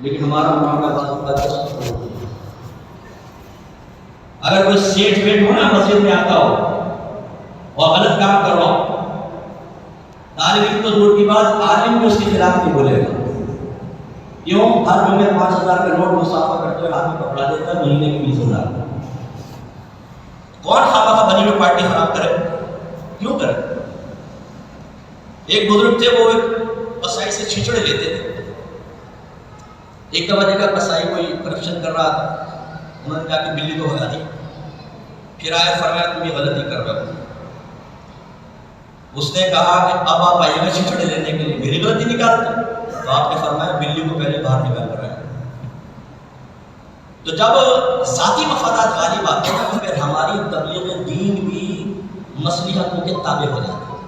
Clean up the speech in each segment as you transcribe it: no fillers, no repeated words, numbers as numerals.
لیکن ہمارا معاملہ بات اگر کوئی سیٹ ویٹ ہو نا مسجد میں آتا ہو اور غلط کام کر رہا ہو، طالب علم تو دور کی بات، عالم بھی اس کے خلاف نہیں بولے گا۔ کیوں؟ ہر جمعے 5000 کا نوٹ مسافہ کرتے ہوئے ہاتھ میں پکڑا دیتا ہے، مہینے کی 20,000۔ کون خواہ بنی ہوئی پارٹی خراب کرے؟ کیوں کرے؟ ایک بزرگ تھے، وہ ایک قصائی سے چھچڑے لیتے تھے۔ ایک دفعہ دیکھا قصائی کوئی کرپشن کر رہا تھا، انہوں نے کہا کہ بلی کو بھگا دی، پھر آئے فرمایا تم یہ غلطی کر رہے ہو۔ اس نے کہا کہ اب آپ آئیے گا چھچڑے لینے کے لیے، میری غلطی نکالتے؟ تو آپ نے فرمایا بلی کو پہلے باہر نکال کر آئے۔ تو جب ذاتی مفادات غالب آتے ہیں تو پھر ہماری تبلیغ دین بھی مصلحتوں کے تابع ہو جاتی ہے۔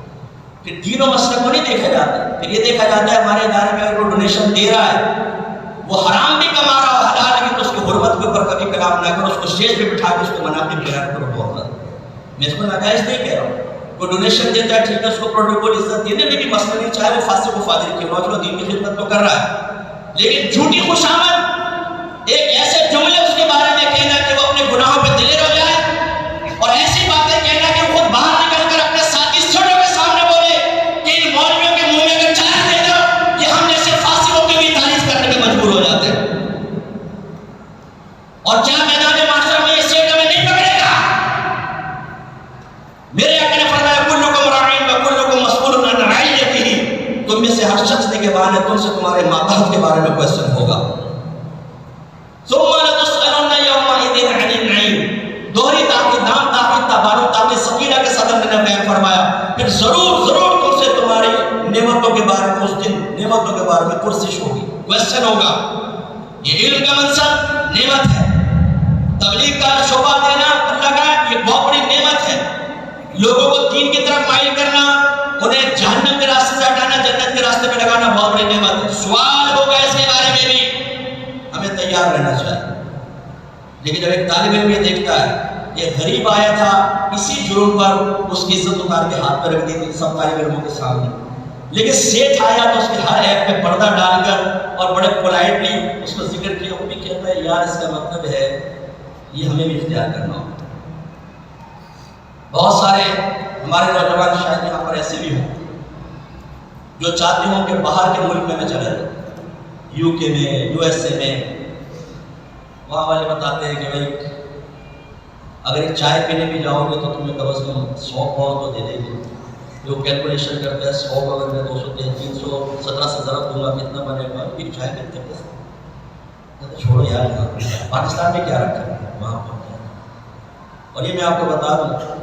پھر دین و مسئلے کو نہیں دیکھا جاتا، پھر یہ دیکھا جاتا ہے ہمارے ادارے میں اگر کوئی ڈونیشن دے رہا ہے، وہ حرام بھی کما رہا ہو حلال بھی، تو اس کی حرمت کے اوپر کبھی کلام نہ کرو، اس کو اسٹیج پہ بٹھا کے اس کو مناقب بیان کرو۔ بہت میں اس کو ناجائز نہیں کہہ رہا ہوں، کوئی ڈونیشن دیتا ہے ٹھیک ہے، اس کو پروٹوکول عزت دینے میں بھی مسئلہ نہیں، چاہے وہ فاسق و فاجر کیوں نہ ہو، چلو دین کی خدمت تو کر رہا ہے۔ لیکن جھوٹی خوشامد، ایک ایسے جملے اس کے بارے میں کہنا کہ وہ اپنے گناہوں پہ دلیر ہو جائے، اور ایسی باتیں کہنا کہ وہ خود باہر نکل کر اپنے ساتھی چھوٹوں کے سامنے بولے کہ ان مولویوں کے منہ میں اگر چائے دے دو یہ ہم جیسے فاسقوں کی بھی تعریف کرنے میں مجبور ہو جاتے ہیں۔ اور کیا میدان معاشرہ میں یہ سیٹ ہمیں نہیں پکڑے گا؟ میرے آقا نے فرمایا کلکم راعین و کلکم مسئول عن رعیتہ، تم میں سے ہر شخص کے بارے میں تم سے تمہارے ماں باپ کے بارے میں کوسچن ہوگا۔ ثم لتسألن یومئذ عن النعیم، دوہری تاکید، نام تاکید، تبارک تاکید، سکینہ کے صدر نے بیان فرمایا، پھر ضرور ضرور تم سے تمہاری نعمتوں کے بارے میں اس دن نعمتوں کے بارے میں پرسش ہوگی، کوسچن ہوگا۔ یہ علم کا منصب نعمت ہے، تبلیغ کا شعبہ دینا اللہ کا یہ بہت بڑی نعمت ہے، لوگوں کو دین کی طرف مائل کرنا، انہیں جہنم کے راستے سے ہٹانا، جنت کے راستے پہ لگانا بہت بڑی نعمت ہے۔ سوال ہوگا اس کے بارے میں بھی، ہمیں تیار رہنا چاہیے۔ لیکن جب ایک طالب علم یہ دیکھتا ہے ایک غریب آیا تھا اسی جرم پر، اس کی عزت اتار کے ہاتھ پہ رکھ دی تھی سب طالب علموں کے سامنے، لیکن سیٹھ آیا تو اس کے ہر ایپ پہ پردہ ڈال کر اور بڑے پولائٹلی اس کو ذکر کیا، وہ بھی کہتا ہے یار اس کا مطلب ہے یہ ہمیں بھی اختیار کرنا ہوگا۔ بہت سارے ہمارے نوجوان شاید یہاں پر ایسے بھی ہوں جو چاہتے ہوں کہ باہر کے ملک میں چلے جائیں، یو کے میں، یو ایس اے میں، وہاں والے بتاتے ہیں کہ بھائی اگر ایک چائے پینے بھی جاؤ گے تو تمہیں کم از کم 100 پاؤنڈ تو دے دیں گے۔ جو کیلکولیشن کرتے ہیں 100 کو اگر میں 200 300 17 سے ضرب دوں گا کتنا بنے گا، پھر چائے پیتے ہیں، چھوڑو یار یہاں پاکستان میں کیا رکھا ہے وہاں پہنچ جائے۔ اور یہ میں آپ کو بتا دوں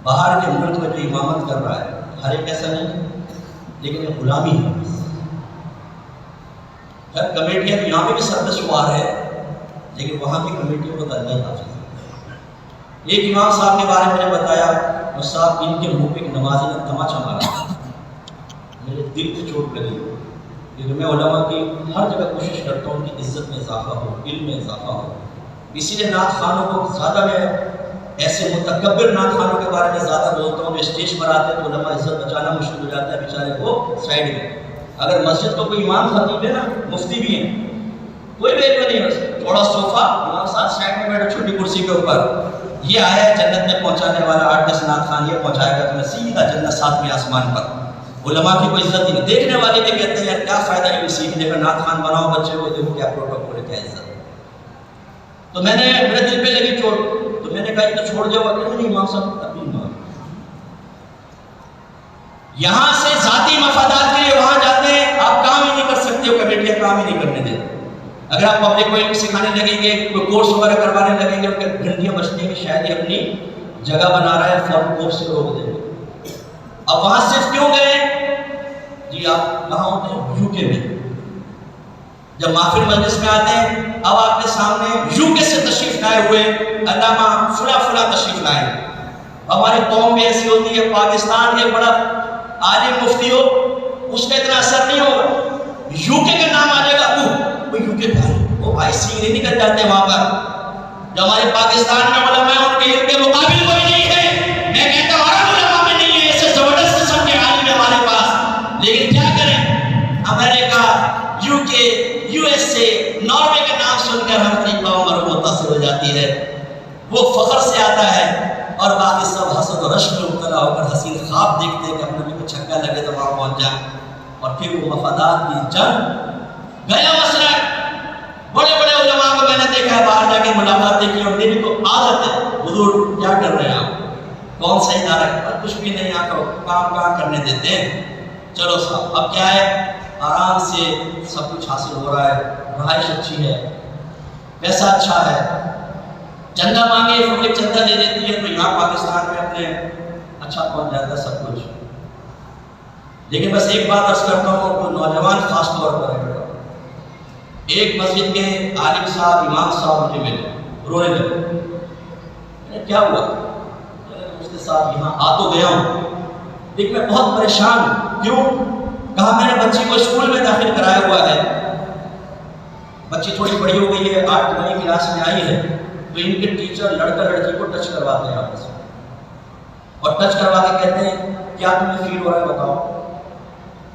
باہر کے ملک میں جو امامت کر رہا ہے ہر ایک ایسا نہیں، لیکن یہ غلامی ہے۔ ہر کمیٹیاں یہاں پہ بھی سب شمار ہے، لیکن وہاں کی کمیٹیوں کو درجہ حاصل ہے۔ ایک امام صاحب کے بارے میں نے بتایا، وہ صاحب ان کے منہ پہ نمازی نے تماچا مارا، میرے دل کو چوٹ لگی، کیونکہ میں علماء کی ہر جگہ کوشش کرتا ہوں کہ عزت میں اضافہ ہو، علم میں اضافہ ہو، اسی لیے نعت خوانوں کو زیادہ میں ایسے متکبر نعت خوانوں کے بارے میں زیادہ بولتا ہوں، جو اسٹیج پر آتے ہیں تو علماء عزت بچانا مشکل ہو جاتا ہے، بیچارے وہ سائڈ میں۔ اگر مسجد کو کوئی امام خطیب ہے نا، مفتی بھی ہیں، کوئی ویلیو نہیں ہے، تھوڑا صوفہ امام صاحب سائڈ میں بیٹھے چھوٹی کرسی کے اوپر، یہ آیا ہے جنت میں پہنچانے والا 8-10 نعت خوان، یہ پہنچائے گا تمہیں سیدھا جنت 7ویں آسمان پر۔ علماء کی کوئی عزت ہی نہیں، دیکھنے والے بھی کہتے ہیں یار کیا فائدہ علم سیکھنے کا، نعت خوان بناؤ بچے کو، دیکھو کیا پروٹوکول ہے، کیا عزت۔ تو میں نے میرے دل پہ لگی چوٹ، تو میں نے کہا یہ تو چھوڑ جاؤ، کہ نہیں امام صاحب تبلیغ نہ، یہاں سے ذاتی مفادات کے لیے وہاں جاتے ہیں، آپ کام ہی نہیں کر سکتے ہو، کمیٹیاں کام ہی نہیں کرنے دیتے۔ اگر آپ پبلک کو علم سکھانے لگیں گے، کوئی کورس وغیرہ کروانے لگیں گے، پھر گھنٹیاں بچنے کی شاید یہ اپنی جگہ بنا رہا ہے، فوراً کورس سے روک دیں گے۔ اب وہاں صرف کیوں گئے جی؟ آپ کہاں ہوتے ہیں؟ یو کے میں۔ جب محفل مجلس میں آتے ہیں، اب آپ کے سامنے یو کے سے تشریف لائے ہوئے علامہ فلاں فلاں تشریف لائے، ہماری قوم میں ایسی ہوتی ہے، پاکستان کے بڑا عالم مفتی ہو اس کا اتنا اثر نہیں ہوگا، یو کے کا نام آ جائے گا، وہ یو کے بھائی، وہ بھائی سینے نکل جاتے ہیں وہاں پر۔ جو ہمارے پاکستان میں علماء ان کے علم کے مقابل کوئی نہیں ہے، میں کہتا ہوں عرب علماء میں نہیں ہے، ایسے زبردست قسم کے عالم ہے ہمارے پاس، لیکن کیا کریں، امریکہ، یو کے، USA ناروے کا نام سن کر ہم طریقہ عمر متاثر ہو جاتی ہے، وہ فخر سے آتا ہے اور باقی سب حسد و رشک میں مبتلا ہو کر حسین خواب دیکھتے ہیں کہ اپنے بھی کو چھکا لگے تو وہاں پہنچ جائیں، اور پھر وہ مفادات کی جنگ گیا مسلک۔ بڑے بڑے علماء کو میں نے دیکھا ہے باہر جا کے ملاقاتیں کی اور میری تو عادت ہے، حضور کیا کر رہے ہیں آپ، کون صحیح دار ہے، کچھ بھی نہیں، آ کر کام کرنے دیتے ہیں، چلو صاحب اب کیا ہے، آرام سے سب کچھ حاصل ہو رہا ہے، رہائش اچھی ہے، پیسہ اچھا ہے، چندہ مانگے پبلک چندہ دے دیتی ہے تو یہاں پاکستان میں اپنے اچھا پہنچ جاتا ہے سب کچھ۔ لیکن بس ایک بات عرض کرتا ہوں تو نوجوان خاص طور پر ہے، ایک مسجد کے عالم صاحب امام صاحب مجھے ملے، رونے لگے، کیا ہوا؟ اس کے ساتھ یہاں آ تو گیا ہوں لیکن میں بہت پریشان ہوں، کیوں؟ کہا میں نے بچی کو اسکول میں داخل کرایا ہوا ہے، بچی تھوڑی بڑی ہو گئی ہے، 8 کلاس میں آئی ہے، تو ان کے ٹیچر لڑکا لڑکی کو ٹچ کرواتے ہیں آپس میں، اور ٹچ کروا کے کہتے ہیں کیا تمہیں فیل ہو رہا ہے بتاؤ،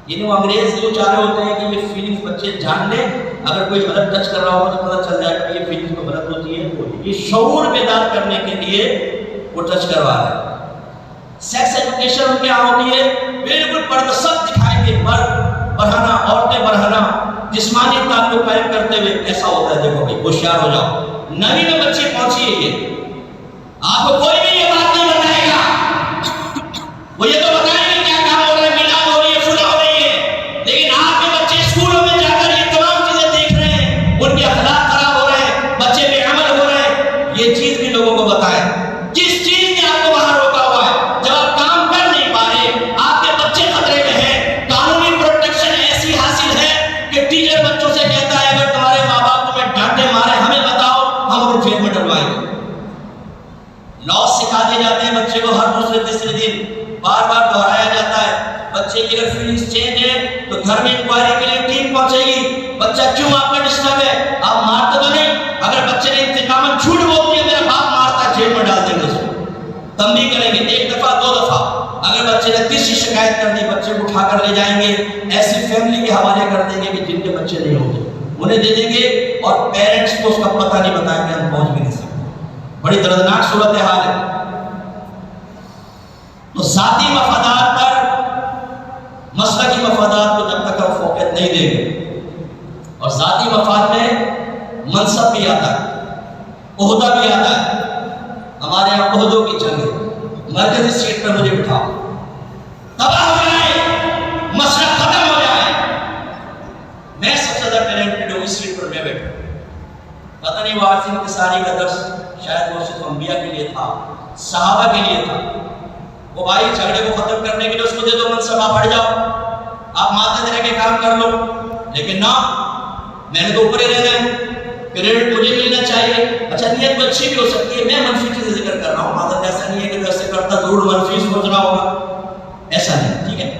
یعنی وہ انگریز جو چاہ رہے ہوتے ہیں کہ یہ فیلنگز بچے جان لیں، اگر کوئی غلط ٹچ کر رہا ہوگا تو پتہ چل جائے گا کہ یہ فیلنگز کو غلط ہوتی ہے، یہ شعور بیدار کرنے کے لیے وہ ٹچ کروا رہے ہیں۔ سیکس ایجوکیشن ان کے یہاں ہوتی ہے، بالکل پردہ سب دکھائیں گے، مرد بڑھانا، عورتیں بڑھانا، جسمانی تعلق قائم کرتے ہوئے ایسا ہوتا ہے، دیکھو بھائی ہوشیار ہو جاؤ، نویں میں بچے پہنچی ہے، یہ آپ کو کوئی بھی یہ بات نہیں بتائے گا، وہ یہ تو بتائیں گے کیا کام ہو رہا ہے، میلاد ہو رہی ہے، فلاں ہو رہی ہے، لیکن آپ کے بچے اسکولوں میں جا کر یہ تمام چیزیں دیکھ رہے ہیں، ان کے اخلاق خراب ہو رہے ہیں، بچے بے عمل ہو رہے ہیں، یہ چیز بھی لوگوں کو بتائیں۔ جس چیز نے آپ کو وہاں روکا ہوا ہے، جب آپ کام کر نہیں پا رہے، آپ کے بچے خطرے میں ہیں، قانونی پروٹیکشن ایسی حاصل ہے کہ ٹیچر بچوں سے کہتا ہے اگر تمہارے ماں باپ تمہیں ڈانٹے مارے ہمیں بتاؤ، ہم انہیں جیل میں ڈلوائیں گے۔ لاس سکھا دیے جاتے ہیں بچے کو، ہر دوسرے تیسرے دن بار بار دہرایا جاتا ہے، بچے کی اگر فیلنگز چینج ہے تو گھر میں انکوائری کے لیے ٹیم پہنچے گی، بچہ کیوں آپ کا ڈسٹرب ہے، آپ مارتے تو نہیں، اگر بچے نے انتقاماً جھوٹ بول دیا میرا باپ مارتا، جیل میں ڈال دیں گے اس کو، تنبیہ کریں گے 1 دفعہ 2 دفعہ، اگر بچے نے تیسری شکایت کر دی بچے کو اٹھا کر لے جائیں گے، ایسی فیملی کے حوالے کر دیں گے کہ جن کے بچے نہیں ہوتے انہیں دے دیں گے، اور پیرنٹس کو اس کا پتہ نہیں بتائیں گے، ہم پہنچ بھی نہیں سکتے، بڑی دردناک صورتحال ہے۔ تو ذاتی مفادات پر مسلکی مفادات کو جب تک ہم فوقیت نہیں دیں گے، اور ذاتی مفاد میں منصب بھی آتا ہے، عہدہ بھی آتا ہے، ہمارے یہاں عہدوں کی جنگ ہے، مرکزی سیٹ پر مجھے بٹھاؤ، تباہ ہو جائے، مسئلہ ختم ہو جائے، میں سب سے زیادہ ٹیلنٹڈ ہوں اس سیٹ پر میں بیٹھوں، پتہ نہیں وارث انکساری کا درس شاید وہ صرف انبیاء کے لیے تھا، صحابہ کے لیے تھا، وہ بھائی جھگڑے کو ختم کرنے کے لیے اس کو دے دو منصب، آپ ہٹ جاؤ، آپ ماتے طرح کے کام کر لو، لیکن نہ، میں نے تو اوپر ہی رہنا ہے، کریڈٹ مجھے ملنا چاہیے۔ اچھا نیت تو اچھی بھی ہو سکتی ہے، میں منفی چیزیں ذکر کر رہا ہوں، مادر ایسا نہیں ہے کہ ویسے کرتا ضرور منفی سوچنا ہوگا، ایسا نہیں، ٹھیک ہے،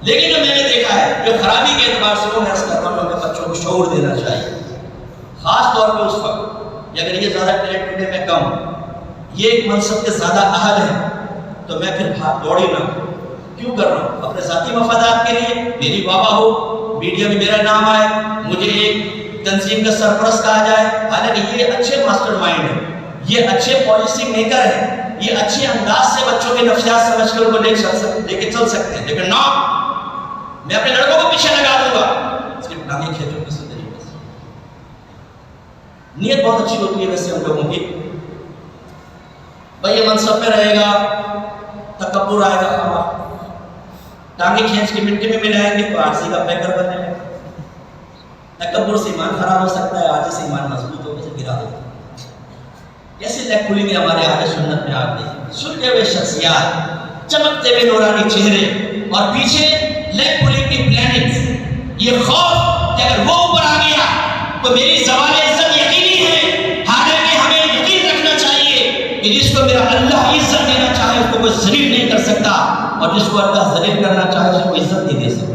لیکن جو میں نے دیکھا ہے جو خرابی کے اعتبار سے وہ میں اس کرتا ہوں کہ بچوں کو شعور دینا چاہیے، خاص طور پہ اس وقت اگر یہ زیادہ ٹیلنٹڈ ہے میں کم، یہ ایک منصب کے زیادہ اہل ہے تو میں پھر بھاگ دوڑی نہ کیوں کر رہا ہوں، اپنے ذاتی مفادات کے لیے، میری بابا ہو، میڈیا میں میرا نام آئے، مجھے ایک تنظیم کا سرپرست کہا جائے، حالانکہ یہ اچھے ماسٹر مائنڈ ہیں، یہ اچھے پالیسی میکر ہیں، یہ اچھے انداز سے بچوں کے نفسیات سمجھ کر ان کو لے کے چل سکتے ہیں، لیکن نہ، میں اپنے لڑکوں کو پیچھے لگا دوں گا، صرف نامی کھیچوں کسی طریقے سے۔ نیت بہت اچھی ہوتی ہے ویسے ہم لوگوں کی، بھائی یہ منصب پہ رہے گا، تکبر آئے گا، ٹانگیں کھینچ کے مٹی میں ملائیں گے تو عاجزی کا پیکر بننے لگے، تکبر سے ایمان خراب ہو سکتا ہے، عاجزی سے ایمان مضبوط ہو کے گرا دیتا ہے۔ کیسے لیگ پولنگ میں ہمارے اہل سنت میں آپ دیکھیں، سلجھے ہوئے شخصیات، چمکتے ہوئے نورانی چہرے، اور پیچھے لیگ پولنگ کی پلاننگز، یہ خوف کہ اگر وہ اوپر آ گیا تو میری زوال عزت یقینی ہے، حالانکہ ہمیں یقین رکھنا چاہیے کہ جس کو میرا اللہ عزت دینا چاہے اس کو کوئی ذلیل نہیں کر سکتا، اور جس کو اللہ ذلیل کرنا چاہے اس کو عزت نہیں دے سکتا۔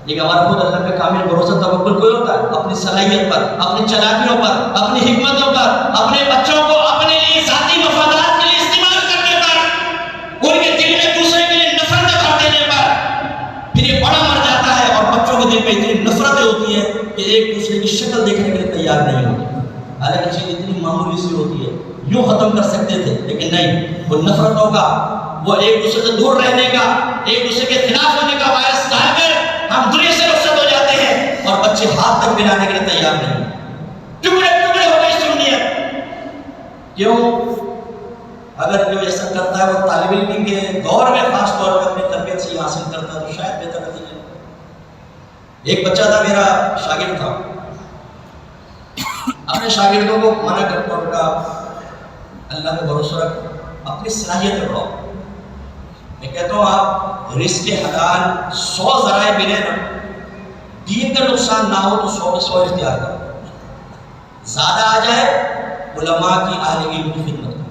لیکن ہمارا خود اللہ پہ کامل بھروسہ توکل کوئی ہوتا ہے، اپنی صلاحیت پر، اپنی چالاکیوں پر، اپنی حکمتوں پر، اپنے بچوں کو اپنے لیے ذاتی مفادات کے لیے استعمال کرنے پر، ان کے دل میں دوسرے کے لیے نفرت بھر دینے پر، پھر یہ بڑا مر جاتا ہے اور بچوں کے دل میں اتنی نفرتیں ہوتی ہیں کہ ایک دوسرے کی کی شکل دیکھنے کے لیے تیار نہیں ہوتے. حالانکہ چیز اتنی معمولی سی ہوتی ہے, یوں ختم کر سکتے تھے, لیکن نہیں, وہ نفرتوں کا, وہ ایک دوسرے سے دور رہنے کا, ایک دوسرے کے خلاف ہونے کا باعث ڈال کر ہم دنیا سے رخصت ہو جاتے ہیں, اور بچے ہاتھ تک ملانے کے لیے تیار نہیں. ٹکڑے ٹکڑے ہو گئی سنیت. کیوں؟ اگر جو ایسا کرتا ہے وہ طالب علم کے دور میں خاص طور پر اپنی تربیت سے حاصل کرتا ہے تو شاید بہتر نتیجہ. ایک بچہ تھا, میرا شاگرد تھا, اپنے شاگردوں کو منع کرتا ہوں, بیٹا اللہ پہ بھروسہ رکھ, اپنی صلاحیت پہ بڑھاؤ. میں کہتا ہوں آپ رزق حلال 100 ذرائع ملے نا, دین کا نقصان نہ ہو تو 100 میں 100 اختیار کرو. زیادہ آ جائے علماء کی اہل علم کی خدمت کرو,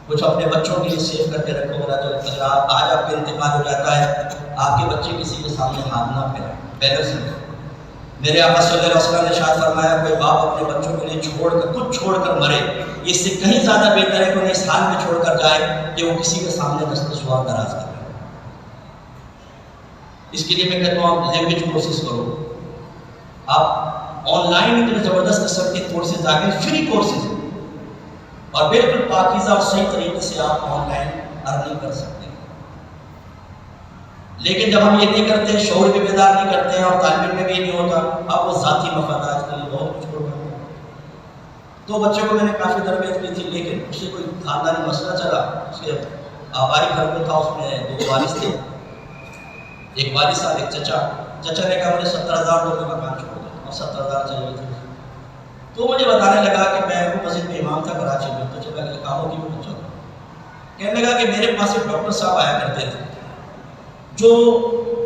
کچھ اپنے بچوں کے لیے سیو کر کے رکھو. اگر آج آپ کا انتقال ہو جاتا ہے, آپ کے بچے کسی کے سامنے ہاتھ نہ پھیلائیں, پہلے سے. میرے آقا صلی اللہ علیہ وسلم نے ارشاد فرمایا, کوئی باپ اپنے بچوں کے لیے کچھ چھوڑ کر مرے, اس سے کہیں زیادہ بہتر ہے کہ انہیں اس حال میں چھوڑ کر جائے کہ وہ کسی کے سامنے دست سوال دراز کرے. اس کے لیے میں کہتا ہوں آپ لینگویج کورسز کرو. آپ آن لائن اتنے زبردست قسم کے کورسز آ گئے, فری کورسز, اور بالکل پاکیزہ اور صحیح طریقے سے آپ آن لائن ارننگ کر سکتے ہیں. لیکن جب ہم یہ نہیں کرتے, شعور بھی بیدار نہیں کرتے ہیں, اور طالب علم میں بھی نہیں ہوتا, اب وہ ذاتی مفادات کے لیے بہت کچھ چھوڑ رہے ہیں. تو بچوں کو میں نے کافی تربیت کی تھی, لیکن اس سے کوئی خاندانی مسئلہ چلا. اس کے آبائی گھر میں تھا, اس میں 2 والد تھے, ایک والد صاحب, ایک چچا. چچا نے کہا مجھے 70,000 روپے کا کام چھوڑ دو, اور 70,000 چاہیے تھے. تو مجھے بتانے لگا کہ میں وہ مسجد میں امام تھا کراچی میں, تو چلا کہ کاموں کی بھی پوچھا. کہنے لگا کہ میرے پاس ایک ڈاکٹر صاحب آیا کرتے تھے جو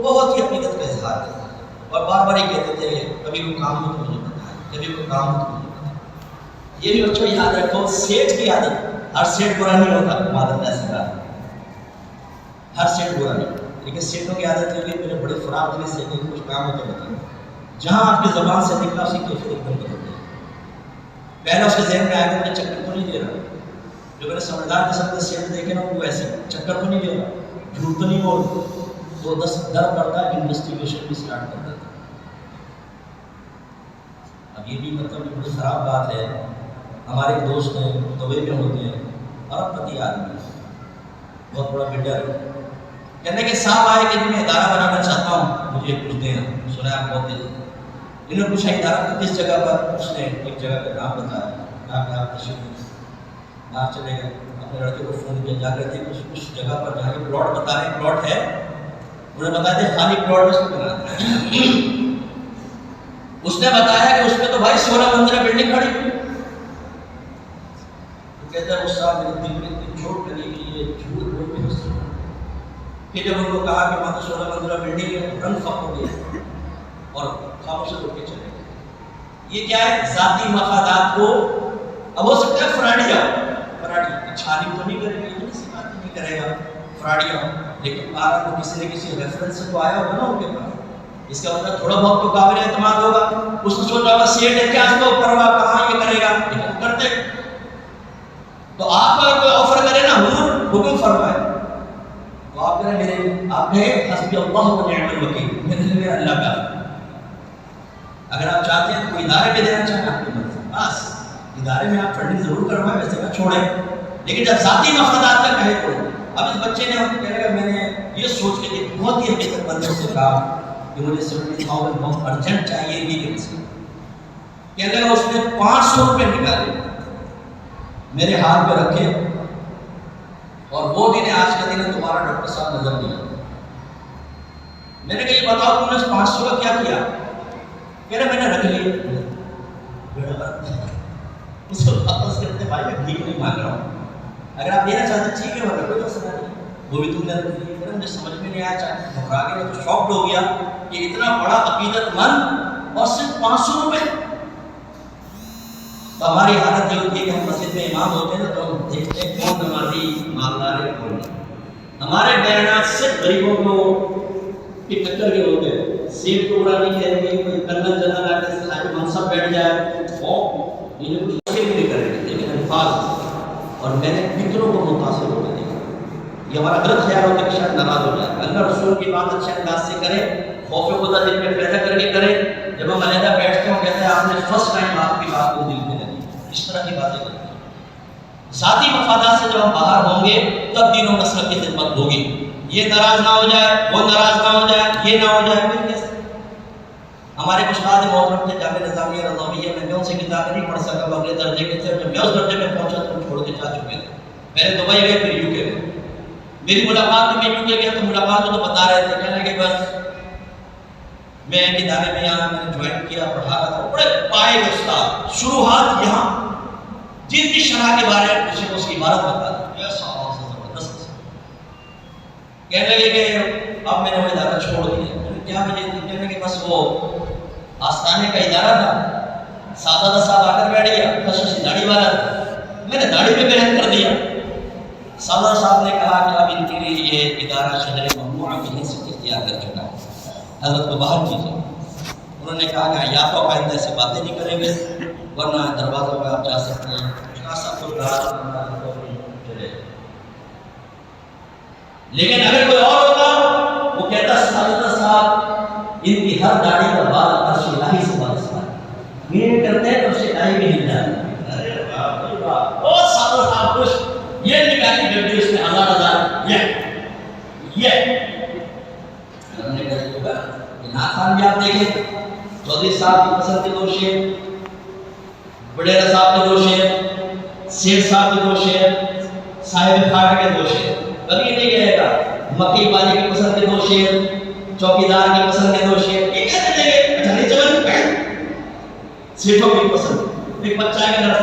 بہت ہی عقیدت کا اظہار کرتے تھے, اور بار بار یہ کہتے تھے کبھی کوئی کام ہو تو مجھے بتائیں, کبھی کوئی کام ہو تو مجھے بتائیں. یہ بھی بچوں یاد رکھو, سیٹ کی عادت, ہر سیٹ برا نہیں ہوتا, عادت ایسی بات, ہر سیٹ برا نہیں, لیکن سیٹوں کی عادت یہ کہ میرے بڑے فراغ دلی سے کچھ کام ہو تو بتائیں. جہاں آپ کی زبان سے نکلا اسی کی ایک دم بدل گئی. پہلے اس کے ذہن میں آیا کہ مجھے چکر تو نہیں دے رہا, جو میں نے سمجھدار قسم کے سیٹ دیکھے نا وہ ایسے چکر تو نہیں دے رہا, جھوٹ تو نہیں بول رہا. تو 10 در پڑتا ہے, انویسٹیگیشن بھی اسٹارٹ کر دیتا. اب یہ بھی مطلب بڑی خراب بات ہے. ہمارے ایک دوست ہیں, دبئی میں ہوتے ہیں, ارب پتی آدمی, بہت بڑا بلڈر. کہنے کے صاحب آئے کہ میں ادارہ بنانا چاہتا ہوں, مجھے کچھ دیں. سنا آپ بہت دیر. انہوں نے پوچھا ادارہ کس جگہ پر, اس نے ایک جگہ کا نام بتایا. کہا کہ آپ تشریف آپ چلے گئے, اپنے لڑکے کو فون کیا, جا کر تھے اس جگہ پر جہاں یہ پلاٹ بتا رہے ہیں, پلاٹ ہے, انہوں نے بتایا تھے خالی پلاٹ میں اس کو بنانا ہے. اس نے بتایا کہ اس میں تو بھائی 16 منزلہ بلڈنگ کھڑی ہوئی. کہتا ہے اس صاحب میرے دل میں اتنی چوٹ لگی کہ یہ جھوٹ بول بھی نہیں سکتا. پھر جب ان کو کہا کہ وہاں تو 16 منزلہ بلڈنگ ہے, رنگ فق ہو گیا اور خاموش ہو کے چلے گئے. یہ کیا ہے, ذاتی مفادات کو. اب ہو سکتا ہے فراڈی چھانی تو نہیں کرے گا, یہ کسی بات نہیں کرے گا, فراڈی ہو, لیکن بارہ کو کسی نے کسی ریفرنس سے تو آیا ہوگا نا ان کے پاس. اس کا مطلب تھوڑا بہت تو قابل اعتماد ہوگا. اس نے سوچا ہوگا سیٹ ہے کیا, اس کو پرواہ کہاں یہ کرے گا, لیکن کرتے. تو آپ کو کوئی آفر کرے نا, حضور حکم فرمائے, تو آپ کہیں میرے, آپ کہیں حسبی اللہ و نعم الوکیل, میرا اللہ کا. اگر آپ چاہتے ہیں تو کوئی ادارے میں دینا چاہیں آپ کی مرضی, بس ادارے میں آپ فنڈنگ ضرور کروائیں, ویسے نہ چھوڑیں. لیکن جب ذاتی مفادات کا کہے تو, اب اس بچے نے کہنے لگا, میں نے یہ سوچ کے کہ بہت ہی حقیقت مندوں سے کہا کہ مجھے 70,000 بہت ارجنٹ چاہیے بھی سے. کہنے لگا اس نے 500 روپے نکالے, میرے ہاتھ پہ رکھے, اور وہ دن آج کا دن تمہارا ڈاکٹر صاحب نظر دیا. میں نے کہا یہ بتاؤ تم نے 500 کا کیا کیا؟ کہہ رہے میں نے رکھ لیے. اس کو واپس کرتے بھائی میں ٹھیک نہیں مانگ رہا ہوں, اگر آپ دینا چاہتے ٹھیک ہے, ورنہ کوئی مسئلہ نہیں, وہ بھی تم نے رکھ لیے. مجھے سمجھ میں نہیں آیا, چاہے گھبرا گیا, تو شاکڈ ہو گیا کہ اتنا بڑا عقیدت مند اور صرف 500 روپے. تو ہماری حالت یہ ہوتی ہے کہ ہم مسجد میں امام ہوتے ہیں نا, تو ہم دیکھتے ہیں کون نمازی مالدار ہے کون نہیں. ہمارے بیانات صرف غریبوں کو کی ٹکر کے ہوتے ہیں. سیٹ کو برا نہیں کہیں گے, کوئی کرنل جنرل آ کے صاحب منصب بیٹھ جائے, یہ کچھ مشکل نہیں کریں گے, لیکن الفاظ. اور میں نے فکروں کو متاثر ہونے دیکھا. یہ ہمارا غلط خیال ہوتا ہے کہ شاید ناراض ہو جائے. اللہ رسول کی بات اچھے انداز سے کرے, خوف خدا دل میں پیدا کر کے کرے, جب ہم علیحدہ بیٹھتے ہیں کہتے ہیں آپ نے فرسٹ ٹائم آپ کی بات کو دل میں لگی، اس طرح کی باتیں کرتے ہیں۔ ذاتی مفادات سے جب ہم باہر ہوں گے تب دین و مسلک کی خدمت ہوگی۔ یہ ناراض نہ ہو جائے، وہ ناراض نہ ہو جائے، یہ نہ ہو جائے، پھر کیسے؟ ہمارے استاد محترم تھے جامعہ نظامیہ رضویہ میں ان سے کتابیں نہیں پڑھ سکا، وہ اگلے درجے کے تھے، جب میں اس درجے میں پہنچا تو چھوڑ کے جا چکے تھے۔ پہلے دبئی گئے پھر یو کے گئے۔ میری ملاقات میں یو کے گیا تو ملاقات میں تو بتا رہے تھے، کہنے لگے بس میں ایک ادارے میں یہاں میں نے جوائن کیا، پڑھا رہا تھا، بڑے پائے گئے استاد، شروحات یہاں جن کی شرح کے بارے میں پوچھے اس کی عبارت بتا دی، یہ صاحب سے زبردست۔ کہنے لگے کہ اب میں نے وہ ادارہ چھوڑ دیا۔ کیا وجہ تھی؟ کہنے لگے بس وہ آستانے کا ادارہ تھا، سادہ صاحب آ کر بیٹھ گیا، خصوصی داڑھی والا تھا، میں نے داڑھی پہ محنت کر دیا۔ سادہ صاحب نے کہا کہ اب ان کے لیے یہ ادارہ شجر ممنوعہ کی حیثیت اختیار کر چکا ہے، حضرت کو باہر کیجیے۔ انہوں نے کہا کہ یا تو آئندہ ایسے باتیں نہیں کریں گے ورنہ دروازوں پہ آپ جا سکتے ہیں۔ لیکن اگر کوئی اور ہوتا وہ کہتا سادہ صاحب ان کی ہر داڑھی کا بال عرش الہی سے وابستہ ہے، یہ کرتے ہیں تو عرش الہی بھی ہل جاتا ہے۔ ارے واہ بہت سادہ صاحب خوش، یہ نکالی گڈی اس میں ہزار یہ خان بھی آپ دیکھیں، چودھری صاحب کی پسند کے 2 شعر، وڈیرا صاحب کے 2 شعر، سیٹھ صاحب کے 2 شعر، صاحب خانہ کے 2 شعر، کبھی نہیں کہے گا مکی والی کی پسند کے 2 شعر، چوکیدار کی پسند کے 2 شعر، یہ کہتے دیں گے اچھا نہیں چمن سیٹھوں کی پسند، ایک بچہ کے طرف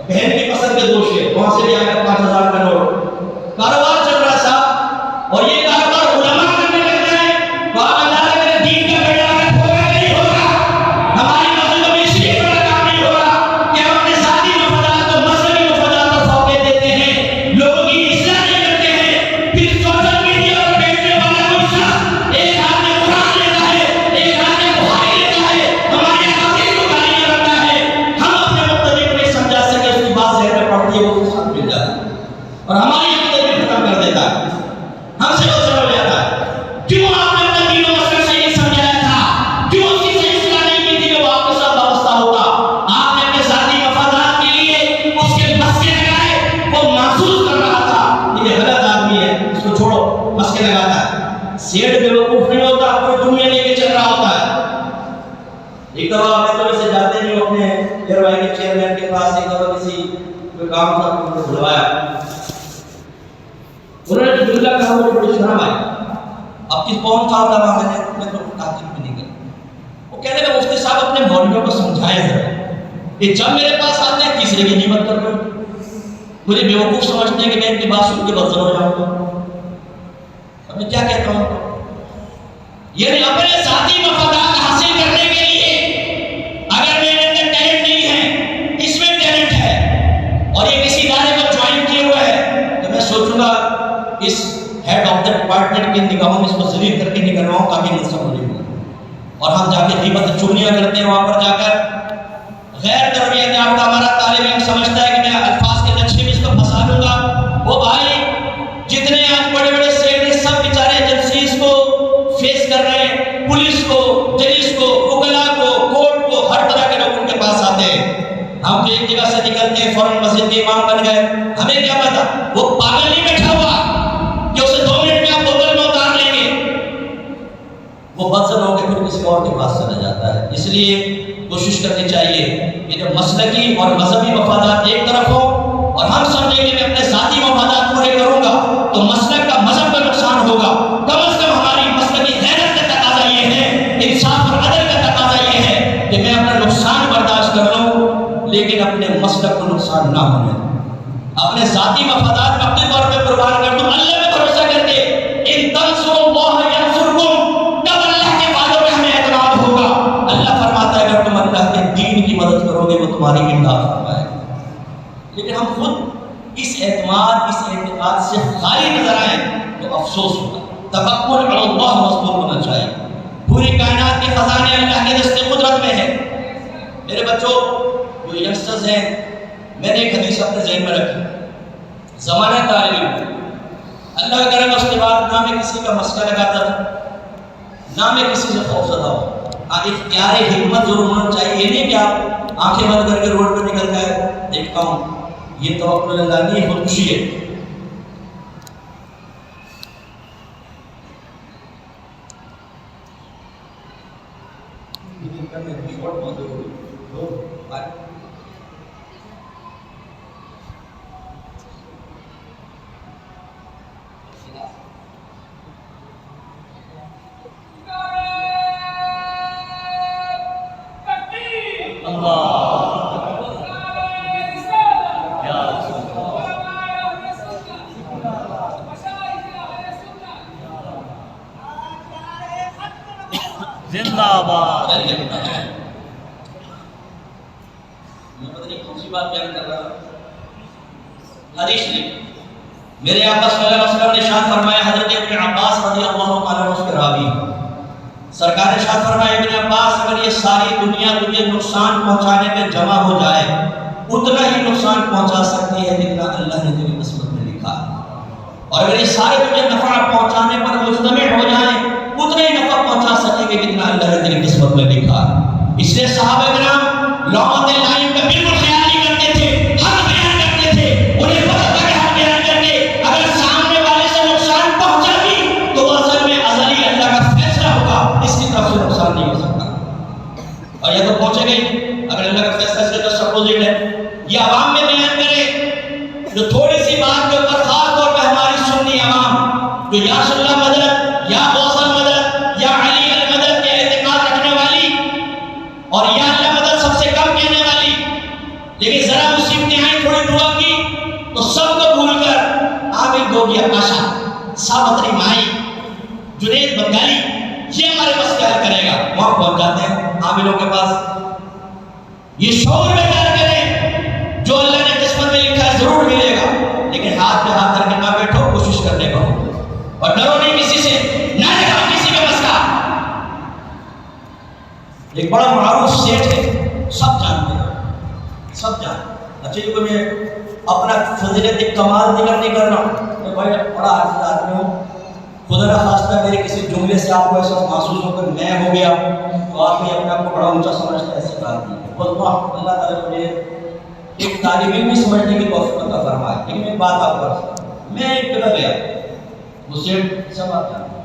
بہن کی پسند کے 2 شعر، وہاں سے بھی آ کر 5000 کروڑ کاروبار چل رہا صاحب، اور یہ کاروبار علماء کرنے لگ جائے تو آپ اللہ کے دین کا بیڑا غرق ہوگا نہیں ہوگا؟ ہماری مسجدوں میں اس لیے بڑا کام نہیں ہو رہا کہ ہم اپنے ذاتی مفادات کو مذہبی مفادات پر فوقیت دیتے ہیں، لوگوں کی اصلاح نہیں کرتے ہیں۔ پھر سوشل میڈیا پر بیٹھنے والا کوئی شخص ایک ہاتھ میں قرآن لیتا ہے، ایک ہاتھ میں بخاری لیتا ہے، ہمارے عقائد کو گالیاں کرتا ہے، ہم اپنے مقتدی کو نہیں سمجھا سکے، اس کی بات ذہن میں پڑتی ہے وہ اس کے ساتھ مل جاتا ہے اور ہماری عقیدت ختم کر دیتا ہے، ہم سے غصہ ہو جاتا ہے۔ کیوں آپ نے اپنا دین و مسلک صحیح نہیں سمجھایا تھا؟ کیوں اس کی صحیح اصلاح نہیں کی تھی کہ وہ آپ کے ساتھ وابستہ ہوتا؟ آپ نے اپنے ذاتی مفادات کے لیے اس کے مسکے لگائے، وہ محسوس کر رہا تھا یہ غلط آدمی ہے، اس کو چھوڑو، مسکے لگاتا ہے۔ سیٹ بے وقوف نہیں ہوتا، پوری دنیا لے کے چل رہا ہوتا ہے۔ ایک دفعہ میں تو اسے جاتے نہیں اپنے ایئروائی کے چیئرمین کے پاس، ایک دفعہ کسی کوئی کام تھا انہوں نے بلوایا، انہوں نے جو جملہ کہا مجھے بڑی شرم آئی۔ اب کس قوم کا علماء میں تو تعقیب بھی نہیں کرتا۔ وہ کہنے لگے مفتی صاحب اپنے مولویوں کو سمجھائیں ذرا کہ جب میرے پاس آتے ہیں تیسرے کی غیبت کر رہے ہیں، مجھے بیوقوف سمجھتے ہیں کہ میں ان کی بات سن کے بدزن ہو جاؤں گا۔ اب میں کیا کہتا ہوں؟ یعنی اپنے ذاتی مفادات حاصل کرنے کے لیے اگر میرے اندر ٹیلنٹ نہیں ہے، اس میں ٹیلنٹ ہے اور یہ کسی ادارے کو جوائن کیے ہوئے ہے، تو میں سوچوں گا اس ہیڈ آف دا ڈپارٹمنٹ کے نگاہوں میں اس کو ذلیل کر کے نکلواؤں تاکہ منصب ہو جائے، اور ہم جا کے غیبت چغلیاں کرتے ہیں وہاں پر جا کر۔ غیر تربیت یافتہ ہمارا طالب علم سمجھتا ہے کہ میں الفاظ کے نقشے میں اس کو پھنسا لوں گا۔ وہ بھائی جتنے آج بڑے بڑے سیٹ ہیں سب بیچارے ایجنسیز کو فیس کر رہے ہیں، پولیس کو، ججز کو، وکلاء کو، کورٹ کو، ہر طرح کے لوگ ان کے پاس آتے ہیں۔ ہم جو ایک جگہ سے نکلتے ہیں فوراً مسجد کے امام بن گئے، ہمیں کیا پتا وہ پاگل نہیں بیٹھا ہوا کہ اسے 2 منٹ میں آپ بوتل میں اتار لیں گے، وہ بدزن ہو کے پھر کسی اور کے پاس چلا جاتا ہے۔ اس لیے کوشش کرنی چاہیے کہ جب مسلکی اور مذہبی مفادات ایک طرف ہو اور ہم سمجھیں کہ میں اپنے ذاتی مفادات پورے کروں گا تو مسلک کا مذہب کا نقصان ہوگا۔ کم از کم ہماری مسلکی غیرت کا تقاضا یہ ہے، انصاف اور عدل کا تقاضا یہ ہے کہ میں اپنا نقصان برداشت کر لوں لیکن اپنے مسلک کو نقصان نہ ہونے دوں، اپنے ذاتی مفادات کو اپنے طور پہ قربان کر دوں، اللہ میں بھروسہ کر کے ان تنصروا اللہ ینصرکم، تب اللہ کے وعدوں پہ ہمیں اعتماد ہوگا۔ اللہ فرماتا ہے اگر تم اللہ کے دین کی مدد کرو گے وہ تمہاری امداد فرمائے گا۔ لیکن ہم خود اس اعتماد اس اعتقاد سے خالی نظر آئیں تو افسوس ہوگا۔ توکل علی اللہ مضبوط ہونا چاہیے۔ پوری کائنات کے خزانے اللہ کے دست قدرت میں ہے۔ میرے بچوں جو ینگسٹرز ہیں، میں نے ایک حدیث اپنے ذہن میں رکھی، زمانہ طالب علم، اللہ کرے گا اس کے بعد نہ میں کسی کا مسئلہ لگاتا تھا نہ میں کسی سے خوف زدہ ہوں. اختیار حکمت ضرور ہونا چاہیے. یہ نہیں کہ آپ آنکھیں بند کر کے روڈ پہ نکل گئے. دیکھتا ہوں یہ توکل اللہ نہیں، خودکشی ہے. زندہ آباد. میں پتہ نہیں کون سی بات بیان کر رہا ہوں. حدیث شریف میرے آقا صلی اللہ علیہ وسلم نے ارشاد فرمایا، حضرت ابن عباس رضی اللہ عنہ اس کے راوی سرکار نے ارشاد فرمایا، ابن عباس اگر یہ ساری دنیا تجھے نقصان پہنچانے پہ جمع ہو جائے اتنا ہی نقصان پہنچا سکتی ہے جتنا اللہ نے تیری قسمت میں لکھا ہے، اور اگر یہ سارے تجھے نفع پہنچانے پر مجتمع ہو جائیں اتنا ہی نفع پہنچا سکیں گے جتنا اللہ نے تیری قسمت میں لکھا ہے. اس لیے صحابہ کرام لومات لائم کا بالکل خیال نہیں کرتے تھے، حق بیان کرتے تھے. انہیں پتہ تھا کہ حق بیان کر کے اگر سامنے والے سے نقصان پہنچا بھی تو وہ اصل میں ازلی اللہ کا فیصلہ ہوگا، اس کی طرف سے نقصان نہیں ہو سکتا. اور یہ تو پہنچے گئی اگر اللہ کا فیصلہ سے تو اپوزٹ ہے. یہ عوام میں بیان کرے جو تھوڑی سی بات کے اوپر خاص طور پہ ہماری سنی عوام جو یا رسول اللہ مدد، یا غوث المدد، یا علی المدد کے اعتقاد رکھنے والی اور یا اللہ مدد سب سے کم کہنے والی، لیکن ذرا مصیبتیں آئیں تھوڑی دعا کی تو سب کو بھول کر عامر گوگیا پاشا، ساوتری مائی، جنید بنگالی یہ ہمارے بس کیا کرے گا. وہاں پہنچ جاتے ہیں عامروں کے پاس. یہ شعور میں کیا کریں جو اللہ نے قسمت میں لکھا ہے ضرور ملے گا، لیکن ہاتھ پہ ہاتھ رکھ کے نہ بیٹھو، کوشش کرنے کا اور ڈرو نہیں کسی سے، نہ ڈرو کسی کے بس کا. ایک بڑا معروف سیٹ ہے، سب جانتے ہیں، سب جانتے ہیں. اچھا یہ میں اپنا فضیلت کمال ذکر نہیں کر رہا ہوں، میں بڑا حافظ آدمی ہوں. خدا نہ خواستہ میرے کسی جملے سے آپ کو ایسا محسوس ہو کر میں ہو گیا تو آپ نے اپنے آپ کو بڑا اونچا سمجھتا ہے، ایسی بات نہیں. اللہ تعالیٰ مجھے ایک طالب علم بھی سمجھنے کی توفیق عطا فرمائے. لیکن ایک بات آپ کو میں ایک جگہ گیا، وہ سیٹ سب آپ جانتے ہیں،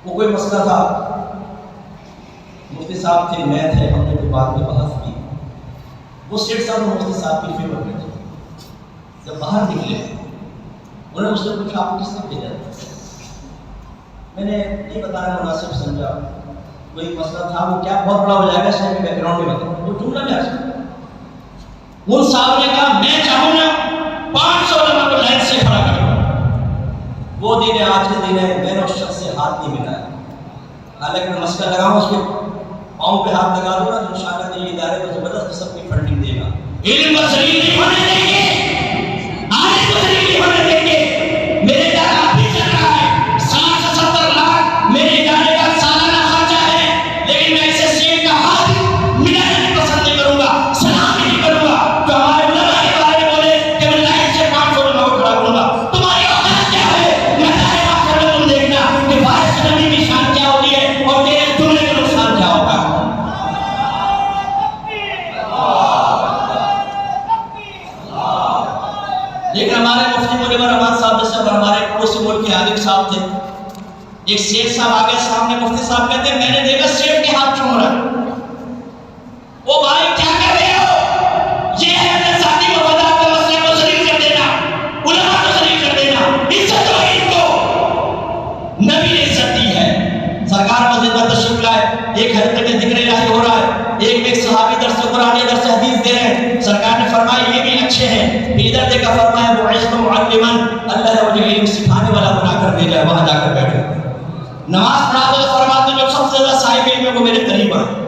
وہ کوئی مسئلہ تھا، مفتی صاحب تھے، میں تھے، ہم نے کوئی بات میں بحث کی. وہ سیٹ صاحب مفتی صاحب کی فیور میں تھے. جب باہر نکلے انہوں نے مجھ سے پوچھا آپ کس نے بھیجا؟ میں نے نہیں بتانا مناسب سمجھا، کوئی مسئلہ تھا، وہ کیا بہت بڑا ہو جائے گا، شاید بیک گراؤنڈ میں بتا وہ جملہ میں آ سکتا. ان صاحب نے کہا میں چاہوں گا 500 علماء کو لائن سے کھڑا کر دوں. وہ دن ہے، آج کے دن ہے، میں نے اس شخص سے ہاتھ نہیں ملایا. حالانکہ میں مسئلہ لگاؤں اس کے پاؤں پہ ہاتھ لگا دوں نا تو انشاءاللہ یہ ادارے کو زبردست قسم کی فنڈنگ دے گا. علم کو ذلیل نہیں ہونے دیں گے، عالم کو ذلیل نہیں ہونے دیں گے. میرے ادارہ ابھی چل رہا ہے، 60 سے 70 لاکھ میرے ادارے کا سالانہ خرچہ ہے، لیکن میں اسے سیٹ کا ہاتھ ملانا نہیں پسند نہیں کروں گا، سلام نہیں کروں گا. تو ہمارے علماء کے بارے میں بولے کہ میں لائن سے 500 علماء کو کھڑا کروں گا. تمہاری اوقات کیا ہے؟ میں دائیں آخر میں تم دیکھنا کہ وارث نبی کی شان کیا ہوتی ہے اور تیرے جملے کا نقصان کیا ہوگا. لیکن ہمارے مفتی منور رحمان صاحب جیسے ہمارے پڑوسی ملک کے عالم صاحب تھے، ایک سیٹ صاحب آگے سامنے مفتی صاحب کہتے ہیں میں نے دیکھا سیٹ کے ہاتھ چوم رہا ہے. وہ بھائی کیا کر رہے ہو؟ یہ ہے اپنے ذاتی مفادات کے مسئلے کو ذلیل کر دینا، علماء کو ذلیل کر دینا. عزت دو ان کو، نبی نے عزت دی ہے. سرکار مسجد میں تشریف لائے، ایک حلقے میں ذکر الہی ہو رہا ہے، ایک صحابی درس قرآن یا درس حدیث دے رہے ہیں. سرکار نے فرمایا یہ بھی اچھے ہیں. پھر ادھر دیکھا فرمایا بعثت معلما، اللہ نے مجھے علم سکھانے والا بنا کر بھیجا ہے، وہاں جا کر بیٹھے. نماز پڑھا تو فرماتے جو سب سے زیادہ صاحب علم ہے وہ میرے قریب آئے،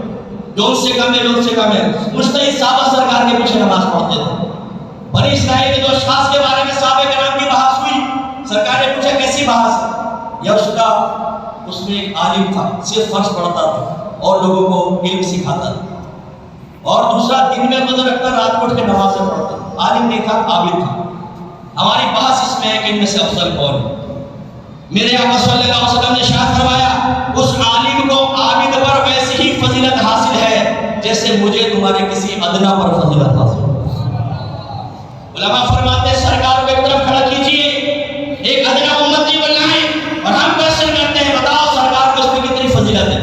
جو ان سے کم ہے، جو ان سے کم ہے. مجتہد صحابہ سرکار کے پیچھے نماز پڑھتے تھے. بنی اسرائیل کے دو اشخاص کے بارے میں صحابہ کرام کی بحث ہوئی. سرکار نے پوچھا کیسی بحث؟ یا اس میں ایک عالم تھا، صرف فرض پڑھتا تھا اور لوگوں کو علم سکھاتا تھا، اور دوسرا دن میں روزہ رکھتا، رات کو اٹھ کے نمازیں پڑھتا. عالم نہیں تھا، عابد تھا. ہماری بحث اس میں ہے کہ ان میں سے افضل کون ہے. میرے آقا صلی اللہ علیہ وسلم نے ارشاد فرمایا اس عالم کو عابد پر ویسی ہی فضیلت حاصل ہے جیسے مجھے تمہارے کسی ادنا پر فضیلت حاصل ہے۔ علماء فرماتے ہیں سرکار کو ایک طرف کھڑا کیجئے، ایک ادنا امتی بنائیں اور ہم کوشچن کرتے ہیں بتاؤ سرکار کو اس میں کتنی فضیلت ہے؟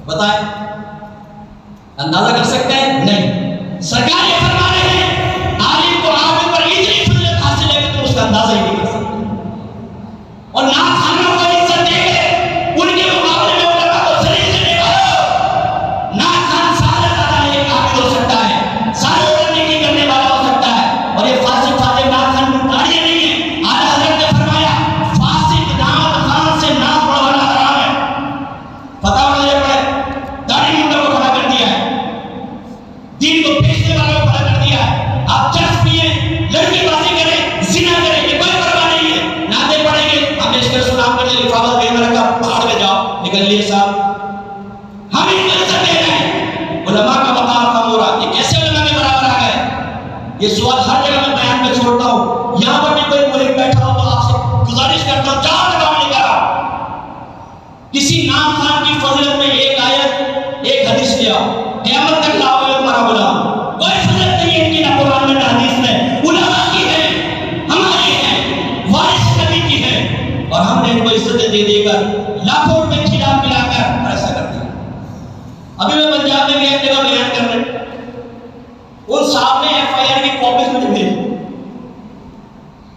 بتائیں، اندازہ کر سکتے ہیں؟ نہیں۔ سرکار یہ فرما رہے ہیں عالم کو عابد پر اتنی فضیلت حاصل ہے کہ تم اس کا اندازہ ہی نہیں کر سکتے۔ اور نعت خانوں کو عزت دے کے ان کے مقابلے میں علماء کو ذلیل کرنے والوں، نعت خان سارے زیادہ ایک عابد ہو سکتا ہے، سارے نیکی کرنے والا ہو سکتا ہے، اور یہ فاسق فاجر نعت خان کی داڑھی نہیں ہے۔ اعلیٰ حضرت نے فرمایا فاسق نعت خان سے نعت پڑھوانا حرام ہے۔ پتہ ہونا یہ پڑے داڑھی منڈوں کو کھڑا کر دیا ہے، دین کو بیچنے والوں کو کھڑا کر دیا ہے۔ آپ چرس پیئیں، لڑکی بازی کریں، زنا کریں، یہ کوئی پرواہ نہیں ہے، نعتیں پڑھیں گے، ہم اس کے سلام کرنے لفافہ دے میں رکھا پہاڑ میں جاؤ نکل لیے صاحب، ہم ان کو عزت دے رہے ہیں۔ علماء کا مقام کم ہو رہا، یہ کیسے علماء کے برابر آ گئے؟ یہ سوال ہر جگہ میں بیان میں چھوڑتا ہوں، یہاں پر بھی کوئی ملک بیٹھا ہو تو آپ سے گزارش کرتا ہوں جاؤ جواب نہیں کرا، کسی نام خان کی فضیلت میں ایک آیت ایک حدیث لیا قیامت تک لاؤ گے تمہارا غلام، کوئی فضیلت نہیں ہے ان کی نہ قرآن میں نہ حدیث میں، علماء کی ہے، ہماری ہے، وارث نبی کی ہے، اور ہم نے ان کو عزتیں دے دے کر لاکھوں روپے کھلا پلا کر ایسا کر دیا۔ ابھی میں پنجاب میں بھی ایک جگہ بیان کر رہے ان صاحب نے ایف آئی آر کی کاپیز مجھے بھیجی،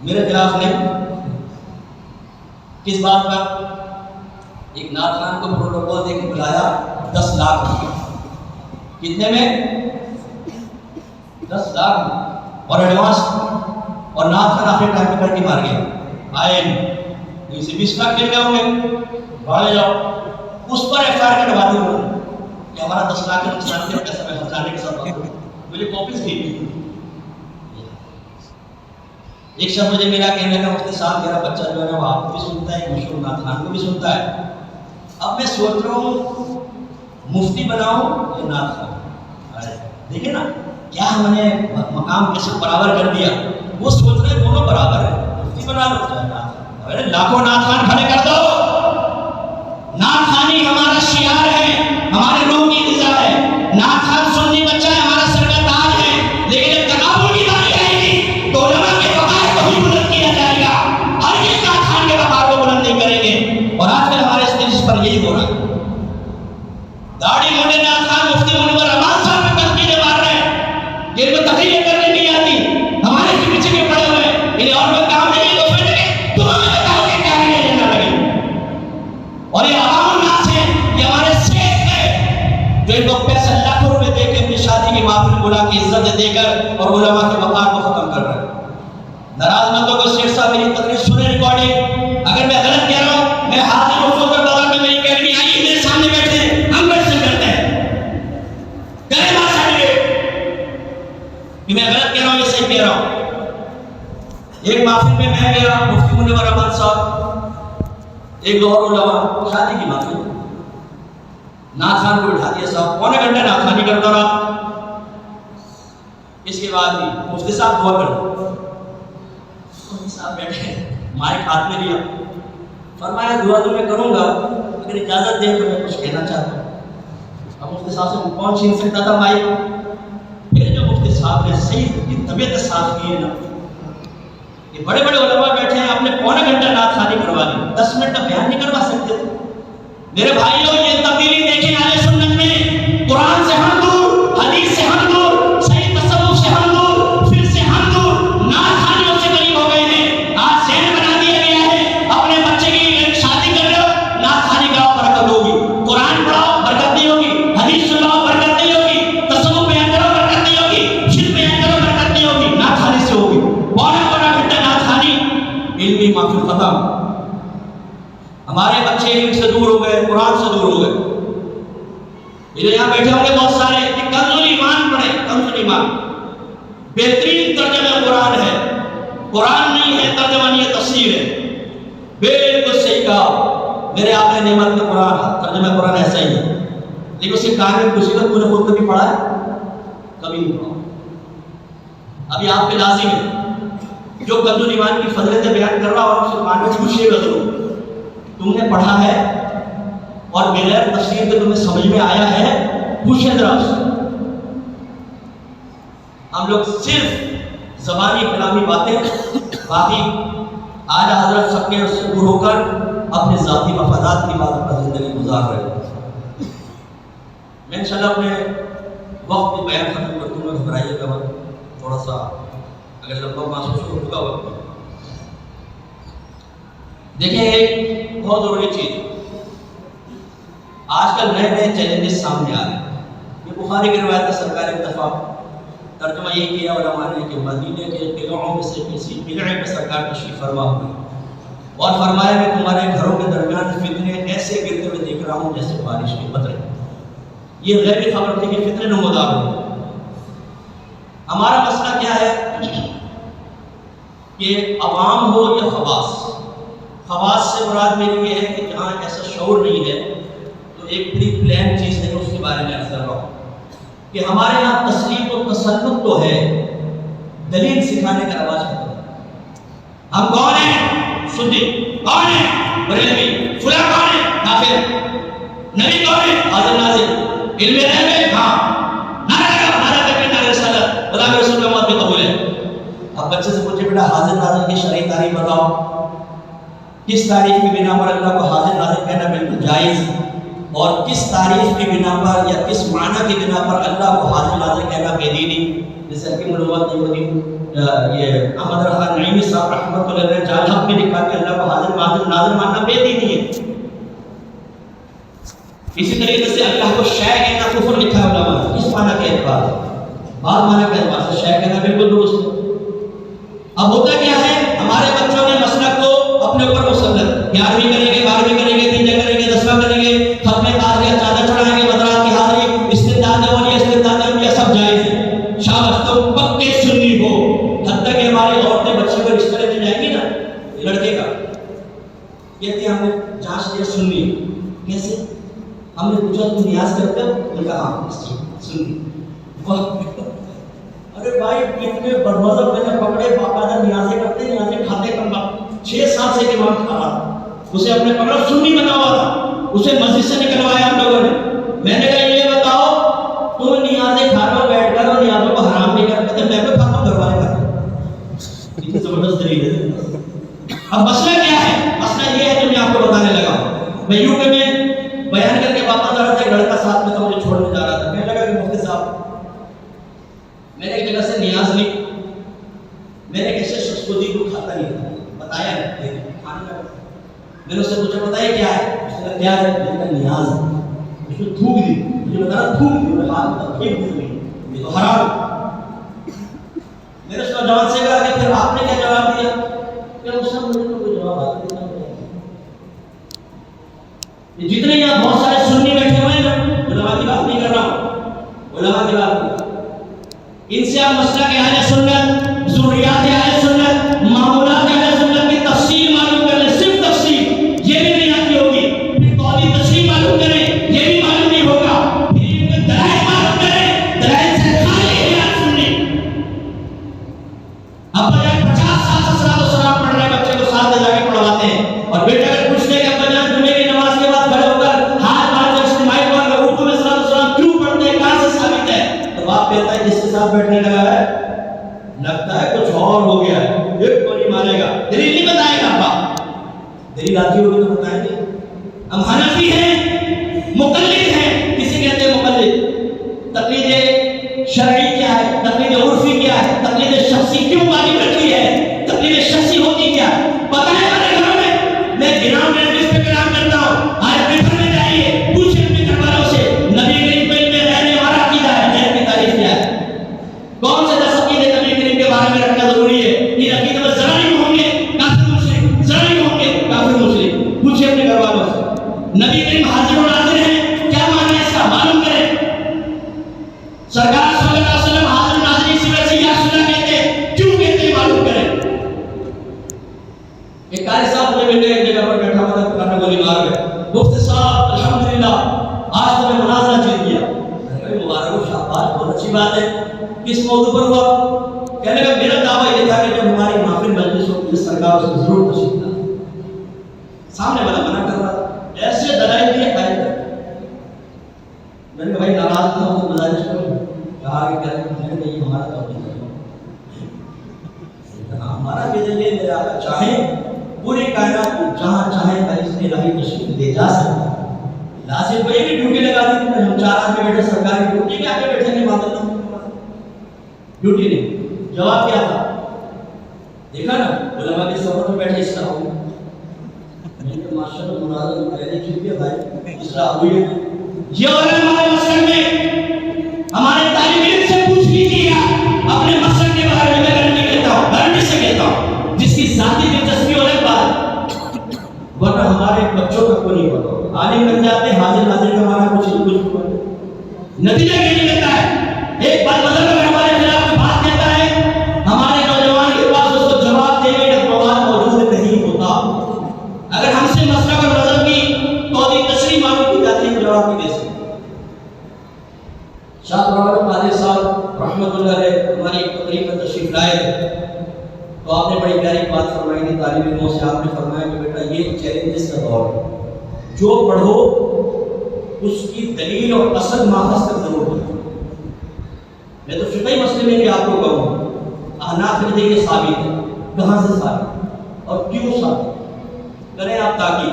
میرے خلاف نہیں، کس بات پر؟ ایک نعت خان کو پروٹوکول دے کے بلایا 10 لاکھ کتنے میں؟ 10 لاکھ اور ایڈوانس، اور نعت خان آخر ٹائم پہ کر کے مار گیا، آئے نہیں سے 20 لاکھ مل گئے ہوں گے، بھاڑے جاؤ، اس پر ایف آئی آر کٹوا دی انہوں نے کہ ہمارا 10 لاکھ کا نقصان کیا پیسہ میں خزانے کے ساتھ بات کروں، مجھے کاپیز بھیجی۔ ایک شخص مجھے میرا کہنے لگا مفتی صاحب میرا بچہ جو ہے وہ آپ کو بھی سنتا ہے، مشہور نعت خان کو بھی سنتا ہے، اب میں سوچ رہا ہوں مفتی بناؤں یا نعت خان؟ دیکھیں نا کیا ہم نے مقام کیسے برابر کر دیا، وہ سوچ رہے دونوں برابر ہیں، مفتی بنا لو چاہے نعت خان، ارے لاکھوں نعت خان کھڑے کر دو، نعت خانی ہمارا شعار ہے، ہمارے روح کی غذا ہے، نعت خان سنی بچہ ہے، ہمارا سر کا تاج ہے، لیکن جب تکابر کی باری آئے گی تو علماء کے وقار کو ہی بلند کیا جائے گا، ہر کس نعت خان کے وقار کو بلند نہیں کریں گے، اور آج کل ہمارے اسٹیج پر یہی ہو رہا ہے۔ داڑھی موڑے نعت خان مفتی منور رحمان صاحب پہ تنقیدیں مار رہے ہیں، جن کو تقریریں کرنے نہیں آتی، ہمارے کے پیچھے کے پڑے ہوئے ہیں، انہیں اور کوئی کام نہیں ہے تو پھر لگے تمہیں بتاؤ کہ کیا نہیں لینا لگے، اور یہ عوام الناس ہے، یہ ہمارے شیخ ہے جو ان کو پیسہ لاکھوں روپے دے کے اپنی شادی کی محفل بلا کے عزت دے کر اور علماء کے وقار کو ختم کر رہے ہیں۔ ناراض مت ہو کہ شیخ صاحب میری تقریر سنے ریکارڈنگ، اگر میں غلط کہہ رہا ہوں میں حاضر حضور کے بازار میں میری اکیڈمی آئی میرے سامنے بیٹھے ہیں، ہم کوشچن کرتے ہیں کریں بات سرٹیفکیٹ کہ میں غلط کہہ رہا ہوں یا صحیح کہہ رہا ہوں۔ ایک محفل میں میں گیا، مفتی منور رحمان صاحب ایک دو اور علماء، شادی کی محفل، نعت خان کو بٹھا دیا صاحب، پونے گھنٹے نعت خانی کرتا رہا، اس کے بعد بھی مفتی صاحب دعا کر مفتی صاحب بیٹھے مائک ہاتھ میں لیا، فرمایا دعا تو میں کروں گا اگر اجازت دیں تو میں کچھ کہنا چاہتا ہوں۔ اب مفتی صاحب سے کون چھین سکتا تھا مائک؟ پھر جو مفتی صاحب نے صحیح کی طبیعت صاف کی ہے نا، یہ بڑے بڑے علماء بیٹھے ہیں، آپ نے پونے گھنٹہ نعت خانی کروا دی، 10 منٹ کا بیان نہیں کروا سکتے تھے؟ میرے بھائیوں یہ تبدیلی دیکھیں اہل سنت میں، قرآن سے ہم دور، حدیث سے ہم دور، صحیح تصوف سے ہم دور، پھر سے ہم دور، نعت خانیوں سے قریب ہو گئے ہیں۔ آج ذہن بنا دیا گیا ہے اپنے بچے کی شادی کر رہے ہو نعت خانی کراؤ برکت ہوگی، قرآن پڑھاؤ برکت نہیں ہوگی، حدیث سناؤ برکت نہیں ہوگی، تصوف بیان کرو برکت نہیں ہوگی، شرک بیان کرو برکت نہیں ہوگی، نعت خانی سے ہوگی۔ پونا گھنٹہ نعت خانی، علمی محفل ختم، ہمارے بچے علم سے دور ہو گئے، قرآن سے دور ہو گئے۔ میرے یہاں بیٹھے ہوں گے بہت سارے کہ کنز الایمان پڑھیں، کنز الایمان بہترین ترجمہ قرآن ہے، قرآن نہیں ہے ترجمہ نہیں ہے، تفسیر ہے، بالکل صحیح کہا میرے آپ نے نعمت میں قرآن ترجمہ قرآن ایسا ہی ہے، لیکن اس کے کامل مصیبت تو نے خود کبھی پڑھا ہے؟ کبھی نہیں پڑھا۔ ابھی آپ پہ لازم ہے جو کنز ایمان کی فضیلتیں بیان کر رہا اور مسلمان کو پوچھے گا ضرور تم نے پڑھا ہے اور بغیر تفسیر کے تمہیں سمجھ میں آیا ہے؟ پوچھیں ذرا اس سے۔ ہم لوگ صرف زبانی کلامی باتیں، باقی اعلیٰ حضرت سب کے اس سے دور ہو کر اپنے ذاتی مفادات کی بات پر زندگی گزار رہے ہیں۔ میں انشاءاللہ اپنے وقت میں بیان ختم کرتا ہوں، گھبرائیے گا تھوڑا سا اگر لمبا محسوس ہوگا وقت۔ دیکھیں ایک بہت ضروری چیز، آج کل نئے نئے چیلنجز سامنے آ رہے ہیں۔ یہ بخاری کی روایت ہے، سرکار اتفاق ترجمہ یہ کیا علماء نے کہ مدینے کے قلعوں میں سے کسی قلعے میں سرکار تشریف فرما ہوئی اور فرمایا میں تمہارے گھروں کے درمیان فتنے ایسے گرتے ہوئے دیکھ رہا ہوں جیسے بارش کے قطرے۔ یہ غیبی خبر تھی کہ فتنے نمودار ہوں۔ ہمارا مسئلہ کیا ہے کہ عوام ہو یا خواص؟ خواص سے مراد میری یہ ہے کہ جہاں ایسا شعور نہیں ہے تو ایک پری پلان چیز نہیں اس کے بارے میں عرض کر رہا ہوں کہ ہمارے یہاں تسلیق و تسلط تو ہے، دلیل سکھانے کا رواج ہے۔ ہم کون ہیں؟ سنی کون ہیں؟ بریلوی فلاں کون ہیں؟ کافر۔ نبی کون ہے؟ حاضر ناظر۔ علم غیب ہے؟ ہاں۔ نعرہ تکبیر، نعرہ رسالت، غلام رسول اللہ بھی قبول ہے۔ اب بچے سے پوچھے بیٹا حاضر ناظر کی شرعی تعریف بتاؤ، کس تعریف کی بنا پر اللہ کو حاضر ناظر کہنا بالکل جائز اور کس تعریف کی بنا پر یا کس معنی کی بنا پر اللہ کو حاضر ناظر کہنا بے دینی؟ جیسے حکیم الامت یہ احمد رضا نعیمی صاحب رحمۃ اللہ علیہ نے جال حق میں لکھا کہ اللہ کو حاضر ناظر ماننا بے دینی ہے۔ اسی طریقے سے اللہ کو شے کہنا کفر لکھا ہے علماء نے، کس معنی کے اعتبار سے؟ بعض معنی کے اعتبار سے شے کہنا بالکل درست ہے۔ اب ہوتا کیا ہے، ہمارے بچوں نے مسلک کو اپنے اوپر مسلط، 11ویں کریں گے، 12ویں کریں گے، 3 کریں گے، 10واں کریں گے، ختم تاریخ چادر چڑھائیں گے، بدرات کی حاضری، استداد اور یہ استداد یہ سب جائز ہے۔ شاباش تم پکے سنی ہو۔ حد تک کہ ہماری عورتیں بچے کو رشتہ لینے جائیں گی نا، لڑکے کا کہتی ہم نے جانچ لیا سنی، کیسے؟ ہم نے پوچھا تم نیاز کرتے ہو؟ نے کہا ہاں سنی۔ ارے بھائی اتنے بدمذہب میں نے پکڑے باقاعدہ نیازیں کرتے، نیازیں کھاتے کم وقت 6 سال سے امام کھا رہا، اسے اپنے پکڑا سنی بنا ہوا تھا، اسے مسجد سے نکلوایا ہم لوگوں نے۔ میں نے کہا یہ بتاؤ تم نیازیں کھا رہے ہو بیٹھ کر اور نیازوں کو حرام نہیں کرتے تھے، میں بھی کھاتا ہوں، گھر والے کھاتے ہیں۔ اتنی زبردست دلیل ہے۔ اب مسئلہ کیا ہے؟ مسئلہ یہ ہے جو میں آپ کو بتانے لگا ہوں۔ میں یوں کہ میں بیان کر کے واپس آ رہا تھا، ایک لڑکا ساتھ میں تھا مجھے چھوڑنے جا رہا تھا، کہنے لگا کہ مفتی صاحب میں نے ایک جگہ سے نیاز لی، میں نے کیسے شخص کو دی، وہ کھاتا نہیں تھا، بتایا نہیں کھانے لگا۔ میں نے اس سے پوچھا بتائیے کیا ہے؟ اس نے کہا کیا ہے؟ میں نے کہا نیاز ہے۔ اس نے تھوک دی، مجھے بتا رہا تھوک دی، میں ہاتھ میں پھینک دی، یہ تو حرام ہے۔ میں نے اس نوجوان سے کہا کہ پھر آپ نے کیا جواب دیا؟ کہ اس نے مجھے کوئی جواب آتا نہیں۔ جتنے یہاں بہت سارے سنی بیٹھے ہوئے ہیں نا، علماء کی بات نہیں کر رہا ہوں، علماء کی بات نہیں، ان سے آپ مسئلہ کے اہل سنت، ضروریات اہل سنت، معمولات اہل سنت کی تفصیل معلوم کر لیں، صرف تفصیل یہ بھی نہیں آتی ہوگی، پھر قولی تفصیل معلوم کریں یہ بھی معلوم نہیں ہوگا، پھر ان کے دلائل معلوم کریں، دلائل سے خالی ہے اہل سنی۔ اب بجائے 50 سال سے صلاۃ و سلام پڑھ رہے بچے کو ساتھ لے جا کے پڑھواتے ہیں، اور بیٹا اگر پوچھتے ہیں کہ ابا جان جمعے کی نماز کے بعد کھڑے ہو کر ہاتھ باندھ کر اجتماعی طور پر اردو میں صلاۃ و سلام کیوں پڑھتے ہیں، کہاں سے ثابت ہے؟ تو باپ کہتا ہے جس کے ساتھ بیٹھنے لگا ہے لگتا ہے کچھ اور ہو گیا ہے، ایک کو نہیں مانے گا، دلیل نہیں بتائے گا باپ، دلیل آتی ہوگی تو بتائیں گے۔ ہم حنفی ہیں، مقلد ہیں، کسی کہتے ہیں مقلد، تقلید شرعی کیا ہے، تقلید عرفی کیا ہے، تقلید شخصی کیوں واجب رکھی ہے، تقلید شخصی ہوتی کیا ہے؟ پتہ ہے ہمارے گھروں میں گراؤنڈ میں کلام کرتا ہوں، آج پیپر میں جائیے پوچھیں اپنے گھر والوں سے نبی کریم کو علم غیب میں ہمارا عقیدہ ہے، غیب کی تعریف کیا ہے؟ کون سے 10 عقیدے نبی کریم کے بارے میں رکھنا ضروری ہے؟ ان عقیدے میں ذرا نہیں ہوں گے کافر مشرک، ذرا نہیں ہوں گے کافر مشرک، پوچھیں اپنے گھر والوں سے۔ نبی کریم حاضر و ناظر ہیں، کیا معنی ہے اس کا معلوم کریں۔ سرکار صلی اللہ علیہ وسلم حاضر و ناظر اسی وجہ سے یا سنا کہتے ہیں، کیوں کہتے ہیں معلوم کریں۔ ایک قاری صاحب مجھے ملنے ایک جگہ پر بیٹھا ہوا تھا، پرانا گولی مار گئے، مفتی صاحب الحمدللہ آج تو میں مناظرہ جیت گیا۔ مبارک ہو، شاباش، بہت اچھی بات ہے۔ کس موضوع پر ہوا؟ کہنے لگا میرا دعویٰ یہ تھا کہ جب ہماری محفل مجلس ہوتی ہے سرکار اس کو ضرور تشریف لانا. سامنے والا منع کر رہا تھا، ایسے دلائل دیے قائم کر. میں نے کہا بھائی ناراض تھا تو گزارش کروں. کہا کہ میں نے یہ ہمارا توقع ہے. ہمارا بھی یہ میرے آقا چاہیں پوری کائنات کو جہاں چاہیں اس نے الہی تشریف لے جا سکتا. لازم کوئی بھی ڈیوٹی لگا دی کہ ہم 4 آدمی بیٹھے سرکاری ڈیوٹی کے آگے بیٹھے نہیں مانتے ڈیوٹی نہیں. جواب کیا تھا دیکھا نا علماء کے سفر میں بیٹھے اصلاح ہوئی. میں نے ماشاءاللہ مناظر میں پہلے چھپ گیا بھائی اصلاح ہوئی ہے. یہ علماء مسلک میں ہمارے طالب علم سے پوچھ لیجیے اپنے مسلک کے بارے میں. گارنٹی کہتا ہوں، گارنٹی سے کہتا ہوں، جس کی ذاتی دلچسپی ہو رہی بات، ورنہ ہمارے بچوں کا کوئی نہیں پتا. عالم بن جاتے حاضر ناظر کا ہمارا کچھ نتیجہ یہ نکلتا ہے. ایک بات مذہب اگر ہمارے خلاف بات کہتا ہے، ہمارے نوجوان کے پاس اس کو جواب دینے کا مواد موجود نہیں ہوتا. اگر ہم سے مسئلہ اور مذہب کی توضیح تشریح معلوم کی جاتی ہے جواب نہیں دے سکتے. شاہ محمد قادری صاحب رحمۃ اللہ علیہ ہماری ایک تقریب میں تشریف لائے تو آپ نے بڑی پیاری بات فرمائی تھی. طالب علموں سے آپ نے فرمایا کہ بیٹا یہ چیلنجز کا دور ہے، جو پڑھو اس کی دلیل اور اصل ماخذ تک ضرور پڑھو. میں تو فقہی مسئلے میں بھی آپ کو کہوں احناف نے یہ ثابت ہے، کہاں سے ثابت اور کیوں ثابت کریں آپ تاکہ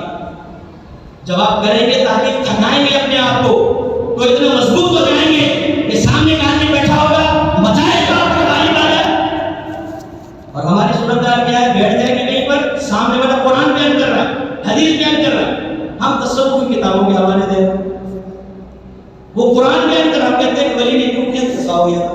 جواب کریں گے تاکہ تھکائیں گے اپنے آپ کو تو اتنے مضبوط ہو جائیں گے کہ سامنے کا آدمی بیٹھا ہوگا مچائے گا آپ کا غالب آ جائے. اور ہماری صورتحال کیا ہے، بیٹھ جائیں گے کہیں پر سامنے والا قرآن بیان کر رہا ہے، حدیث بیان کر رہا ہے، ہم تصوف کی کتابوں کے حوالے دیں. وہ قرآن بیان کر ہم کہتے ہیں کہ ولی نے کیوں کیا ایسا ہو گیا.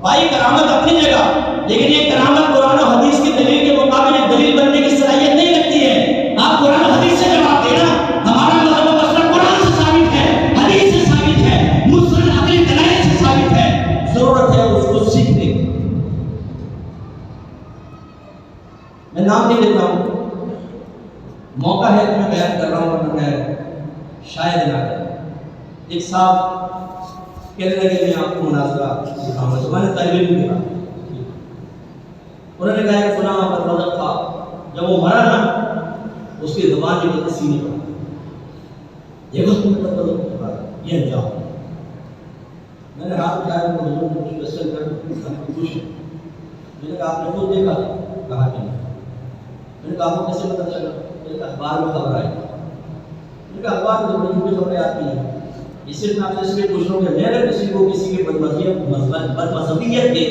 بھائی کرامت اپنی جگہ، لیکن یہ کرامت قرآن و حدیث کی دلیل کے مقابلے دلیل بننے کی صلاحیت نہیں رکھتی ہے. آپ قرآن و حدیث سے جواب دینا. ہمارا مذہب و مسلک قرآن سے ثابت ہے، حدیث سے ثابت ہے، مسلم عقلی دلائل سے ثابت ہے. ضرورت ہے اس کو سیکھنے کی. میں نام نہیں لیتا ہوں، موقع ہے کہ میں بیان کر رہا ہوں ورنہ میں شاید نہ کروں. ایک صاحب کہنے لگے میں آپ کو مناظرہ سکھاؤں گا. میں نے طالب علم کیا، انہوں نے کہا کہ فلاں وقت مذہب تھا، جب وہ مرا نا اس کی زبان کی بدل سینے پر دیکھو تم نے مطلب یہ انجام. میں نے ہاتھ اٹھایا تو حضور نے کچھ کوشچن کر پوچھا. میں نے کہا آپ نے خود دیکھا؟ کہا کہ نہیں. میں نے کہا آپ کو کیسے پتہ چلا؟ میں نے کہا اخبار میں خبر آئی. میں نے کہا اخبار میں تو بڑی جھوٹی خبریں آتی ہیں. اس سے میں آپ سے اس لیے پوچھ رہا ہوں کہ میں اگر کسی کو کسی کے بدمذہبیت کے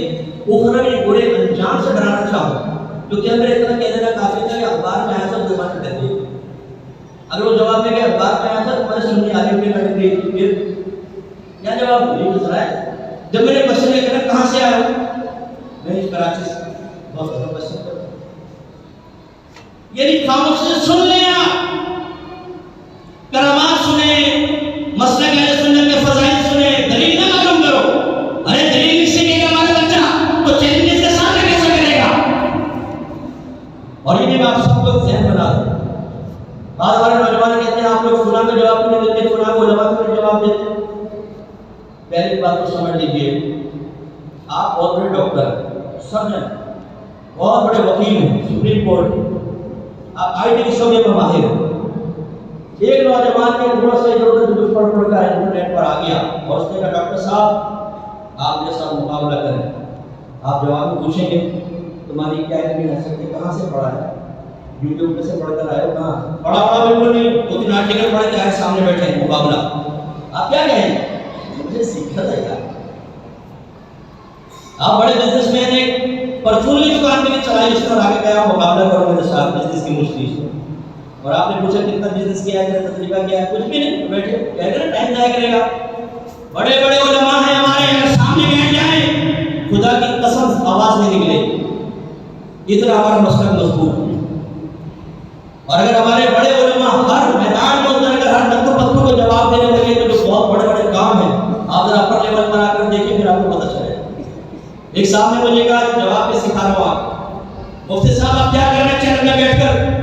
اخروی برے انجام سے ڈرانا چاہوں تو کیا میرے اتنا کہہ دینا کافی تھا کہ اخبار میں آیا تھا زبان کر دے. اگر وہ جواب دے کہ اخبار میں آیا تھا تو میں نے سنی عالم کے کٹ دی پھر کیا جواب نہیں گزرا ہے. جب میں نے کوشچن کیا کہاں سے آیا میں اس کراچی سے بہت بڑا کوشچن کرتا ہوں. یعنی خاموشی سے سن لیں آپ، کرامات سنیں، مسلک اہل سنت کے فضائل سنیں، دلیل نہ معلوم کرو. ارے دلیل نہیں سیکھے گا ہمارا بچہ تو چیلنجز کے سامنے کیسے کرے گا. اور یہ بھی میں آپ سب کو ذہن بنا دوں. بعض ہمارے نوجوان کہتے ہیں آپ لوگ فلاں کا جواب نہیں دیتے، فلاں کو علماء کو جواب دیتے. پہلی بات تو سمجھ لیجیے، آپ بہت بڑے ڈاکٹر ہیں، سرجن، بہت بڑے وکیل ہیں، سپریم کورٹ، آپ آئی ٹی کے شعبے میں ماہر ہیں. ایک نوجوان کے تھوڑا سا ادھر ادھر کچھ پڑھ کر انٹرنیٹ پر آ گیا اور اس نے کہا ڈاکٹر صاحب آپ میرے ساتھ مقابلہ کریں. آپ جواب میں پوچھیں گے تمہاری کیا علم ہے سکتے کہاں سے پڑھا ہے، یوٹیوب پہ سے پڑھ کر آئے ہو؟ کہاں پڑھا بالکل نہیں، 2-3 آرٹیکل پڑھے تھے، سامنے بیٹھے ہیں مقابلہ. آپ کیا کہیں مجھے سیکھا تھا یار. آپ بڑے بزنس مین ایک پرچون کی دکان میں چلائی، اس پر آگے گیا مقابلہ کرو میرے ساتھ بزنس کی مشکل سے. اور آپ نے پوچھا کتنا بزنس کیا ہے، تجربہ کیا ہے، کچھ بھی نہیں، بیٹھے کہہ رہے ٹائم ضائع کرے گا. بڑے بڑے علماء ہیں ہمارے، اگر سامنے بیٹھ جائیں خدا کی قسم آواز نہیں نکلے. اتنا ہمارا مسلک مضبوط ہے. اور اگر ہمارے بڑے علماء ہر میدان میں اتر کر ہر نقطہ پتھر کو جواب دینے لگے تو جو بہت بڑے بڑے کام ہیں آپ ذرا اپر لیول پر آ کر دیکھیں پھر آپ کو پتہ چلے گا. ایک صاحب نے مجھے کہا جواب پہ سکھا رہا ہوں آپ مفتی صاحب آپ کیا کر رہے ہیں چینل میں بیٹھ کر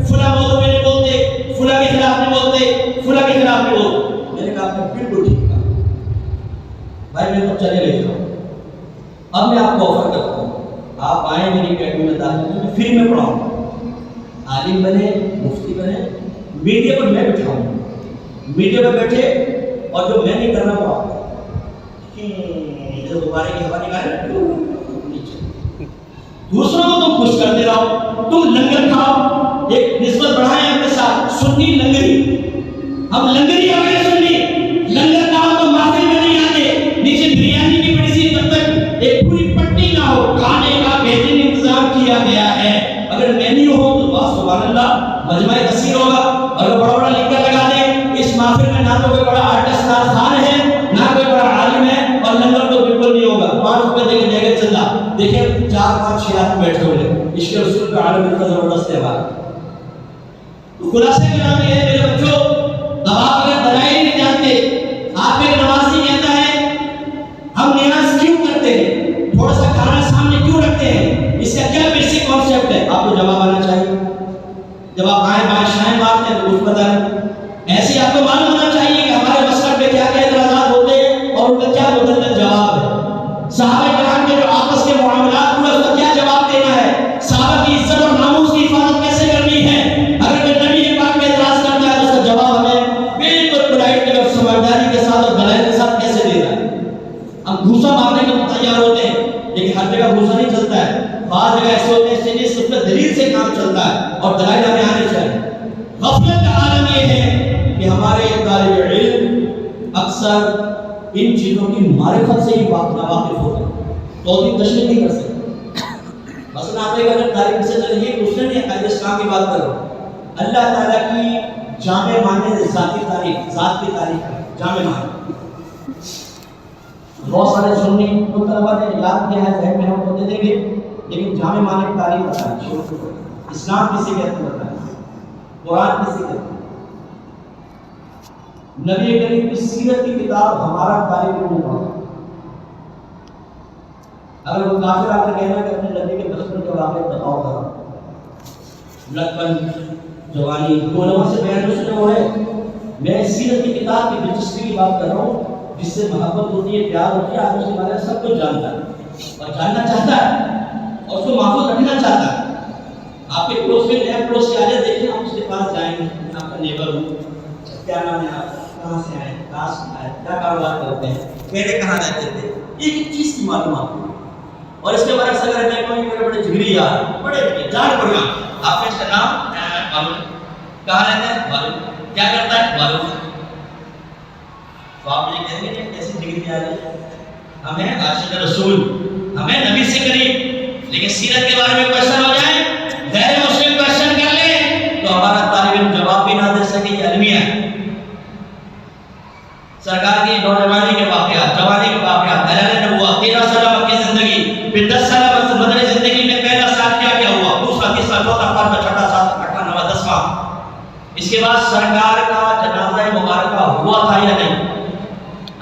فلاں موضوع میں نہیں بولتے، فلاں کے خلاف نہیں بولتے، فلاں کے خلاف نہیں بولتے. میں نے کہا آپ نے بالکل ٹھیک کہا بھائی، میں تو چلے لے جاؤں. اب میں آپ کو آفر کرتا ہوں آپ آئیں میری اکیڈمی میں داخل میں فری میں پڑھاؤں گا. عالم بنے, مفتی بنے, میڈیا پر میں بٹھاؤں گا, میڈیا پہ بیٹھے اور جو میں نہیں کرنا وہ آپ دوبارہ کی ہوا نکالے. دوسروں کو تم خوش کرتے رہو, تم لنگر کھاؤ, ایک نسبت بڑھائیں اپنے ساتھ, سنی لنگری, ہم لنگری ہو گئے سنی, لنگر نہ ہو تو محفل میں نہیں آتے, نیچے بریانی کی بڑی سی جب تک ایک پوری پٹی نہ ہو, کھانے کا بہترین انتظام کیا گیا ہے. اگر مینیو ہو تو بس سبحان اللہ مجمع کثیر ہوگا. اور بڑا بڑا لکھ کر لگا دیں اس محفل میں نہ تو کوئی بڑا آرٹسٹ خان ہے نہ کوئی بڑا عالم ہے, اور لنگر تو بالکل نہیں ہوگا. 5 روپے دے کے جائے گا چلا. دیکھیں 4 5 6 آدمی بیٹھے ہوئے, عشق رسول کا عالم اتنا زبردست ہے. تو خلاصے کے نام یہ ہے میرے بچوں, اب آپ اگر دلائل نہیں جانتے, آپ ایک نمازی کہتا ہے ہم نیاز کیوں کرتے ہیں, تھوڑا سا کھانا سامنے کیوں رکھتے ہیں, اس کا کیا بیسک کانسیپٹ ہے, آپ کو جواب آنا چاہیے. جب آپ آئیں بائیں شائیں مارتے ہیں تو کچھ پتہ نہیں. ایسے آپ کو معلوم ہونا چاہیے کہ ہمارے مسئلہ پہ کیا کیا اعتراضات ہوتے ہیں اور ان کا کیا مدلل جواب ہے. صحابہ کرام کے جو آپس کے معاملات ہوئے اس کا کیا جواب دینا ہے, صحابہ کی عزت اور ناموس کی حفاظت کیسے کرنی ہے. اگر کوئی نبی پاک پہ اعتراض کرتا ہے تو اس کا جواب ہمیں بالکل پولائٹلی اور سمجھداری کے ساتھ اور دلائل کے ساتھ کیسے دینا ہے. ہم گھوسا مارنے کو تیار ہوتے ہیں لیکن ہر جگہ گھوسا نہیں چلتا ہے. بعض جگہ ایسے ہوتے ہیں جس میں دلیل سے کام چلتا ہے اور دلائل ہمیں آنے چاہیے. غفلت کا عالم یہ ہے کہ ہمارے طالب علم اکثر ان چیزوں کی معرفت سے ہی ناواقف ہوتے ہیں, توضیح تشریح نہیں کر سکتے. مثلا آپ ایک اگر طالب سے چلیے دوسرے نے عقائد اسلام کی بات کرو, اللہ تعالیٰ کی جامع معنی ذاتی تعریف, ذات کی تعریف جامع معنی. بہت سارے سنی تو طلبا نے یاد کیا ہے, ذہن میں ہم ہوتے دیں گے, لیکن جامع معنی کی تعریف بتائیں. اسلام کسی کہتے ہیں بتائیں, قرآن کسی کہتے ہیں, نبی کریم کی سیرت کی کتاب ہمارا طالب علم پڑھا. اگر وہ کافر آ کر کہنا کہ اپنے نبی کے بچپن کے واقعے بتاؤ ذرا, لڑکپن جوانی علماء سے بیان سنے ہو ہے. میں سیرت کی کتاب کی دلچسپی کی بات کر رہا ہوں جس سے محبت ہوتی ہے, پیار ہوتی ہے, آدمی اس کے بارے میں سب کچھ جانتا ہے اور جاننا چاہتا ہے اور اس کو محفوظ رکھنا چاہتا ہے. آپ کے پڑوس میں نئے پڑوسی آ جائے, دیکھیں آپ اس کے پاس جائیں گے, آپ کا نیبر ہوں, کیا نام ہے آپ, کہاں سے آئے, کہاں سے آئے, کیا کاروبار کرتے ہیں, پہلے کہاں رہتے تھے, ایک چیز کی معلومات ہو. اور اس کے بارے میں اگر میں کوئی بڑے بڑے جگری یار, بڑے جان پڑھنا, آپ نے اس کا نام معلوم, کہاں رہتا ہے معلوم, کیا کرتا ہے معلوم. تو آپ یہ کہیں گے کہ کیسی ڈگری آ رہی ہے, ہمیں عاشق رسول, ہمیں نبی سے قریب, لیکن سیرت کے بارے میں کوشچن ہو جائے, غیر مسلم کوشچن کر لے تو ہمارا طالب علم جواب بھی نہ دے سکے. یہ المیہ ہے. سرکار کی نوجوانی کے واقعات, جوانی کے واقعات, اعلان نبوت, 13 سالہ مکی زندگی, پھر 10 سالہ مدنی زندگی میں پہلا سال کیا کیا ہوا, دوسرا تیسرا چوتھا پانچواں چھٹا ساتواں آٹھواں نواں 10واں. اس کے بعد سرکار کا جنازہ مبارکہ ہوا تھا یا نہیں,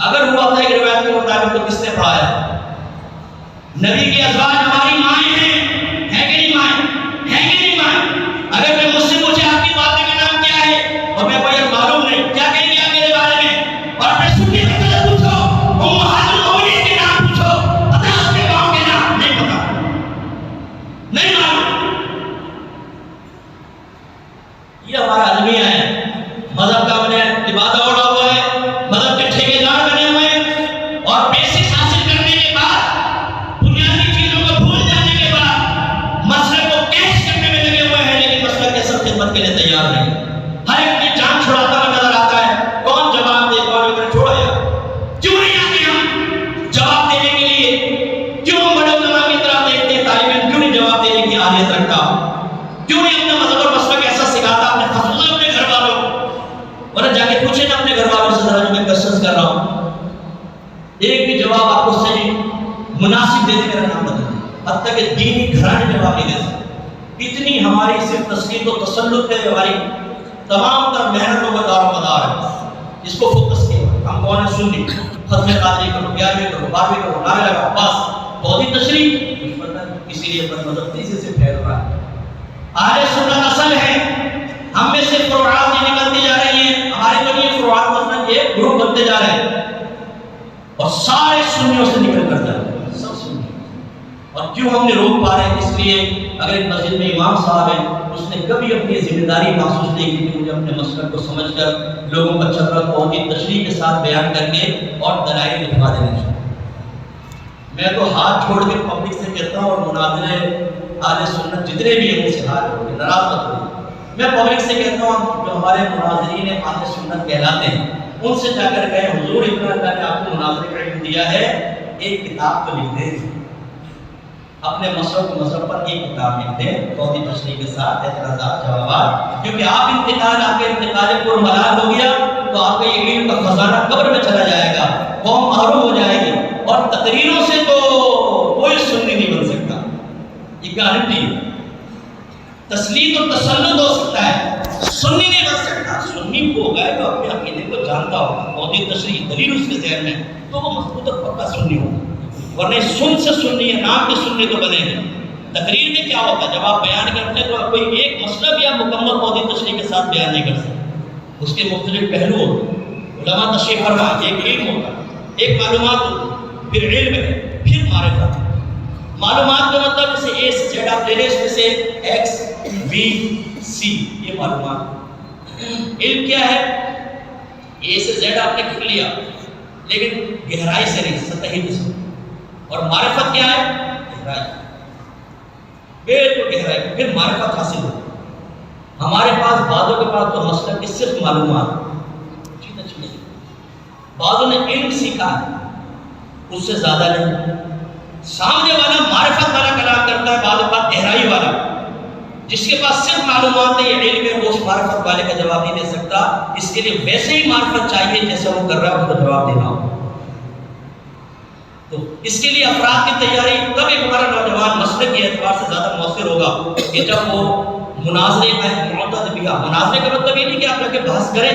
اگر ہوا تھا ایک روایت کے مطابق تو کس نے پڑھایا. نبی کی ازواج ہماری مائیں ہیں کہ نہیں مائیں, ہیں کہ نہیں مائیں. اگر میں مجھ سے پوچھے آپ کی والدہ کا نام کیا ہے اور میں کوئی معلوم نہیں, کیا کہیں گے آپ میرے بارے میں. اور اپنے سنی سے پوچھو, امہات المؤمنین کے نام پوچھو, پتہ اس کے باپ کے نام نہیں پتا, نہیں معلوم. یہ ہمارا المیہ ہے. مذہب کا ہم نے لبادہ اوڑھا ہوا ہے, مذہب کے ٹھیکے دار بنے ہوئے ہیں, اور بیسکس حاصل کرنے کے بعد, بنیادی چیزوں کو بھول جانے کے بعد مسئلے کو کیش کرنے میں لگے ہوئے ہیں, لیکن مسئلہ کے سب خدمت کے لیے تیار نہیں. ہر ایک کی جان چھڑاتا ہوا نظر آتا ہے, کون جواب دے, کون ادھر چھوڑا یا کیوں نہیں آتے ہم جواب دینے کے لیے. کیوں بڑے علماء کی طرف دیکھتے ہیں طالب علم, کیوں نہیں جواب دینے کی عادت رکھتا, کیوں نہیں اپنا مذہب اور مسئلہ ایسا سکھاتا اپنے خصوصاً اپنے گھر والوں کو. اور جا کے پوچھیں نا اپنے گھر والوں سے, ذرا میں کوشچنز کر رہا ہوں, ایک بھی جواب آپ کو صحیح مناسب دینے کا نام بدل دیں, حد تک کہ دینی گھرانے جواب نہیں دے سکتے. اتنی ہماری صرف تسلیم و تسلط پہ ہماری تمام تر محنتوں کا دار و مدار ہے. اس کو فوکس کیا, ہم کون ہیں سنی, ختم قادری کرو, 11ویں کرو, 12ویں کرو, نعرے لگاؤ, بس بہت ہی تشریح, کچھ پتہ نہیں, اسی لیے اپنا مذہب تیزی سے پھیل رہا ہے. اہل سنت اصل ہے, ہم میں سے فروعات نہیں نکلتی جا رہی ہیں, ہمارے تو یہ فروعات مثلا یہ گروپ بنتے جا رہے ہیں, اور سارے سنیوں سے نکل کر جا رہے ہیں, سب سنی. اور کیوں ہم نے روک پا رہے ہیں؟ اس لیے اگر ایک مسجد میں امام صاحب ہیں، اس نے کبھی اپنی ذمہ داری محسوس نہیں کی کہ مجھے اپنے مسلک کو سمجھ کر لوگوں کا چکر بہت ہی تشریح کے ساتھ بیان کر کے اور دلائل لکھوا دینے چاہیے۔ میں تو ہاتھ چھوڑ کے پبلک سے کہتا ہوں، اور مناظرے اہل سنت جتنے بھی ہیں ان سے ہاتھ چھوڑ کے ناراض مت ہوئے، میں پبلک سے کہتا ہوں جو ہمارے مناظرین اہل سنت کہلاتے ہیں ان سے جا کر کہیں حضور اتنا اللہ نے آپ کو مناظرے کا علم دیا ہے، ایک کتاب تو لکھ دیں، اپنے مذہب پر ایک کتاب لکھ دیں توضیح تشریح کے ساتھ، اعتراضات جوابات، کیونکہ آپ کا انتقال پرملال ہو گیا تو آپ کا یہ علم کا خزانہ قبر میں چلا جائے گا، قوم محروم ہو جائے گی، اور تقریروں سے تو کوئی سنی نہیں بن سکتا، یہ گارنٹی ہے۔ تسلیم و تسلط ہو سکتا ہے، سنی نہیں بن سکتا۔ سنی وہ ہوگا جو اپنے عقیدے کو جانتا ہوگا، توضیح تشریح دلیل اس کے ذہن میں تو وہ مضبوط اور پکا سنی ہوگا، ورنہ سن سے سنی ہے، نام کے سننے تو بنے گا۔ تقریر میں کیا ہوتا ہے؟ جب آپ بیان کرتے ہیں تو آپ کوئی ایک مسئلہ یا مکمل توضیح تشریح کے ساتھ بیان نہیں کر سکتے، اس کے مختلف پہلو ہوتے ہیں۔ علماء تشریح فرما، ایک علم ہوتا ہے، ایک معلومات ہوتی ہے، پھر علم ہے، پھر معرفت۔ معلومات کا مطلب جیسے اے سے زیڈ آپ لے لیں، اس میں سے ایکس بی سی، یہ معلومات۔ علم کیا ہے؟ اے سے زیڈ آپ نے کر لیا لیکن گہرائی سے نہیں، سطحی سے۔ اور معرفت کیا ہے؟ گہرائی، بالکل گہرائی، پھر معرفت حاصل ہو۔ ہمارے پاس بعضوں کے پاس تو مسلک کی صرف معلومات، بعضوں نے علم سیکھا ہے اس سے زیادہ نہیں۔ سامنے والا معرفت والا کلام کرتا ہے، بعض اوقات گہرائی والا، جس کے پاس صرف معلومات نہیں ہے، علم ہے، وہ اس معرفت والے کا جواب نہیں دے سکتا۔ اس کے لیے ویسے ہی معرفت چاہیے جیسا وہ کر رہا ہے اس کو جواب دینا ہو۔ تو اس کے لیے افراد کی تیاری تب ایک ہمارا نوجوان مسلک کے اعتبار سے زیادہ مؤثر ہوگا کہ جب وہ مناظرے میں معتد بھی۔ مناظرے کا مطلب یہ نہیں کہ آپ جا کے بحث کریں،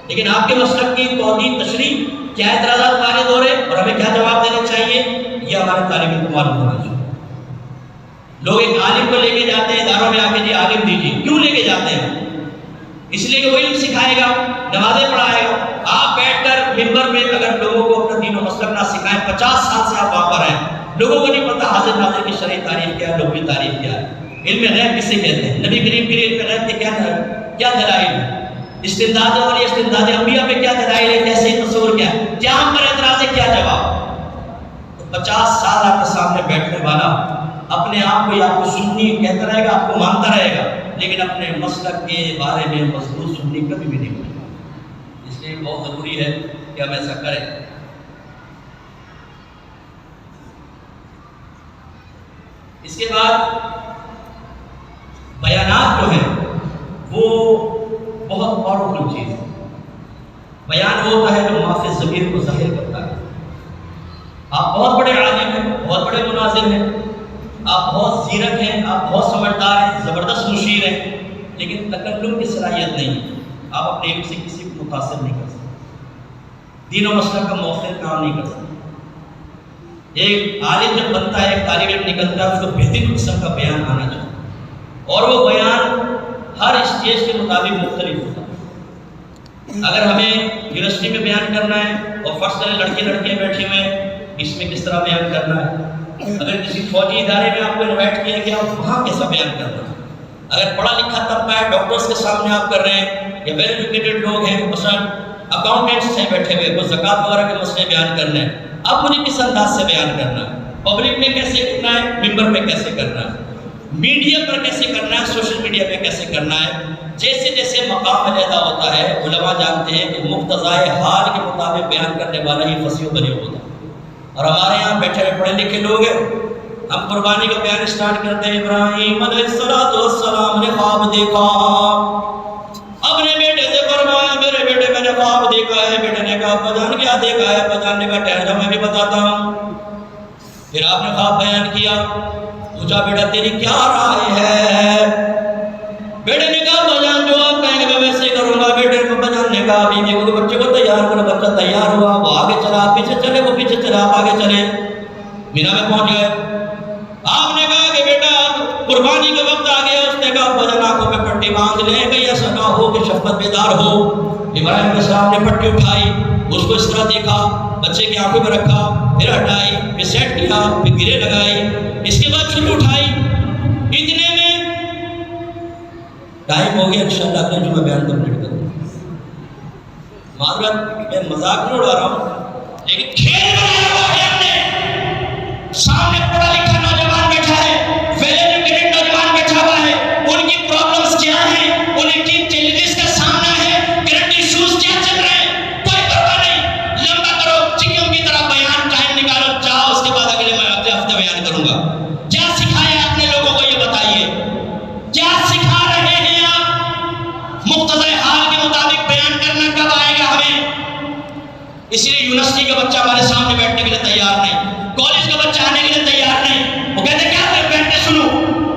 لیکن آپ کے مسلک کی توضیح تشریح، کیا اعتراضات وارد ہو رہے ہیں اور ہمیں کیا جواب دینے چاہیے، یہ ہمارے طالب علم کو معلوم ہونا چاہیے۔ لوگ ایک عالم کو لے کے جاتے ہیں اداروں میں، آ کے جی عالم دیجیے، کیوں لے کے جاتے ہیں؟ اس لیے کہ وہ علم سکھائے گا، نمازیں پڑھائے گا۔ آپ بیٹھ کر ممبر میں اگر لوگوں کو اپنا دین و مسلک نہ سکھائیں، 50 سال سے آپ وہاں پر ہیں، لوگوں کو نہیں پتا حاضر ناظر کی شرعی تعریف کیا ہے، لغوی تعریف کیا ہے، علم غیب کسے کہتے ہیں، نبی کریم کے لیے علم غیب کے کیا دلائل ہیں، استمداد اور استمداد انبیاء پہ کیا دلائل ہے، کیسے تصور کیا ہے، کیا ہم پر اعتراض ہے، کیا جواب۔ 50 سال آپ کے سامنے بیٹھنے والا اپنے آپ کو یا آپ کو سنی کہتا رہے گا، آپ کو مانتا رہے گا، لیکن اپنے مسلک کے بارے میں مضبوط سنی کبھی بھی نہیں ہوگی۔ اس لیے بہت ضروری ہے کہ ہم ایسا کریں۔ اس کے بعد بیانات جو ہیں وہ بہت پاورفل چیز ہے۔ بیان ہوتا ہے جو معافی ضمیر کو ظاہر کرتا ہے۔ آپ بہت بڑے عالم ہیں، بہت بڑے مناظر ہیں، آپ بہت زیرک ہیں، آپ بہت سمجھدار ہیں، زبردست مشیر ہیں، لیکن تکلم کی صلاحیت نہیں ہے۔ آپ اپنے علم سے کسی کو متاثر نہیں کر سکتے، دین و مسلک کا مؤثر کام نہیں کر سکتے۔ ایک عالم جب بنتا ہے، ایک طالب علم نکلتا ہے، اس کو بہترین قسم کا بیان آنا چاہیے، اور وہ بیان ہر اسٹیج کے مطابق مختلف ہوتا ہے۔ اگر ہمیں یونیورسٹی میں بیان کرنا ہے اور فرض کریں لڑکے لڑکیاں بیٹھے ہوئے ہیں، اس میں کس طرح بیان کرنا ہے۔ اگر کسی فوجی ادارے میں آپ کو انوائٹ کیا گیا، وہاں کیسا بیان کرنا ہے۔ اگر پڑھا لکھا طبقہ ہے، ڈاکٹرز کے سامنے آپ کر رہے ہیں، یا ویل ایجوکیٹڈ لوگ ہیں، مثلا اکاؤنٹنٹس ہیں بیٹھے ہوئے، وہ زکوٰۃ وغیرہ کے مسئلے بیان کرنے ہیں، اب مجھے کس انداز سے بیان کرنا ہے، پبلک میں کیسے کرنا ہے، ممبر پہ کیسے کرنا ہے، میڈیا پر کیسے کرنا ہے، سوشل میڈیا پہ کیسے کرنا ہے۔ جیسے جیسے مقام علیحدہ ہوتا ہے، علماء جانتے ہیں کہ مقتضائے حال کے مطابق بیان کرنے والا ہی فصیح و بلیغ ہوتا ہے۔ اور ہمارے یہاں بیٹھے ہوئے پڑھے لکھے لوگ ہیں، ہم قربانی کا بیان اسٹارٹ کرتے ہیں، ابراہیم علیہ السلام نے خواب دیکھا، اپنے بیٹے سے فرمایا میرے بیٹے میں نے خواب دیکھا ہے۔ بیٹے نے کہا ابا جان کیا دیکھا ہے؟ ابا جان نے کہا ٹھہر جا میں بھی بتاتا ہوں۔ پھر آپ نے خواب بیان کیا، پوچھا بیٹا تیری کیا رائے ہے؟ بیٹے نے کہا ابا جان جو آپ کہیں گے میں ویسے ہی کروں گا۔ بیٹے ابا جان نے کہا بیوی کو بچے کو تیار کرو، بچہ تیار ہوا، وہ آگے چلا، پیچھے چلے، وہ پیچھے چلا، آپ آگے چلے، مینا میں پہنچ گئے۔ آپ نے کہا کہ بیٹا قربانی کا وقت آ گیا۔ اس نے کہا ابا جان آنکھوں میں پٹی باندھ لیں، کہیں ایسا نہ ہو کہ شفقت بیدار ہو۔ ابراہیم علیہ السلام نے پٹی اٹھائی، اس کو اس طرح دیکھا، بچے کی آنکھوں میں رکھا، پھر ہٹائی، پھر سیٹ کیا، پھر گرے لگائی، اس کے بعد چھری اٹھائی. اتنے میں ٹائم ہو گیا. انشاءاللہ اگلے جمعہ بیان کمپلیٹ کروں. معذرت، میں مذاق نہیں اڑا رہا ہوں، لیکن کھیل بنایا ہوا ہے ہم نے. سامنے پڑھا لکھا نوجوان بیٹھا ہے، ویل ایجوکیٹڈ نوجوان بیٹھا ہوا ہے. ان کی پرابلمز کیا ہیں، انہیں کن چیلنجز کا سامنا ہے، کرنٹ ایشوز کیا چل رہے ہیں، کوئی پرواہ نہیں. لمبا کرو، چکم کی طرح بیان ٹائم نکالو، جاؤ. اس کے بعد اگلے میں اگلے ہفتے بیان کروں گا. کیا سکھایا آپ نے لوگوں کو، یہ بتائیے. کیا سکھا رہے ہیں آپ؟ مقتضی حال کے مطابق بیان کرنا کب آئے گا ہمیں؟ اسی لیے یونیورسٹی کا بچہ ہمارے سامنے بیٹھنے کے لیے تیار نہیں، کالج کا بچہ آنے کے لیے تیار نہیں. وہ کہتے کیا بیٹھ کے سنو،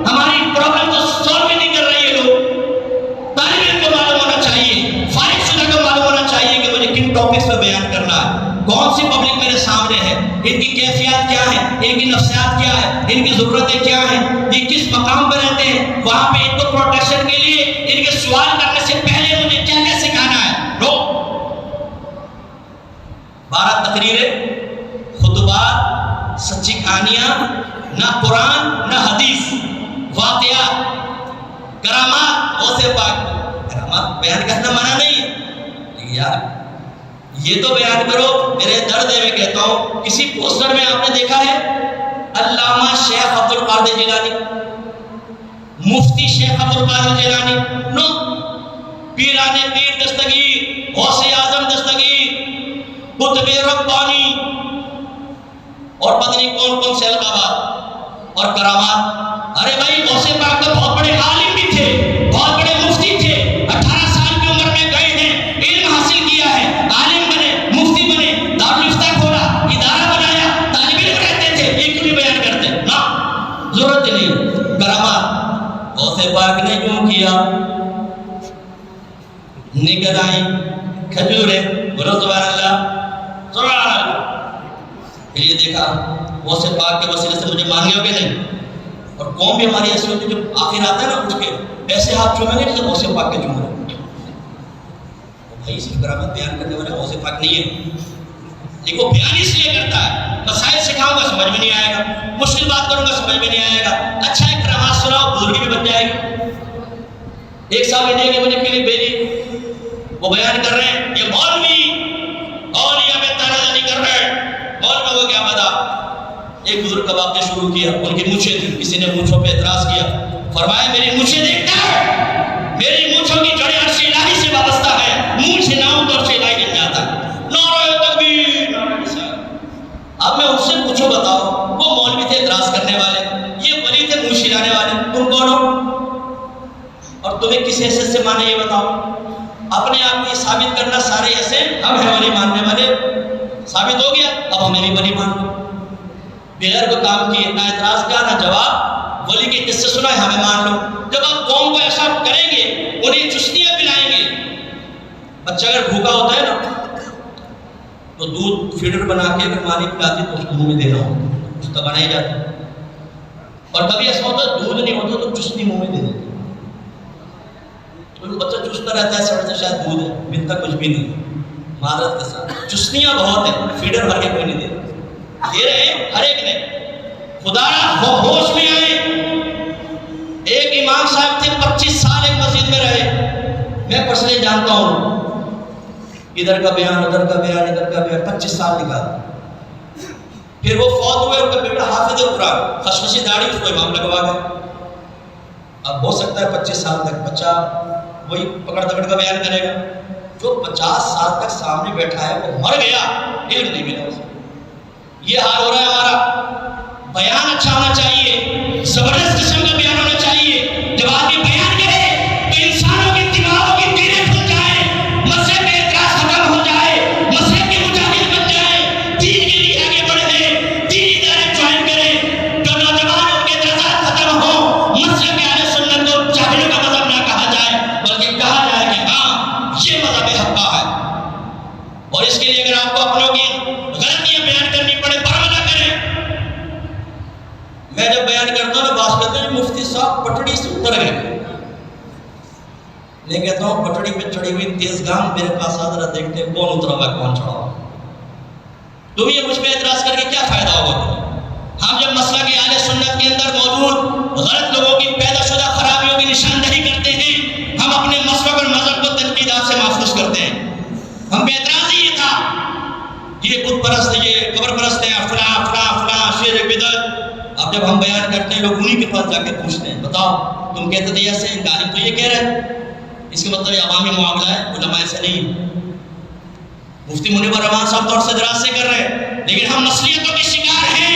ہماری پرابلم تو سالو ہی نہیں کر رہی ہے لوگ. طالب علم کو معلوم ہونا چاہیے، فارغ شدہ کو معلوم ہونا چاہیے کہ مجھے کن ٹاپکس پہ بیان کرنا ہے، کون سی پبلک میرے سامنے ہے، ان کی کیفیات کیا ہے، ان کی نفسیات کیا ہے، ان کی ضرورتیں کیا ہیں، یہ کس مقام پہ رہتے ہیں، وہاں پہ ان کو پروٹیکشن کے لیے ان کے سوال کرنے سے پہلے مجھے کیا کیا سکھانا ہے. 12 تقریریں، خطبات، سچی کہانیاں، نہ قرآن نہ حدیث، واقعات، کرامات. غوث پاک کرامات بیان کرنا منع نہیں ہے، لیکن یار یہ تو بیان کرو. میرے درد ہے، میں کہتا ہوں، کسی پوسٹر میں آپ نے دیکھا ہے علامہ شیخ عبد القادر جیلانی، مفتی شیخ عبد القادر جیلانی؟ نو. پیران پیر دستگیر، غوث اعظم دستگیر، قطب ربانی، اور پتہ نہیں کون کون سے القابات اور کرامات. ارے بھائی، غوث پاک تو بہت بڑے عالم بھی تھے، بہت بڑے مفتی تھے. 18 سال کی عمر میں گئے ہیں، علم حاصل کیا ہے، عالم بنے، مفتی بنے، دارالفتہ کھولا، ادارہ بنایا، طالب علم رہتے تھے. یہ کیوں نہیں بیان کرتے؟ نا، ضرورت نہیں. کرامات غوث پاک نے کیوں کیا؟ نکل آئی کھجوریں، بولو سبحان اللہ، سبحان اللہ. پھر یہ دیکھا غوث پاک کے وسیلے سے مجھے مانگے ہو کہ نہیں. اور قوم بھی ہماری ایسی ہوتی ہے، جب آخر آتا ہے نا اٹھ کے ایسے ہاتھ چومیں گے جیسے غوث پاک کے چوم رہے. بھائی اس کی کرامت بیان کرنے والا غوث پاک نہیں ہے، لیکن وہ بیان اس لیے کرتا ہے. مسائل سکھاؤں گا سمجھ میں نہیں آئے گا، مشکل بات کروں گا سمجھ میں نہیں آئے گا. اچھا ایک کرامات سناؤ، بزرگی بھی بن جائے گی. ایک صاحب نے کہ مجھے کلپ بھیجی، وہ بیان کر رہے ہیں یہ مولوی اولیاء میں تانازانی کر رہے ہیں. مولوی کو کیا پتا. ایک بزرگ کا واقعہ شروع کیا، ان کی مونچھیں تھیں، کسی نے مونچھوں پہ اعتراض کیا. فرمایا میری مونچھیں دیکھتا ہے، میری مونچھوں کی جڑیں عرش الہی سے وابستہ ہے، مونچھ نہ ہوں تو عرش الہی جل جاتا ہے. نعرہ تکبیر، نعرہ رسالت. اب میں ان سے پوچھو، بتاؤ، وہ مولوی تھے اعتراض کرنے والے، یہ ولی تھے مونچھ ہلانے والے، تم کون ہو؟ اور تمہیں کس حیثیت سے مانے یہ بتاؤ. اپنے آپ کو یہ ثابت کرنا سارے ایسے ہم ہیں ولی ماننے والے، ثابت ہو گیا، اب ہمیں بھی ولی مان لو. بغیر کو کام کیے، نہ اعتراض کیا نہ جواب، ولی کے قصے سنائے، ہمیں مان لو. جب آپ قوم کو ایسا کریں گے، انہیں چشنیاں پلائیں گے. بچہ اگر بھوکا ہوتا ہے نا تو دودھ فیڈر بنا کے اگر ماں نہیں پلاتی تو اس کو منہ میں دینا ہوتا ہے، اس کا بنا ہی جاتا ہے. اور کبھی ایسا ہوتا ہے دودھ نہیں ہوتا تو چشنی منہ میں دے دیتے. بچہ چوستا رہتا ہے، سمجھتا شاید دودھ ہے، ملتا کچھ بھی نہیں. معذرت کے ساتھ چسنیاں بہت ہیں، فیڈر بھر کے کوئی نہیں دے رہے ہیں ہر ایک نے. خدا ہوش میں آئے. ایک امام صاحب تھے، 25 سال ایک مسجد میں رہے. میں پرسنلی جانتا ہوں، ادھر کا بیان ادھر کا بیان ادھر کا بیان، 25 سال نکالا. پھر وہ فوت ہوئے، ان کا بیٹا حافظ قرآن، خشخشی داڑھی، اس کو امام لگوا گئے. اب ہو سکتا ہے 25 سال تک بچہ وہی پکڑ دکڑ کا بیان کرے گا. جو 50 سال تک سامنے بیٹھا ہے وہ مر گیا، علم نہیں ملا اسے. یہ حال ہو رہا ہے ہمارا. بیان اچھا ہونا چاہیے، زبردست قسم کا بیان ہونا چاہیے. جب آدمی بیان کرے تو انسانوں کی دماغوں کی دیریں کھل جائیں، مسئلے پہ اعتراض ختم ہو جائے، مسئلے کے مجاہد بن جائیں، دین کے لیے آگے بڑھے، دینی ادارے جوائن کریں. جو نوجوان ان کے اعتراضات ختم ہوں، مسئلے پہ اہل سنت کو جاہلوں کا مذہب نہ کہا جائے، بلکہ کہا جائے کہ ہاں یہ مذہب حقہ ہے. اور اس کے لیے اگر آپ کو اپنوں کی غلطیاں بیان کرنی پڑے، پرواہ نہ کریں. میں جب بیان کرتا ہوں نا، بات کرتے ہیں مفتی صاحب پٹڑی سے اتر گئے. میں کہتا ہوں پٹڑی پہ چڑھی ہوئی تیز گام میرے پاس آ ذرا دیکھتے ہیں کون اترا ہوا ہے کون چڑھا ہوا. تم یہ مجھ پہ اعتراض کر کے کیا فائدہ ہوگا تمہیں؟ ہم جب مسئلہ کے اہل سنت کے اندر موجود غلط لوگوں کی پیدا شدہ خرابیوں کی نشاندہی کرتے ہیں، ہم اپنے مسلک اور مذہب کو تنقیدات سے محفوظ کرتے ہیں. ہم پہ اعتراض ہی یہ تھا یہ بت پرست ہے، یہ قبر پرست ہے، فلاں فلاں فلاں شرک بدعت. اب جب ہم بیان کرتے ہیں لوگ انہیں کے پاس جا کے پوچھتے ہیں بتاؤ تم کہتے تھے ایسے ہیں، عالم تو یہ کہہ رہے ہیں، اس کے مطلب یہ عوامی معاملہ ہے، علماء ایسے نہیں. مفتی منیب الرحمان صاحب تو اعتراض سے کر رہے ہیں، لیکن ہم نسلیتوں کے شکار ہیں.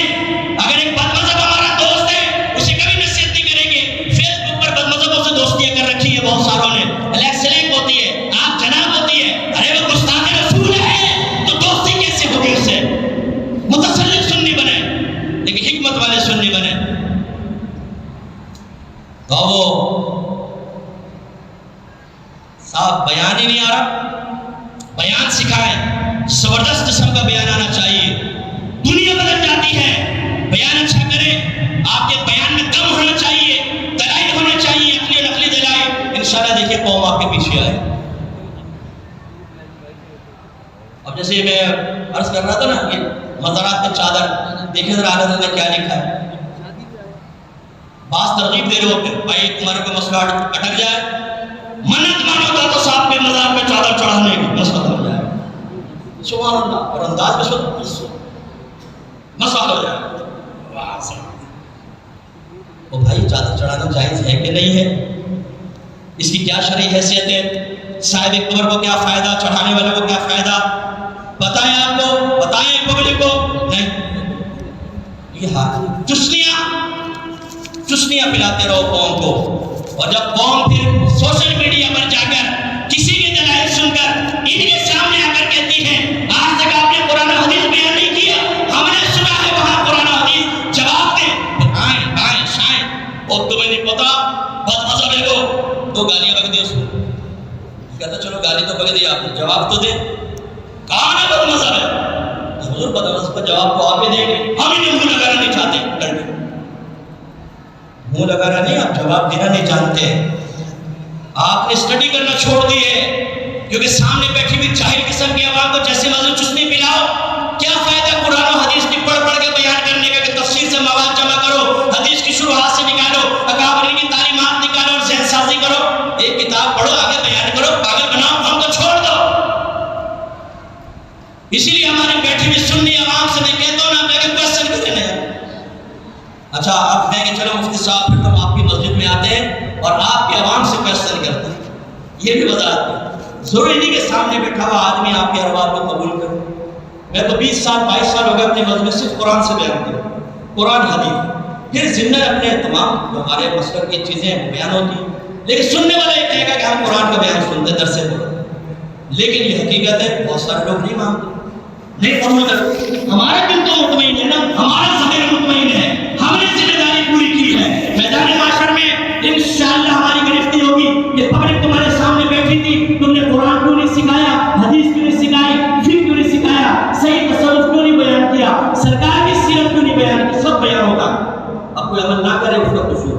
اگر ایک بد مذہب ہمارا دوست ہے اسے کبھی نصیحت نہیں کریں گے. فیس بک پر بد مذہبوں سے دوستیاں کر رکھی ہے بہت ساروں نے، الیکس سلیک ہوتی ہے، آپ جناب ہوتی ہے. ارے وہ گستاخ رسول ہے تو دوستی کیسے ہوگی اس سے؟ متسلط سنی بنے لیکن حکمت والے سنی بنے. تو وہ صاحب بیان ہی نہیں آ رہا، بیان سکھائیں، زبردست قسم کا بیان آنا چاہیے. دنیا بدل جاتی ہے، بیان اچھا کریں. آپ کے بیان میں دم ہونا چاہیے، دلائل ہونے چاہیے، عقلی اور نقلی دلائل. انشاءاللہ دیکھیے قوم آپ کے پیچھے آئے. اب جیسے میں عرض کر رہا تھا نا کہ مزارات میں چادر دیکھیں ذرا حضرت نے کیا لکھا ہے. بعض ترغیب دے رہے ہوتے ہیں بھائی تمہارے کو مسئلہ اٹک جائے، منت مانو تھا تو صاحب کے مزار پہ چادر چڑھانے کی مسئلہ ہو جائے. سبحان اللہ، اور انداز میں سو مسئلہ ہو جائے. وہ بھائی چادر چڑھانا جائز ہے کہ نہیں ہے؟ اس کی کیا شرعی حیثیت ہے؟ صاحب قبر کو کیا فائدہ، چڑھانے والے کو کیا فائدہ؟ بتائیں آپ کو، بتائیں پبلک کو. نہیں، یہ ہاں چسنیاں پلاتے رہو قوم کو، اور جب قوم پھر سوشل میڈیا پر جا کر کسی کے دلائل سن کر ان کے سامنے آ کر کہتی ہیں آج تک آپ نے قرآن و حدیث بیان نہیں کیا، ہم نے سنا ہے وہاں قرآن و حدیث، جواب دیں. آئیں بائیں شائیں، اور تمہیں نہیں پتا بد مذہب ہے وہ، دو گالیاں بک دی اس کو. کہتا چلو گالی تو بک دی آپ نے، جواب تو دیں کہاں ہے بد مذہب ہے. حضور بد مذہب کا جواب تو آپ ہی دیں گے، ہم انہیں منہ لگانا نہیں چاہتے. لڑکے منہ لگانا نہیں، آپ جواب دینا نہیں جانتے. آپ نے اسٹڈی کرنا چھوڑ دی ہے، کیونکہ سامنے بیٹھی ہوئی جاہل قسم کی عوام کو جیسے مزے چسنی پلاؤ. کیا فائدہ قرآن و حدیث کی پڑھ پڑھ کے بیان کرنے کا کہ تفسیر سے مواد جمع کرو، حدیث کی شروحات سے نکالو، اکابرین کی تعلیمات نکالو اور ذہن سازی کرو. ایک کتاب پڑھو، آگے بیان کرو، پاگل بناؤ، ہم کو چھوڑ دو. اسی لیے ہماری بیٹھی ہوئی سنی عوام سے میں کہتا ہوں نا، میں کوشچن کریں نہیں. اچھا آپ کہیں کہ چلو مفتی صاحب پھر ہم آپ کی مسجد میں آتے ہیں اور آپ کی عوام سے کوشچن کرتے ہیں. یہ بھی وضاحت ہے، ضروری نہیں کہ سامنے بیٹھا ہوا آدمی آپ کے ہر بات کو قبول کرے. میں تو 20 سال 22 سال ہو گئے اپنے مسجد میں صرف قرآن سے بیان کیا، قرآن حدیث. پھر زندہ اپنے تمام جو ہمارے مسلک کی چیزیں ہیں بیان ہوتی ہیں، لیکن سننے والا یہ کہے گا کہ ہم قرآن کا بیان سنتے در سے پڑھتے. لیکن یہ حقیقت ہے بہت سارے لوگ نہیں مانتے، نہیں قبول کرتے. ہمارا دل تو مطمئن ہے نا، ہمارا ذہن مطمئن ہے، ہم نے ذمہ داری پوری کی ہے. میدان معاشر میں انشاءاللہ ہماری گرفتی ہوگی کہ پبلک تمہارے سامنے بیٹھی تھی، تم نے قرآن کیوں نہیں سکھایا، حدیث کیوں نہیں سکھائی، فقہ کیوں نہیں سکھایا، صحیح تصوف کیوں نہیں بیان کیا، سرکار کی سیرت کیوں نہیں بیان کی. سب بیان ہوگا. اب کوئی عمل نہ کرے اس کا قصور.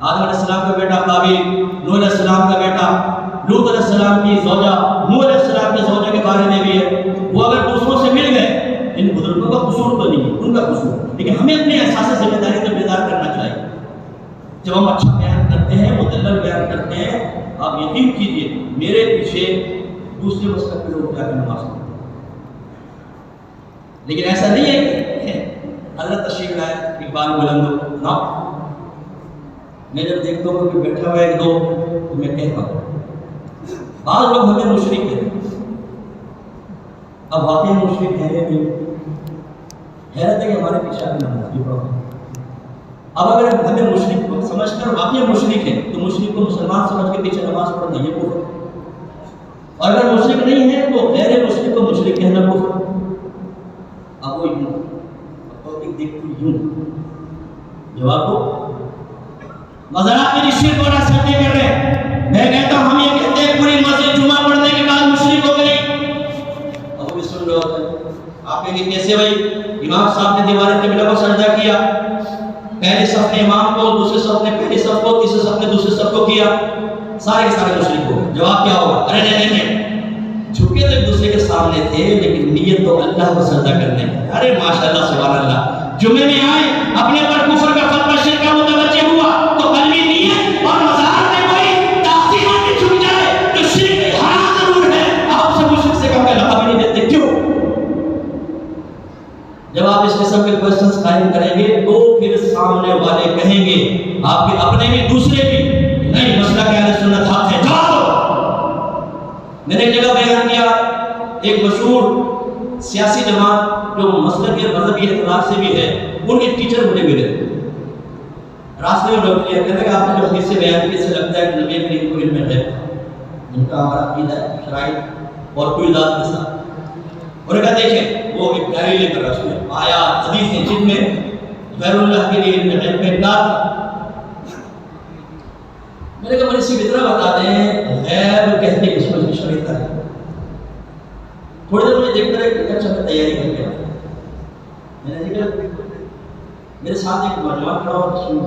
آدم علیہ السلام کا بیٹا قابیل، نوح علیہ السلام کا بیٹا، لوط علیہ السلام کی زوجہ، نوح علیہ السلام کی زوجہ کے بارے میں بھی ہے. وہ اگر دوسروں سے مل گئے، ان بزرگوں کا قصور تو نہیں ہے، ان کا قصور. لیکن ہمیں اپنے احساس ذمہ داری سے بیدار کرنا چاہیے. جب ہم اچھا بیان کرتے ہیں، مدلل بیان کرتے ہیں، آپ یقین کیجئے میرے پیچھے دوسرے مسلک کے لوگ جا کے نماز پڑھتے ہیں. لیکن ایسا نہیں ہے کہ حضرت تشریف لائے اقبال بلند نہ. میں جب دیکھتا ہوں کہ بیٹھا ہوا ایک دو تو میں کہتا ہوں بعض لوگ ہمیں مشرک کہتے ہیں. اب واقعی مشرک کہنے بھی حیرت ہے کہ ہمارے پیچھے آگے نماز بھی پڑھتے ہیں. اب اگر ہمیں مشرک سمجھ کر واقعی مشرک ہے تو مشرک کو مسلمان سمجھ کے پیچھے نماز پڑھنا یہ کفر ہے. اور اگر مشرک نہیں ہے تو غیر مشرک کو مشرک کہنا کفر. اب وہ یوں جواب دو. مزارات میں شرک اور شرک نہیں کر رہے. میں کہتا ہوں ہم یہ کہتے ہیں پوری مسجد جمعہ پڑھنے کے بعد مشرک ہو گئی. اب بھی سن رہے ہوتے ہیں آپ کہیں گے کیسے بھائی؟ امام صاحب نے دیوار قبلہ کو سجدہ کیا، پہلے صف نے امام کو، دوسرے صف نے پہلے صف کو، تیسرے صف نے دوسرے صف کو کیا. سارے کے سارے مشرک ہو گئے. جواب کیا ہوگا؟ ارے نہیں، جھکے تو ایک دوسرے کے سامنے تھے لیکن نیت تو اللہ کو سجدہ کرنے کی. ارے ماشاءاللہ سبحان اللہ، جمعے میں آئے اپنے پر کفر کا فتویٰ شرک کا متوجہ ہوا تو قلبی نیت اور مزار میں کوئی تعظیم میں جھک جائے تو شرک حرام ضرور ہے. آپ سے مشرک سے کہا کہ لقب نہیں دیتے کیوں؟ جب آپ اس قسم کے کوئسچنز قائم کریں گے تو پھر سامنے والے کہیں گے، آپ کے اپنے بھی دوسرے بھی، نہیں مسئلہ کہ اہل سنت حق ہے. جواب دو. میں نے ایک جگہ بیان کیا، ایک مشہور سیاسی جماعت جو مسلک کے مذہبی اعتبار سے بھی ہے، ان کے ٹیچر مجھے ملے راستے میں. روک لیا، کہتے ہیں کہ آپ نے جو حدیث سے بیان کی، اس سے لگتا ہے کہ نبی کریم کو علم ہے. ان کا ہمارا عقیدہ ہے شرائط اور کوئی ذات کے ساتھ. اور کہا دیکھیں وہ ایک ڈائری لے کر رسول آیا حدیث ہیں جن میں غیر اللہ کے لیے علم میں انکار تھا. میں نے کہا مجھے صرف اتنا بتا دیں غیب کہتے ہیں کس کو شریعت ہے. تھوڑی دیر مجھے دیکھ کر ایک اچھا میں تیاری کر گیا. میں نے دیکھا میرے ساتھ ایک نوجوان کھڑا ہوا سن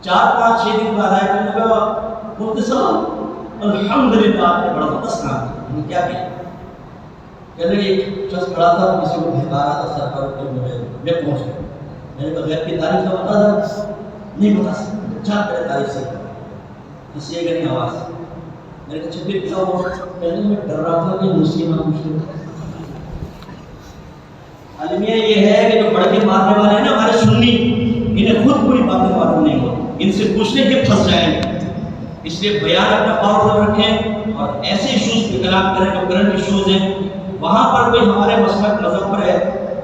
4-5-6 دن بعد آیا. میں نے کہا مفتی صاحب الحمدللہ آپ نے بڑا زبردست کام کیا. میں نے کیا کیا؟ کہنے لگے ایک شخص کھڑا تھا کسی کو بہکا رہا تھا سر پر کہ میں پہنچ گیا. میں نے کہا غیب کی تعریف کا بتا تھا؟ نہیں بتا سکتا. اچھا پہلے تعریف سے کسی ایک نہیں آواز. میں نے کہا چھپی کیا ہوا؟ پہلے میں ڈر رہا تھا کہ مسلم المیہ یہ ہے کہ جو پڑھ کے مارنے والے ہیں نا ہمارے سنی، انہیں خود پوری باتیں معلوم نہیں ہو، ان سے پوچھنے کے پھنس جائیں گے. اس لیے بیان اپنا پاورفل رکھیں اور ایسے ایشوز پہ کلام کریں جو کرنٹ ایشوز ہیں. وہاں پر کوئی ہمارے مسلک مذہب پر ہے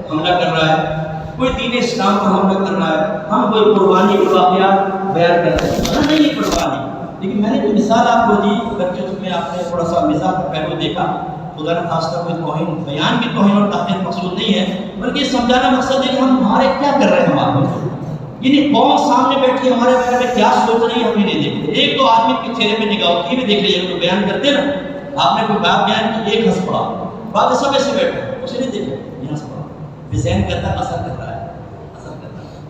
حملہ کر رہا ہے، کوئی دین اسلام پر حملہ کر رہا ہے، ہم کوئی قربانی کے واقعات بیان کر رہے ہیں. نہیں یہ قربانی، لیکن میں نے جو مثال آپ کو دی بچوں میں آپ نے تھوڑا سا مزاح کا پہلو دیکھا. خدا نہ خاصہ کوئی توہین بیان کی توہین اور تحقیر مقصود نہیں ہے، بلکہ یہ سمجھانا مقصد ہے کہ ہم ہمارے کیا کر رہے ہیں. ہمارے یعنی قوم سامنے بیٹھی ہمارے بارے میں کیا سوچ رہی ہے ہم نہیں دیکھتے. ایک تو آدمی کے چہرے پہ نگاہ ہوتی ہے، دیکھ لیجیے جو بیان کرتے ہیں نا، آپ نے کوئی بات بیان کی ایک ہنس پڑا، باقی سب ایسے بیٹھے اسے نہیں دیکھا یہ ہنس پڑا. ذہن کرتا اثر کر رہا ہے، اثر کرتا ہے.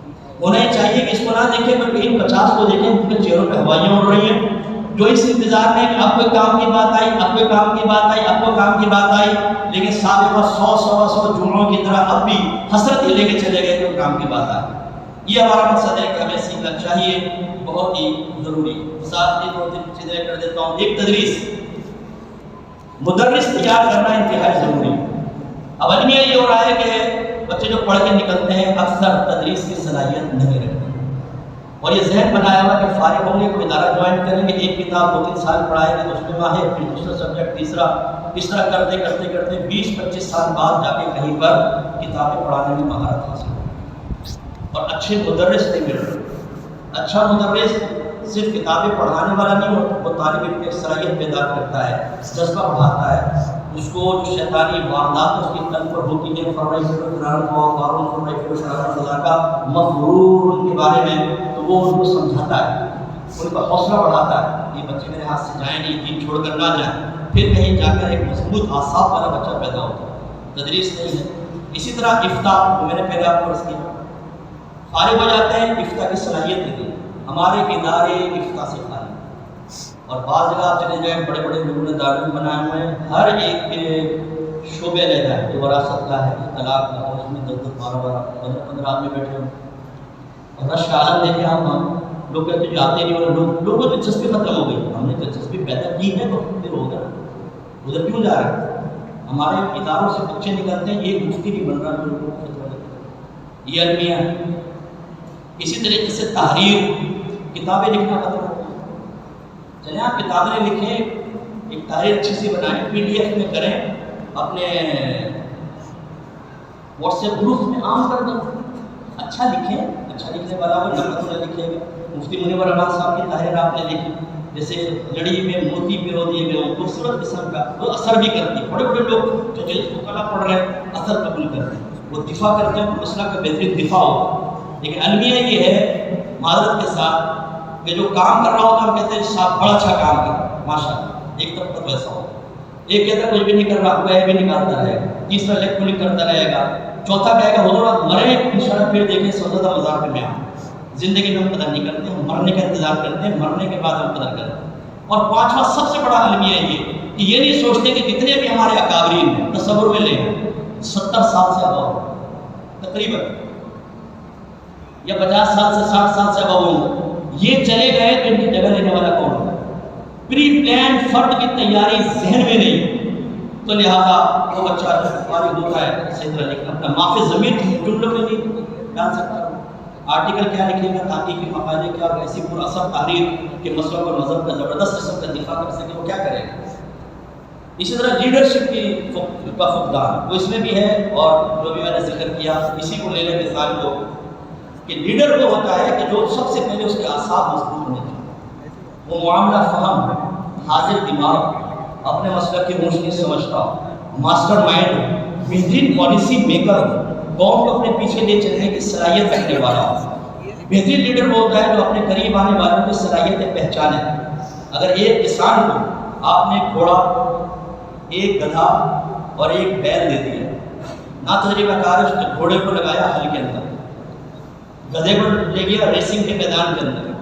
ہونا ہی چاہیے کہ اس کو نہ دیکھیں بلکہ ان 50 کو دیکھیں جن کے چہروں پہ ہوائیاں اڑ رہی ہیں، جو اس انتظار میں کہ اب کوئی کام کی بات آئی، اب کوئی کام کی بات آئی، اب کوئی کام کی بات آئی. لیکن سابقہ 100 جمعوں کی طرح اب بھی حسرت ہی لے کے چلے گئے کہ کام کی بات آئی. یہ ہمارا مقصد ہے کہ ہمیں سیکھنا چاہیے، بہت ہی ضروری. ساتھ ہی 2-3 چیزیں کر دیتا ہوں. ایک تدریس، مدرس تیار کرنا انتہائی ضروری ہے. اب المیہ یہ ہو رہا ہے کہ بچے جو پڑھ کے نکلتے ہیں اکثر تدریس کی صلاحیت نہیں رکھتے اور یہ ذہن بنایا ہوا کہ فارغ ہوں گے کوئی ادارہ جوائن کریں گے، ایک کتاب 2-3 سال پڑھائیں گے تو اس میں ماہر، پھر دوسرا سبجیکٹ تیسرا، اس طرح کرتے کرتے کرتے 20-25 سال بعد جا کے کہیں پر کتابیں پڑھانے میں مہارت حاصل اور اچھے مدرس نہیں مل رہے. اچھا مدرس صرف کتابیں پڑھانے والا نہیں ہوتا، وہ طالب علم کی صلاحیت پیدا کرتا ہے، جذبہ بڑھاتا ہے. اس کو جو شیطانی واردات اس کی قلب پر ہوتی ہے، مغرور ان کے بارے میں، تو وہ ان کو سمجھاتا ہے، ان کا حوصلہ بڑھاتا ہے. یہ بچے میرے ہاتھ سے جائیں نہیں، دین چھوڑ کر نہ جائیں. پھر کہیں جا کر ایک مضبوط اعصاب والا بچہ پیدا ہوتا ہے. تدریس نہیں ہے. اسی طرح افتاء میں نے پہلے آپ کو عرض کیا، فارغ ہو جاتے ہیں افتاء کی صلاحیت نہیں. ہمارے ادارے افتاء سے خالی اور بعض جگہ آپ چلے جائیں بڑے بڑے لوگوں نے دارالعلوم بنائے ہوئے ہیں، ہر ایک کے شعبے علیحدہ ہے. جو وراثت کا ہے، طلاق کا، اس میں 10-12 15 آدمی بیٹھے ہوں اور رش کا عالم دیکھے. ہم لوگ کہتے ہیں جاتے نہیں، اور لوگوں کو دلچسپی ختم ہو گئی. ہم نے دلچسپی پیدا کی ہے تو پھر ہوگا ادھر کیوں جا رہے ہیں. ہمارے اداروں سے بچے نکلتے ہیں، یہ مفتی نہیں بن رہا جو لوگوں کو فتویٰ دیتا ہے. یہ المیہ ہے. اسی طریقے سے تحریر، کتابیں لکھنا ختم ہو گیا. چلیں آپ کتابیں لکھیں، ایک تحریر اچھی سی بنائیں، PDF میں کریں، اپنے واٹس ایپ گروپ میں عام کر دیں. اچھا لکھیں، اچھا لکھنے والا وہ نقد نہ لکھے گا. مفتی منیر احمد صاحب کی تحریر آپ نے لکھی، جیسے لڑی میں موتی پیرو دیے گئے، وہ خوبصورت قسم کا، وہ اثر بھی کرتی ہے. بڑے بڑے لوگ جو جلد مطالعہ پڑھ رہے ہیں اثر قبول کرتے ہیں، وہ دفاع کرتے ہیں، مسئلہ کا بہترین دفاع ہوتا ہے. لیکن المیہ یہ ہے معذرت کے ساتھ کہ جو کام کر رہا ہوتا ہے ہم کہتے ہیں صاحب بڑا اچھا کام کر ماشاء اللہ. ایک طرف تک ویسا ہوتا ہے، ایک کہتا ہے کچھ بھی نہیں کر رہا، وہ بھی نکالتا رہے گا، تیسرا لیک پولنگ کرتا رہے گا، چوتھا کہے گا حضور آپ مرے انشاءاللہ پھر دیکھیں سوزدہ مزار پہ میں آؤں. زندگی میں ہم قدر نہیں کرتے، ہم مرنے کا انتظار کرتے ہیں، مرنے کے بعد ہم قدر کرتے ہیں. اور پانچواں سب سے بڑا المیہ یہ کہ یہ نہیں سوچتے کہ جتنے بھی ہمارے اکابرین ہیں تصور میں لیں 70 سال سے ابو تقریباً یا 50 سال سے 60 سال سے ابو یہ چلے گئے تو ان کی جگہ لینے والا کون ہے؟ پری پلان فرد کی تیاری ذہن میں نہیں، تو لہذا وہ بچہ جو فارغ ہوتا ہے صحیح طرح لکھنا اپنا معافی ضمیر جملوں میں نہیں ڈال سکتا، آرٹیکل کیا لکھے گا، تحقیقی مقالے کیا، اور ایسی پر اثر تحریر کے مسلک اور مذہب کا زبردست قسم کا دفاع کر سکے، وہ کیا کرے گا؟ اسی طرح لیڈرشپ کی فقدان وہ اس میں بھی ہے، اور جو بھی میں نے ذکر کیا اسی کو لے لیں مثال کو کہ لیڈر وہ ہوتا ہے کہ جو سب سے پہلے اس کے اعصاب مضبوط ہونے چاہیے، وہ معاملہ فہم، حاضر دماغ، اپنے مسلک کی روشنی سمجھتا ہو، ماسٹر مائنڈ ہو، بہترین پالیسی میکر ہو، قوم کو اپنے پیچھے لے چلنے کی صلاحیت رکھنے والا ہو۔ بہترین لیڈر وہ ہوتا ہے جو اپنے قریب آنے والوں کی صلاحیتیں پہچانے۔ اگر ایک کسان کو آپ نے گھوڑا، ایک گدھا اور ایک بیل دے دیا، نہ تجربہ کار اس نے گھوڑے کو لگایا ہل کے اندر، گدھے کو لے گیا ریسنگ کے میدان کے اندر،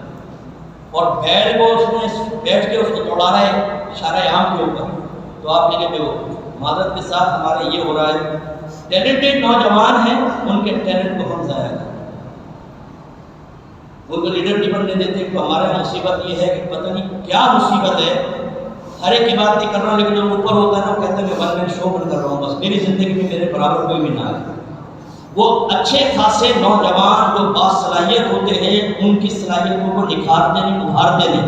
اور بیل کو اس نے بیٹھ کے اس کو دوڑا رہا ہے اشارہ عام کے اوپر، تو آپ نے کہتے ہو معذرت کے ساتھ ہمارا یہ ہو رہا ہے، ٹیلنٹڈ نوجوان ہیں ان کے ٹیلنٹ کو ہم ضائع کریں، ان کو لیڈر نہیں بننے دیتے، کہ ہمارا مصیبت یہ ہے کہ پتہ نہیں کیا مصیبت ہے، ہر ایک کی بات نہیں کر رہا ہوں، لیکن جو اوپر ہوتا ہے نا وہ کہتے ہیں میں ون مین شو بن کر رہا ہوں، بس میری زندگی میں میرے برابر کوئی بھی نہ آئے۔ وہ اچھے خاصے نوجوان جو باصلاحیت ہوتے ہیں ان کی صلاحیتوں کو نکھارتے نہیں، ابھارتے نہیں،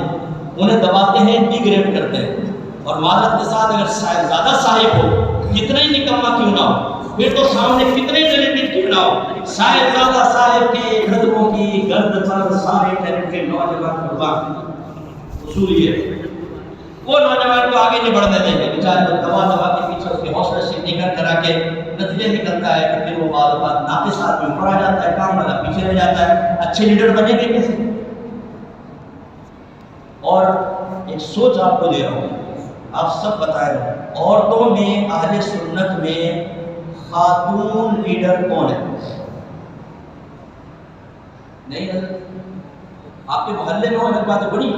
انہیں دباتے ہیں، ڈیگریڈ کرتے ہیں، اور معذرت کے ساتھ اگر زیادہ صاحب ہو کتنا ہی نکما کیوں نہ ہو، پھر تو سامنے کتنے ٹیلنٹڈ کیوں نہ ہو، صاحب زیادہ صاحب کے قدموں کی گرد پر سارے ٹیلنٹڈ نوجوان قربان۔ اصول یہ ہے وہ نوجوان کو آگے نہیں بڑھنے دیں گے، بیچارے کو دبا دبا کے پیچھے اس کے حوصلے سے نکل کرا کے نتیجہ نکلتا ہے کہ پھر وہ بعد بعد ناقص آدمی اوپر آ جاتا ہے، کام والا پیچھے رہ جاتا ہے، اچھے لیڈر بنے گے کیسے؟ اور ایک سوچ آپ کو دے رہا ہوں، آپ سب بتائیں عورتوں میں اہل سنت میں خاتون لیڈر کون ہے؟ نہیں حضرت آپ کے محلے میں ہونے بات بڑی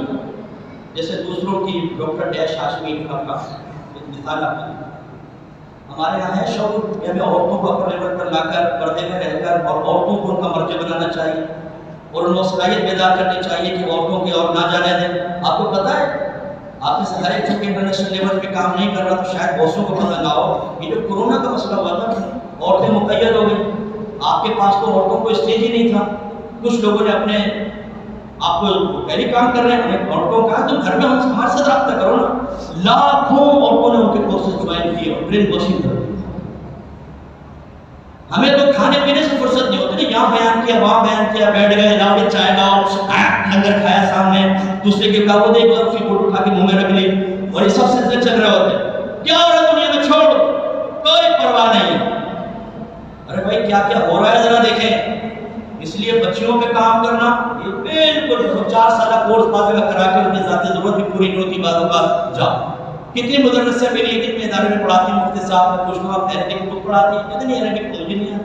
جیسے دوسروں کی ڈاکٹر ڈیش ہاشمی کا مثال آپ کو، ہمارے یہاں ہے شعور کہ ہمیں عورتوں کو اپنے لیول پر لا کر پردے میں رہ کر اور عورتوں کو ان کا مرجع بنانا چاہیے اور ان کو صلاحیت بیدار کرنی چاہیے کہ عورتوں کی اور نہ جانے دیں۔ آپ کو پتہ ہے آپ میں سے ہر ایک چونکہ انٹرنیشنل لیول پہ کام نہیں کر رہا تو شاید بہتوں کو پتہ نہ ہو، یہ جو کورونا کا مسئلہ ہوا تھا عورتیں مقید ہو گئی، آپ کے پاس تو عورتوں کو اسٹیج ہی نہیں تھا، کچھ لوگوں نے اپنے آپ کو پہلے کام کر رہے ہیں عورتوں کا، تو گھر میں ہمارے ساتھ رابطہ کرو نا، لاکھوں عورتوں نے ان کے کورسز جوائن کیے اور برین واشنگ کر دی۔ ہمیں تو کھانے پینے سے فرصت نہیں ہوتی، یہاں بیان کیا وہاں بیان کیا، بیٹھ گئے لاؤ چائے لاؤ، لنگر کھایا سامنے، دوسرے کے کہا وہ دیکھ لو پھر فوٹو اٹھا کے منہ میں رکھ لی، اور یہ سب سلسلے چل رہے ہوتے ہیں، کیا ہو رہا ہے دنیا میں، چھوڑ کوئی پرواہ نہیں۔ ارے بھائی کیا کیا ہو رہا ہے ذرا دیکھیں، اس لیے بچیوں پہ کام کرنا یہ بالکل 4 سالہ کورس بعد میں کرا کے ان کی ذاتی ضرورت بھی پوری نہیں ہوتی، بعدوں کا جاؤ۔ کتنی مدرسیں میری ایک میں ادارے میں پڑھاتی ہیں، مفتی صاحب میں پوچھتا ہوں آپ عربک بک پڑھاتی ہیں، کہتے نہیں عربک مجھے نہیں ہے،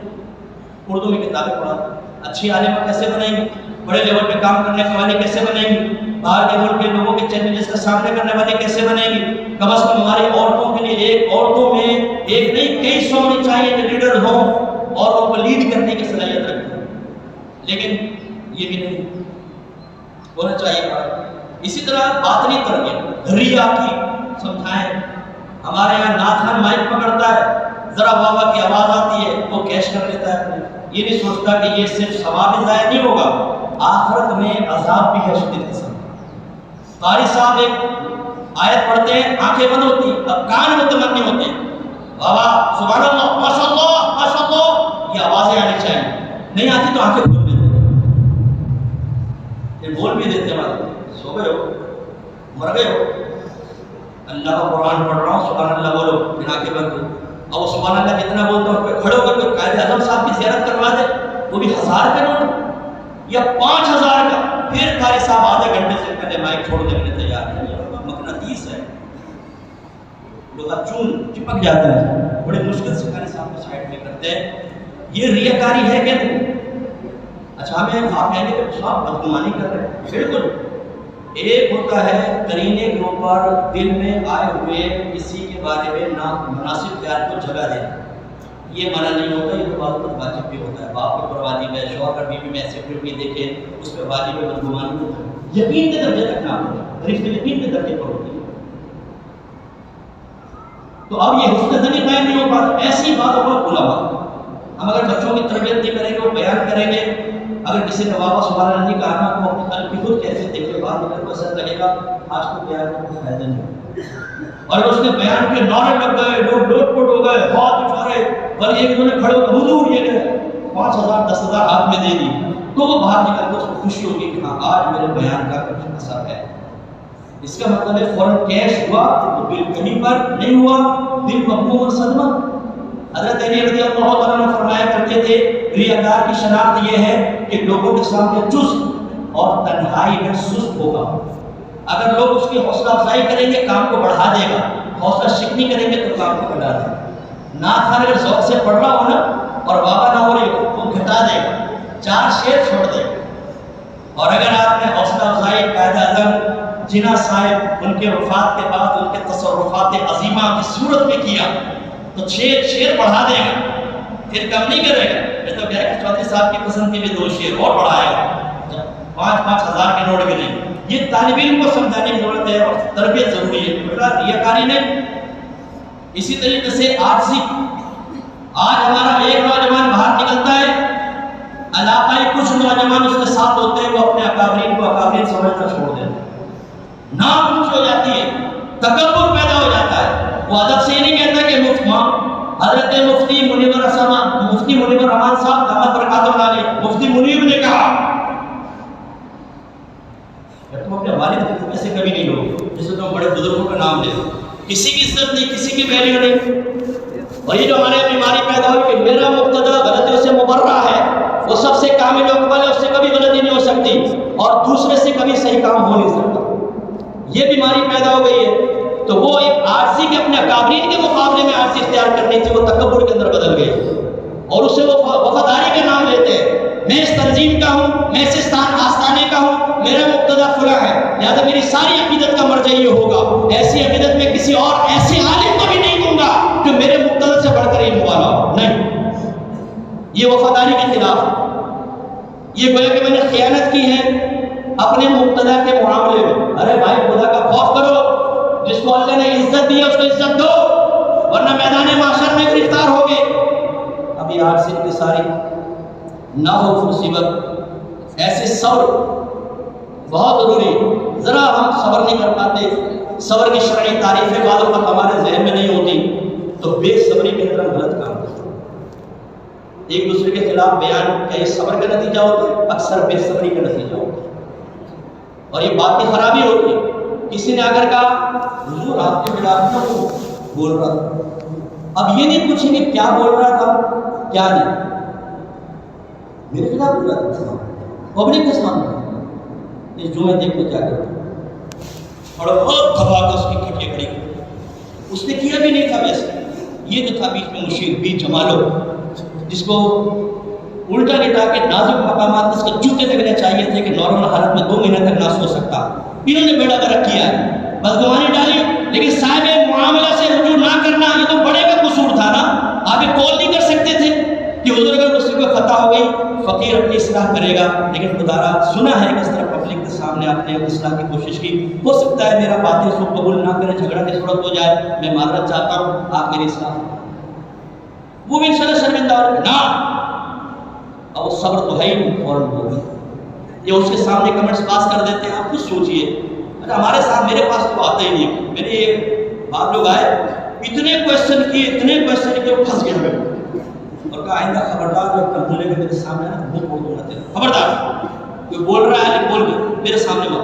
اردو میں کتابیں پڑھاتی، اچھی عالمہ کیسے بنیں گی، بڑے لیول پہ کام کرنے والے کیسے بنیں گی، باہر کے ملک کے لوگوں کے چیلنجز کا سامنا کرنے والے کیسے بنیں گی، کم از کم ہماری عورتوں کے لیے عورتوں میں ایک نہیں کئی سو ہونی چاہیے جو لیڈر ہوں اور ان کو لیڈ کرنے کی صلاحیت رکھیں، لیکن یہ بھی نہیں ہونا چاہیے۔ اسی طرح باطنی تربیت ریا کی سمجھائیں، ہمارے یہاں ناتھان مائک پکڑتا ہے، ذرا واہ واہ کی آواز آتی ہے وہ کیش کر لیتا ہے، یہ نہیں سوچتا کہ یہ صرف ثواب ہی ضائع نہیں ہوگا، آخرت میں عذاب بھی ہے شدید قسم۔ قاری صاحب ایک آیت پڑھتے ہیں، آنکھیں بند ہوتی ہیں، اب کان متمنی ہوتے ہیں، واہ واہ سبحان اللہ ماشاء اللہ ماشاء اللہ، یہ آوازیں آنی چاہیے، نہیں آتی تو آنکھیں کھول دیتے ہیں، پھر بول بھی دیتے ہیں، سو گئے ہو مر گئے ہو، اللہ کا قرآن پڑھ رہا ہوں سبحان اللہ بولو، پھر آنکھیں بند کرو، اور سبحان اللہ کتنا بولتا ہوں، کھڑے ہو کر قائد اعظم صاحب کی زیارت کروا دے، وہ بھی 1000 کا نوٹ یا 5000 کا، پھر قاری صاحب آدھے گھنٹے سے پہلے مائک چھوڑ دینے کے لیے تیار ہے، مقناطیس ہے، لوگ چون چپک جاتے ہیں، بڑے مشکل سے قاری صاحب کو سائڈ میں کرتے ہیں، یہ ریاکاری ہے کہ نہیں؟ اچھا ہمیں آپ کہیں گے کہ صاحب بدگمانی کر رہے ہیں، بالکل ایک ہوتا ہے کرینے کے اوپر دل میں آئے ہوئے کسی کے بارے میں نامناسب خیال کو جگہ دینا، یہ منع نہیں ہوتا، یہ تو بات پر واجب بھی ہوتا ہے، باپ کے اوپر واجب ہے، شوہر کا بیوی میں ایسے بھی دیکھے اس پہ واجب ہے، بدگمانی ہوتا ہے، یقین کے درجے تک نہ ہوتا، رشتے یقین کے درجے پر ہوتی ہے۔ تو اب یہ حسن ظنی قائم نہیں ہو پاتا، ایسی باتوں کو علماء ہم اگر بچوں کی تربیت نہیں کریں گے، وہ بیان کریں گے، اگر کسی نے واپس سبحان اللہ نہیں کہا نا تو اپنی قلب کی خود کیسے دیکھے باہر نکل کو ایسا لگے گا آج تو بیان کا کوئی فائدہ نہیں، اور اس نے بیان کے نعرے لگ گئے، لوگ لوٹ پوٹ ہو گئے، ہاتھ اٹھائے، بلکہ ایک انہوں نے کھڑے ہو حضور یہ لے 5,000 10,000 ہاتھ میں دے دی، تو وہ باہر نکل کے اس کو خوشی ہوگی کہ ہاں آج میرے بیان کا کچھ اثر ہے۔ اس کا مطلب ہے فوراً کیش ہوا تو دل کہیں پر نہیں ہوا، دل مقبول اور صدمہ۔ حضرت علی رضی اللہ تعالیٰ عنہ فرمایا کرتے تھے ریاکار کی شناخت یہ ہے کہ لوگوں کے سامنے چست اور تنہائی میں سست ہوگا، اگر لوگ اس کی حوصلہ افزائی کریں گے کام کو بڑھا دے گا، حوصلہ شکنی کریں گے تو کام کو گھٹا دے گا۔ نعت خان اگر ذوق سے پڑھ رہا ہو نا اور بابا نہ ہو رہی ہو تو گھٹا دے گا، 4 شعر چھوڑ دے گا، اور اگر آپ نے حوصلہ افزائی قائد اعظم جناح صاحب ان کے وفات کے بعد ان کے تصرفات عظیمہ کی صورت میں کیا تو 6 شعر بڑھا دے گا، پھر کم نہیں کرے گا، یہ تو کہہ کہ چودھری صاحب کی پسند کے بھی 2 شعر اور بڑھائے گا، 5-5 ہزار کے نوٹ کے نہیں۔ یہ طالب علم کو سمجھانے کی ضرورت ہے اور تربیت ضروری ہے، بیٹا ریاکاری نہیں۔ اسی طریقے سے عاجزی، آج ہمارا ایک نوجوان باہر نکلتا ہے، علاقائی کچھ نوجوان اس کے ساتھ ہوتے ہیں، وہ اپنے اکابرین کو اکابرین سمجھنا چھوڑ دیتے ہیں، نام اونچ ہو جاتی ہے، تکبر پیدا ہو جاتا ہے۔ وہ ادب سے یہ نہیں کہتا کہ حضرت مفتی منیور رحمان صاحب دامت برکاتہ اللہ علیہ، مفتی منیب نے کہا، تم اپنے والد کے ایسے کبھی نہیں لوگ جسے تم بڑے بزرگوں کا نام لے، کسی کی عزت نہیں، کسی کی ویلیو نہیں۔ اور یہ جو ہمارے بیماری پیدا ہوئی کہ میرا مقتدی غلطیوں سے مبرہ ہے، وہ سب سے کامل و اکمل ہے، اس سے کبھی غلطی نہیں ہو سکتی، اور دوسرے سے کبھی صحیح کام ہو نہیں سکتا، یہ بیماری پیدا ہو گئی ہے۔ تو وہ ایک عاجزی کے اپنے اکابرین کے مقابلے میں عاجزی اختیار کرنی تھی، وہ تکبر کے اندر بدل گئی، اور اسے وہ وفاداری کا نام لیتے ہیں، میں اس تنظیم کا ہوں، میں اس آستانے کا ہوں، میرا مقتدی فلاں ہے، لہذا میری ساری عقیدت کا مرجع یہ ہوگا، ایسی عقیدت میں کسی اور ایسے عالم کو بھی نہیں دوں گا جو میرے مقتدی سے بڑھ کر علم والا ہو، نہیں، یہ وفاداری کے خلاف ہے۔ یہ گویا کہ میں نے خیانت کی ہے اپنے مقتدی کے معاملے میں۔ ارے بھائی خدا کا خوف کرو، جس کو اللہ نے عزت دی ہے اس کو عزت دو، ورنہ میدان محشر میں گرفتار ہوگے۔ ابھی 8 سن کی ساری نہ ہو مصیبت، ایسے صبر بہت ضروری ہے۔ ذرا ہم صبر نہیں کر پاتے، صبر کی شرعی تعریفیں بعض وقت ہمارے ذہن میں نہیں ہوتی، تو بے صبری کے اندر ہم غلط کام کرتے ہیں، ایک دوسرے کے خلاف بیان، کیا یہ صبر کا نتیجہ ہوتا ہے؟ اکثر بے صبری کا نتیجہ ہوتا ہے، اور یہ بات کی خرابی ہوتی ہے۔ کسی نے اگر کہا حضور آپ کے خلاف نہ بول رہا تھا، اب یہ نہیں پوچھیں گے کیا بول رہا تھا کیا نہیں، میرے خلاف بول رہا تھا پبلک کے سامنے، اس جو میں دیکھو کیا کرتا اور بہت دھبا کر اس کی کھٹیاں کھڑی، اس نے کیا بھی نہیں تھا ویسے، یہ جو تھا بیچ میں مشیر بھی جمالو، جس کو الٹا لٹا کے نازک مقامات اس کے جوتے لگنے چاہیے تھے کہ نارمل حالت میں 2 مہینے تک نہ سو سکتا، انہوں نے بیڑا گرک کیا ہے، بدگمانی ڈالی، لیکن صاحب معاملہ سے رجوع نہ کرنا یہ تو بڑے کا قصور تھا نا، آپ یہ کال نہیں کر سکتے تھے کہ حضور اگر مجھ سے کوئی خطا ہو گئی فقیر اپنی اصلاح کرے گا، لیکن خدا را سنا ہے کہ اس طرح پبلک کے سامنے آپ نے اصلاح کی کوشش کی، ہو سکتا ہے میرا باتیں اس کو قبول نہ کرے، جھگڑا کی صورت ہو جائے، میں معذرت چاہتا ہوں، آپ میری اصلاح، وہ بھی انشاءاللہ شرمندہ ہو نا، اب وہ صبر تو ہے ہی نہیں، فوراً ہو گئی، یہ اس کے سامنے کمنٹس پاس کر دیتے ہیں، آپ خود سوچئے، ہمارے ساتھ میرے پاس تو آتا ہی نہیں، میرے ایک بعض لوگ آئے، اتنے کوئسچن کیے وہ پھنس گیا میں، اور کہا آئندہ خبردار جو کمزورے کے میرے سامنے ہے وہ بول دوں نہ، خبردار کوئی بول رہا ہے بول دو میرے سامنے مت،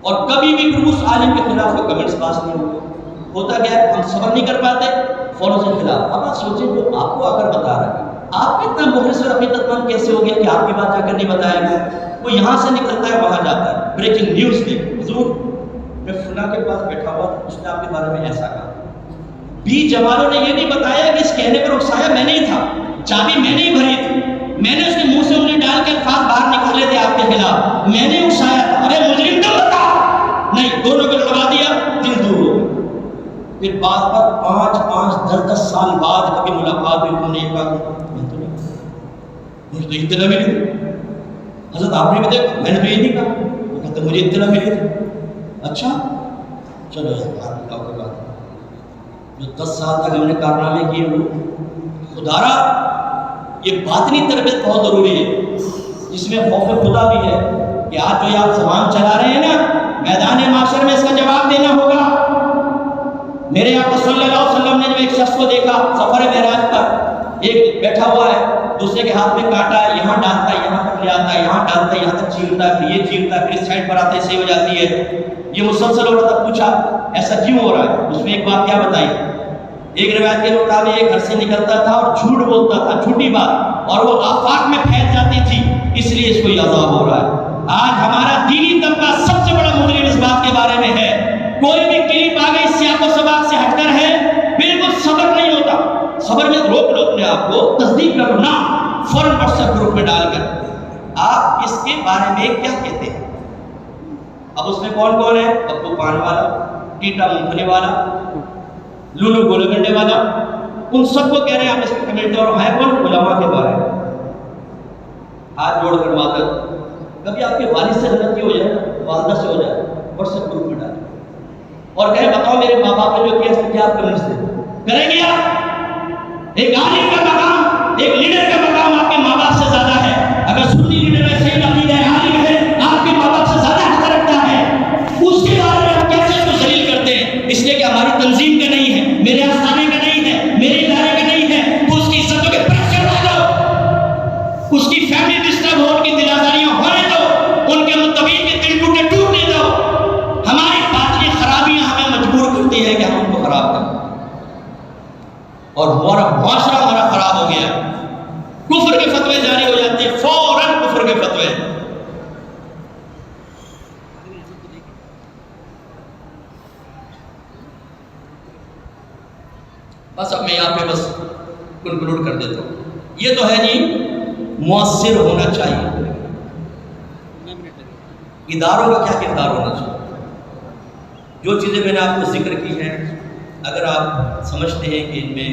اور کبھی بھی اس عالم کے خلاف کوئی کمنٹس پاس نہیں ہوتے، ہوتا کیا ہے ہم صبر نہیں کر پاتے، فوراً سے خلاف۔ اب آپ سوچیں جو آپ کو آ کر بتا رہا ہے، آپ اتنا مخلص اور حقیقت مند کیسے ہو گیا کہ آپ کی بات جا کر نہیں بتائے گا، وہ یہاں سے نکلتا ہے وہاں جاتا ہے، بریکنگ نیوز دیکھ، حضور میں فلاں کے پاس بیٹھا ہوا اس نے آپ کے بارے میں ایسا کہا، بی جمالوں نے یہ نہیں بتایا کہ اس کہنے پر اکسایا میں نہیں تھا، چابی میں نہیں بھری تھی، میں نے اس کے منہ سے انگلی ڈال کے الفاظ باہر نکالے تھے آپ کے خلاف، میں نے اکسایا تھا، ارے بات پر 5-5 10 سال بعد کبھی ملاقات ہوئی، تم نے یہ کہا میں تو نہیں، مجھے تو اطلاع ملی حضرت آپ نے بھی دیکھا، میں نے تو یہ نہیں کہا، وہ کہتے مجھے اطلاع ملی تھی، اچھا چلو کوئی بات جو 10 سال تک ہم نے کارنامے کیے وہ خدا را یہ باطنی تربیت بہت ضروری ہے جس میں خوف خدا بھی ہے کہ آج جو یہ آپ زبان چلا رہے ہیں نا میدان معاشر میں اس کا جواب دینا ہوگا۔ میرے آقا صلی اللہ علیہ وسلم نے جب ایک شخص کو دیکھا سفر معراج پر، ایک بیٹھا ہوا ہے دوسرے کے ہاتھ میں کانٹا ہے، یہاں ڈالتا ہے یہاں پر لے آتا ہے، یہاں ڈالتا ہے یہاں تک چیرتا ہے، پھر یہ چیرتا ہے، پھر اس سائڈ پر آتا ہے صحیح ہو جاتی ہے، یہ مسلسل ہو رہا تھا۔ پوچھا ایسا کیوں ہو رہا ہے؟ اس میں ایک بات کیا بتائی، ایک روایت کے مطابق ایک گھر سے نکلتا تھا اور جھوٹ بولتا تھا، جھوٹی بات، اور وہ آفاق میں پھیل جاتی تھی، اس لیے اس کو یہ عذاب ہو رہا ہے۔ آج ہمارا دینی طبقہ سب سے بڑا مجرم اس بات کے بارے میں ہے، کوئی بھی کلپ آ گئی سیاق و سباق سے ہٹ کر ہے، بالکل صبر نہیں ہوتا، صبر میں روک لو اپنے آپ کو، تصدیق کرو نا، فوراً واٹس ایپ گروپ میں ڈال کر آپ اس کے بارے میں کیا کہتے ہیں۔ اب اس میں کون کون ہے؟ پپو پان والا، ٹیٹا مونگ پھلی والا، لولو گول گنڈے والا، ان سب کو کہہ رہے ہیں آپ اس کے کمنٹ، اور ہے کون؟ علماء کے بارے میں ہاتھ جوڑ کر ماتر کبھی آپ کے والد سے غلطی ہو جائے، والدہ سے ہو جائے، واٹس ایپ گروپ میں ڈالیں اور کہیں بتاؤ میرے ماں باپ نے جو کیا اس میں کیا آپ کرنے سے کریں گے؟ آپ ایک عالم کا مقام، ایک لیڈر کا مقام آپ کے ماں باپ سے زیادہ ہے۔ اگر سنی لیڈر ہے، صحیح عقیدہ ہے، عالم ہے، آپ کے ماں باپ سے زیادہ حق رکھتا ہے، اس کے بارے میں آپ کیسے اس کو ذلیل کرتے ہیں؟ اس لیے کہ ہماری تنظیم کا نہیں ہے، میرے آستانے کا نہیں ہے، میرے ادارے کا نہیں ہے، تو اس کی عزتوں کے پریشر ڈال دو، اس کی فیملی ڈسٹرب ہو، ان کی دل آزاریاں ہونے دو، ان کے متبین کے دل ٹوٹے ٹوٹنے دو۔ ہماری باطنی خرابیاں ہمیں مجبور کرتی ہے کہ ہم ان کو خراب کریں، اور ہمارا معاشرہ ہمارا خراب ہو گیا، کفر کے فتوے جاری ہو جاتے ہیں، فوراً کفر کے فتوے۔ بس اب میں یہاں پہ بس کنکلوڈ کر دیتا ہوں۔ یہ تو ہے جی مؤثر ہونا چاہیے، اداروں کا کیا کردار ہونا چاہیے۔ جو چیزیں میں نے آپ کو ذکر کی ہیں، اگر آپ سمجھتے ہیں کہ ان میں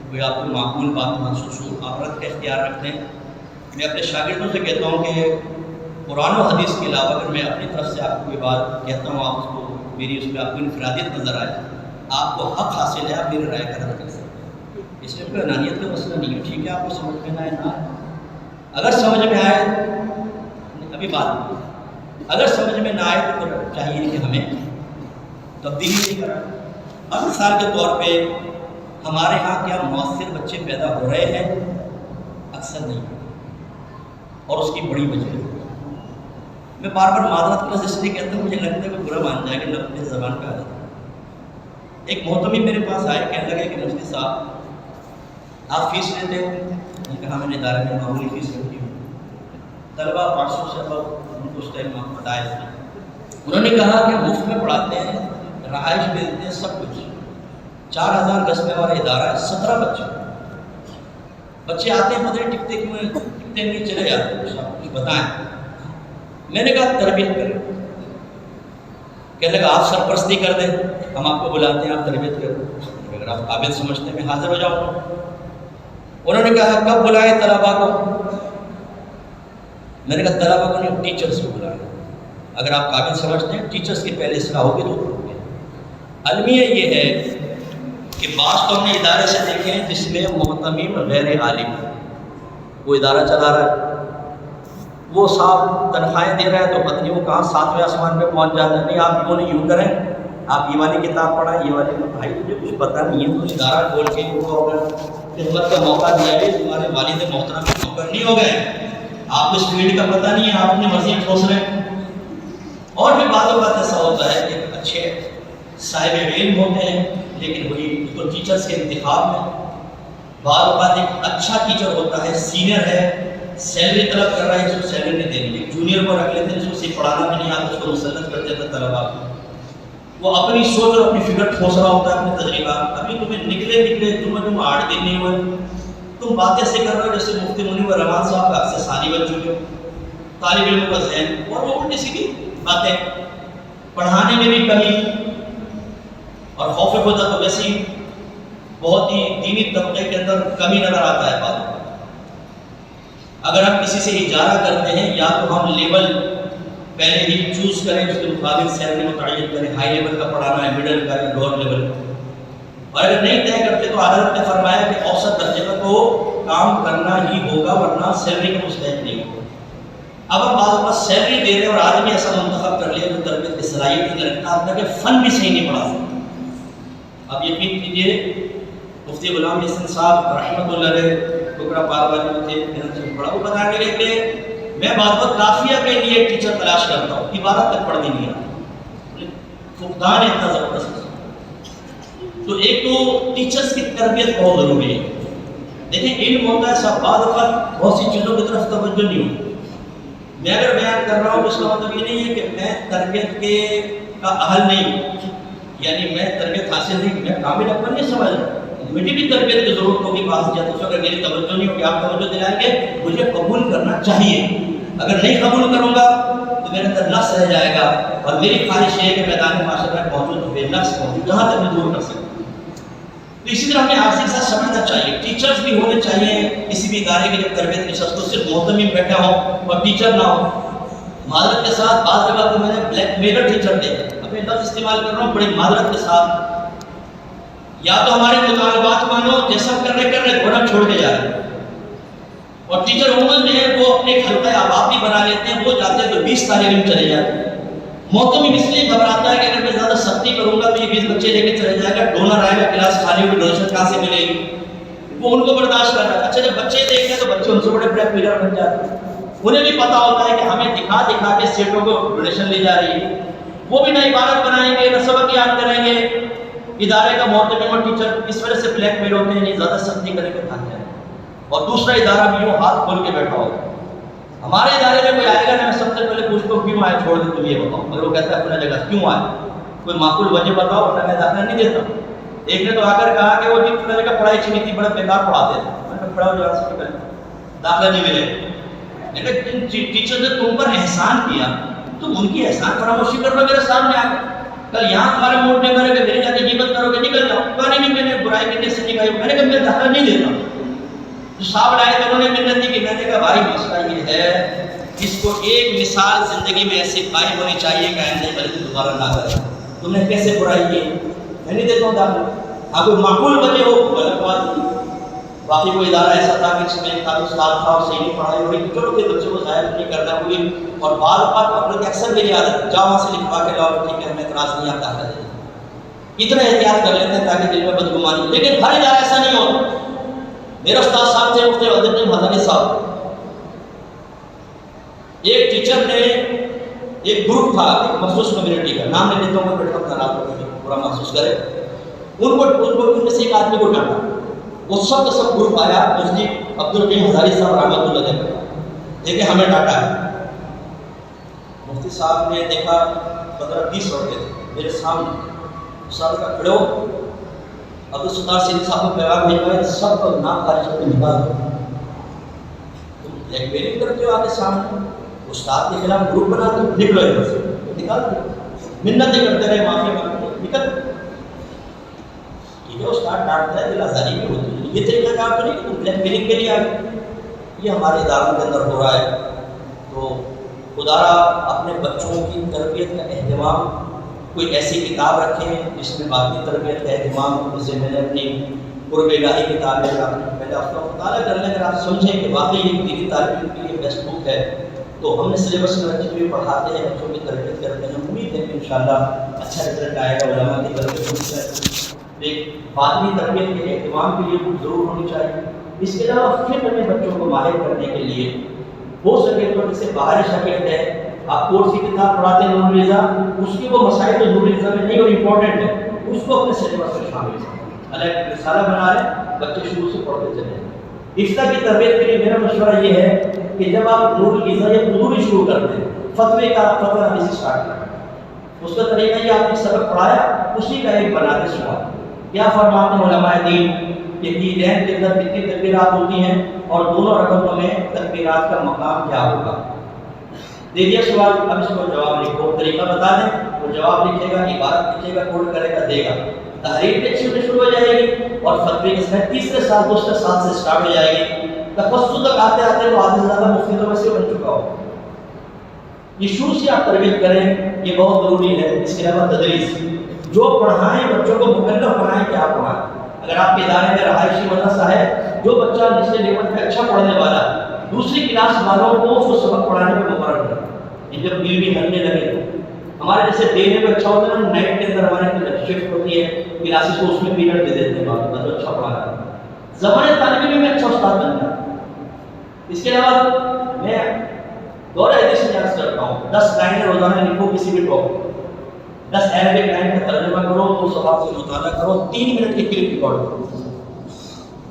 کوئی آپ کو معقول بات محسوس ہو، آپ رد کا اختیار رکھتے ہیں۔ میں اپنے شاگردوں سے کہتا ہوں کہ قرآن و حدیث کے علاوہ اگر میں اپنی طرف سے آپ کو کوئی بات کہتا ہوں، آپ اس کو میری اس میں آپ کو انفرادیت نظر آئے، آپ کو حق حاصل ہے، آپ میری رائے کا رد کر سکتے ہیں، اس میں کوئی انانیت کا مسئلہ نہیں ہے۔ ٹھیک ہے، آپ کو سمجھ میں نہ آئے نہ آئے، اگر سمجھ میں آئے ابھی بات، اگر سمجھ میں نہ آئے تو پھر چاہیے کہ ہمیں تبدیلی نہیں کریں۔ اب مثال کے طور پہ ہمارے ہاں کیا مؤثر بچے پیدا ہو رہے ہیں؟ اکثر نہیں، اور اس کی بڑی وجہ ہے، میں بار بار معذرت کا اس لیے کہتا ہوں، مجھے لگتا ہے کہ برا مان جائے گا، لفظ میری زبان کا ہے۔ ایک محتمی میرے پاس آئے، کہنے لگے کہ مفتی صاحب آپ فیس لیتے ہو؟ میں نے کہا میں نے ادارے میں معمولی فیس رکھی ہوں، طلبہ 500 سے اب ان کو اس ٹائم بتایا تھا۔ انہوں نے کہا کہ مفت میں پڑھاتے ہیں، رہائش بھی دیتے ہیں، سب کچھ، 4000 گز میں ہمارا ادارہ ہے، 17 بچے آتے ہیں، پتہ نہیں ٹکتے کیوں ہیں، ٹکتے نہیں، چلے جاتے ہیں، کچھ بتائیں۔ میں نے کہا تربیت کریں، کہنے لگا آپ سرپرستی کر دیں، ہم آپ کو بلاتے ہیں، آپ تربیت کریں، اگر آپ قابل سمجھتے ہیں میں حاضر ہو جاؤں گا۔ انہوں نے کہا کب بلائیں طلبا کو؟ میں نے کہا طلبا کو نہیں، ٹیچرز کو بلائیں، اگر آپ قابل سمجھتے ہیں ٹیچرز کی پہلے اصلاح ہوگی تو ہوگی۔ المیہ یہ ہے کہ بعض تو ہم نے ادارے سے دیکھے ہیں جس میں محتمم غیر عالم، وہ ادارہ چلا رہا ہے، وہ صاحب تنخواہیں دے رہا ہے تو پتہ نہیں وہ کہاں 7ویں آسمان پہ پہنچ جاتا ہے۔ نہیں آپ یوں نہیں، یوں کریں، آپ یہ والی کتاب پڑھیں، یہ والی، بھائی مجھے کچھ پتہ نہیں ہے، تو ادارہ کھول کے ان کو اگر خدمت کا موقع دیا ہے، تمہارے والد محترم کے نوکر نہیں ہو گئے، آپ کو اس فیلڈ کا پتہ نہیں ہے، آپ اپنی مرضی ٹھوس رہے ہیں۔ اور بھی بعض اوقات ایسا ہوتا ہے کہ اچھے صاحب علم ہوتے ہیں لیکن وہی تو ٹیچرز کے انتخاب میں بعض اوقات ایک اچھا ٹیچر ہوتا ہے، سینئر ہے، سیلری طلب کر رہا ہے، اس کو سیلری نہیں دینی ہے، جونیئر کو رکھ لیتے ہیں، اس کو صرف پڑھانا بھی نہیں آتا، اس کو مسلط کر دیتا طلبا کو، وہ اپنی سوچ اور اپنی فکر ٹھوس رہا ہوتا ہے، اپنے تجربات۔ ابھی تمہیں نکلے تمہیں 8 دن نہیں ہوئے، تم باتیں سے کر رہے ہو جیسے مفتی منیر رحمان صاحب کا سے ثانی بن چکے ہو، طالب علم کا ذہن، اور وہ الٹی سیدھی باتیں، پڑھانے میں بھی کمی، اور خوف خدا تو ویسے ہی بہت ہی دینی طبقے کے اندر کمی نظر آتا ہے بات. اگر ہم کسی سے اجارہ کرتے ہیں یا تو ہم لیول پہلے ہی چوز کریں، اس کے مطابق سیلری متعین کریں، ہائی لیول کا پڑھانا ہے، مڈل کا یا لوور لیول. اور اگر نہیں طے کرتے تو عدالت نے فرمایا کہ اوسط درجے کا تو کام کرنا ہی ہوگا ورنہ سیلری کا مستحق نہیں ہوگا. اب ہم بعض اوقات سیلری دے رہے ہیں اور آدمی ایسا منتخب کر لیا جو تربیت کی صلاحیت نہیں رکھتا، اب تک فن بھی صحیح نہیں پڑھا سکتا. اب یقین کیجیے مفتی غلام حسن صاحب رحمۃ اللہ علیہ ٹکرا پار والے جو تھے پڑھا، وہ بتا رہے کہ میں بعض وقت کافیہ کے لیے ٹیچر تلاش کرتا ہوں، عبارت تک پڑھنی نہیں آتی، فقدان اتنا زبردست. تو ایک تو ٹیچرز کی تربیت بہت ضروری ہے. دیکھیں علم ہوتا ہے سب، بعض اوقات بہت سی چیزوں کی طرف توجہ نہیں ہوتی. میں اگر بیان کر رہا ہوں اس کا مطلب یہ نہیں ہے کہ میں تربیت کا اہل نہیں ہوں، یعنی میں تربیت حاصل نہیں، میں کامل اپنا نہیں سمجھ رہا. مجھے بھی تربیت کی ضرورت ہوگی بعض جاتے ہیں، اگر میری توجہ نہیں ہوگی آپ توجہ دلائیں گے، مجھے قبول کرنا چاہیے. اگر نہیں قبول کروں گا تو میرے اندر نقص رہ جائے گا، اور میری خواہش ہے کہ میدان معاشرہ میں پہنچوں تو بے نقص پہنچوں، جہاں تک میں دور کر سکوں. تو اسی طرح ہمیں آپ کے ساتھ سمجھنا چاہیے، ٹیچرز بھی ہونے چاہیے کسی بھی ادارے کی جب تربیت کی شخص کو صرف محتمم بیٹھا ہو اور ٹیچر نہ ہو. معذرت کے ساتھ بعض جگہ پہ میں نے بلیک میلر ٹیچر دیکھا، اب میں لفظ استعمال کر رہا ہوں بڑی معذرت کے ساتھ. یا تو ہمارے مطالبات مانو، جیسا کر رہے گھوڑا چھوڑ کے جا رہے. اور ٹیچر عموماً جو ہے وہ اپنے حلقہ احباب بھی بنا لیتے ہیں، وہ جاتے ہیں تو 20 طالب علم چلے جاتے ہیں. محتمم اس لیے گھبراتا ہے کہ اگر میں زیادہ سختی کروں گا تو یہ 20 بچے لے کے چلے جائے گا، ڈونر آئے گا، کلاس خالی ہوگی، ڈونیشن کہاں سے ملے گی، وہ ان کو برداشت کر رہا ہے. اچھا جب بچے دیکھتے ہیں تو بچے ان سے بڑے بلیک میلر بن جاتے ہیں. انہیں بھی پتا ہوتا ہے کہ ہمیں دکھا دکھا کے سیٹوں کو ڈونیشن لی جا رہی ہے. وہ بھی نہ عبادت بنائیں گے نہ سبق یاد کریں گے. ادارے کا محتمم اور ٹیچر اس وجہ سے بلیک میل ہوتے ہیں، نہیں زیادہ سختی کریں گے بھاگ جائیں. اور دوسرا ادارہ بھی یوں ہاتھ کھول کے بیٹھا ہوگا. ہمارے ادارے میں کوئی آئے گا نا، میں سب سے پہلے پوچھتا ہوں کیوں آئے، چھوڑ دیں تم یہ بتاؤ. مگر وہ کہتا ہے اپنا جگہ کیوں آئے، کوئی معقول وجہ بتاؤ ورنہ میں داخلہ نہیں دیتا. ایک نے تو آ کر کہا کہ وہ جی میں نے کہا پڑھائی اچھی نہیں تھی، بڑا بیکار پڑھاتے تھے. میں نے کہا پڑھاؤ جہاں سے داخلہ نہیں ملے. لیکن جن ٹیچر نے تم پر احسان کیا تم ان کی احسان فراموشی کر لو میرے سامنے آ کر. کل یہاں تمہارے موڈ میں کرے گا، میرے جا کے غیبت کرو گے، نکل جاؤ. کہا نہیں میں نے برائی کرنے سے نکائی، میں نے کہا میں داخلہ نہیں دیتا. جو صاحب لائے تو انہوں نے منت دی کہ میں نے کہا بھائی مسئلہ یہ ہے اس کو ایک مثال زندگی میں ایسی قائم ہونی چاہیے کہ آئندہ غلطی دوبارہ نہ کرے. تم نے کیسے برائی کی، میں نہیں دیتا ہوں داخلہ. ہاں کوئی معقول وجہ ہو غلط بات نہیں. باقی کوئی ادارہ ایسا تھا کہ اس میں تھا استاد تھا اور صحیح نہیں پڑھائی ہوئی، چلو کہ بچوں کو ظاہر نہیں کرنا ہوئی. اور بعض بات پکڑ کے اکثر میری عادت جاؤ وہاں سے لکھوا کے لاؤ، ٹھیک ہے ہمیں اعتراض نہیں آتا ہے. اتنا احتیاط کر لیتے ہیں تاکہ دل میں بدگمانی. لیکن ہر ادارہ ایسا نہیں ہوتا. میرے استاد صاحب تھے مفتی عبدالرحیم حضانی صاحب. ایک ٹیچر نے ایک گروپ تھا ایک مخصوص کمیونٹی کا، نام نہیں لیتا ہوں میں، بیٹا اپنا رات کو پورا محسوس کرے. ان میں سے ایک آدمی کو ڈانٹا. وہ سب کا سب گروپ آیا مفتی عبدالرحیم حضانی صاحب رحمۃ اللہ علیہ دیکھے ہمیں ڈانٹا ہے. مفتی صاحب نے دیکھا 15-20 لڑکے تھے میرے سامنے. صاحب کا کھڑے ہو، عبدالستار سیدھی صاحب کو پیغام بھیجوائے، سب کا نام خارج کر کے نکال دو. تم بلیک میلنگ کرتے ہو آگے سامنے، استاد کے خلاف گروپ بنا دو، نکلو ادھر سے، نکال دو. منتیں کرتے رہے، معافی مانگتے نکل. ٹھیک ہے استاد ڈانٹتا ہے، دل آزاری بھی ہوتی ہے. یہ طریقہ کار تو نہیں کہ تم بلیک میلنگ کے لیے آئے. یہ ہمارے اداروں کے اندر ہو رہا ہے. تو خدا را اپنے بچوں کی تربیت کا اہتمام کوئی ایسی کتاب رکھیں جس میں باقی تربیت کا اہتمام. جسے میں نے اپنی قرب الہی کتاب ہے پہلے ہفتہ مطالعہ کر لیں. اگر آپ سمجھیں کہ واقعی یہ دینی تعلیم کے لیے بیسٹ بک ہے تو ہم نے سلیبس میں رکھی ہوئی پڑھاتے ہیں، بچوں کی تربیت کرتے ہیں. امید ہے کہ انشاءاللہ اچھا رزلٹ آئے گا. علماء کی تربیت ہونی چاہیے، ایک باطنی تربیت کے اہتمام کے لیے بک ضرور ہونی چاہیے. اس کے علاوہ فقہ میں بچوں کو ماہر کرنے کے لیے ہو سکے تو جیسے باہر شاگرد ہے، آپ کورس کی کتاب پڑھاتے ہیں نور رضا، اس کی وہ مسائل تو نور رضا میں نہیں اور امپورٹنٹ ہے، اس کو اپنے سلیبس میں شامل کریں. الگ رسالہ بنا رہے بچے شروع سے پڑھتے چلے. افتا کی تربیت کے لیے میرا مشورہ یہ ہے کہ جب آپ نور الغذا یا نوری شروع کرتے ہیں، فتوے کا فتویٰ حدیث اسٹارٹ کریں. اس کا طریقہ یہ آپ نے سبق پڑھایا اسی کا ایک بناتے سنا. کیا فرماتے ہیں علماء دین کہ عیدین کے اندر کتنی تکبیرات ہوتی ہیں اور دونوں رکعتوں میں تکبیرات کا مقام کیا ہوگا. دے دیا سوال، اب اس کو جواب لکھو. طریقہ بتا دیں، وہ جواب لکھے گا، عبارت لکھے گا، کوڈ کرے گا، دے گا. تحریر بھی اچھی ہونی شروع ہو جائے گی اور فتوی کے ساتھ تیسرے سال دوسرے سال سے اسٹارٹ ہو جائے گی. تفسد تک آتے آتے وہ آدھے سے زیادہ مفیدوں میں سے بن چکا ہو. یہ شروع سے آپ تربیت کریں, یہ بہت ضروری ہے. اس کے علاوہ تدریس, جو پڑھائیں بچوں کو مکلف بنائیں کہ آپ پڑھائیں. اگر آپ کے ادارے میں رہائشی مدرسہ ہے, جو بچہ جس لیول پہ اچھا پڑھنے والا دوسری کلاس والوں کو اس کو سبق پڑھانے میں مقرر کریں. یہ جب بل بھی ہلنے لگے, ہمارے جیسے دینے میں اچھا ہوتا ہے نا, نائٹ کے اندر ہمارے شفٹ ہوتی ہے کلاسز کو, اس میں پیریڈ دے دیتے ہیں بعد میں اچھا پڑھا رہا ہے. زمانے طالب علم میں اچھا استاد بننا. اس کے علاوہ میں دورہ حدیث میں عرض کرتا ہوں, 10 لائنیں روزانہ لکھو کسی بھی ٹاپک, 10 عربک لائن کا ترجمہ کرو, 2 صفحات سے مطالعہ کرو, 3 منٹ کی کلپ ریکارڈ کرو.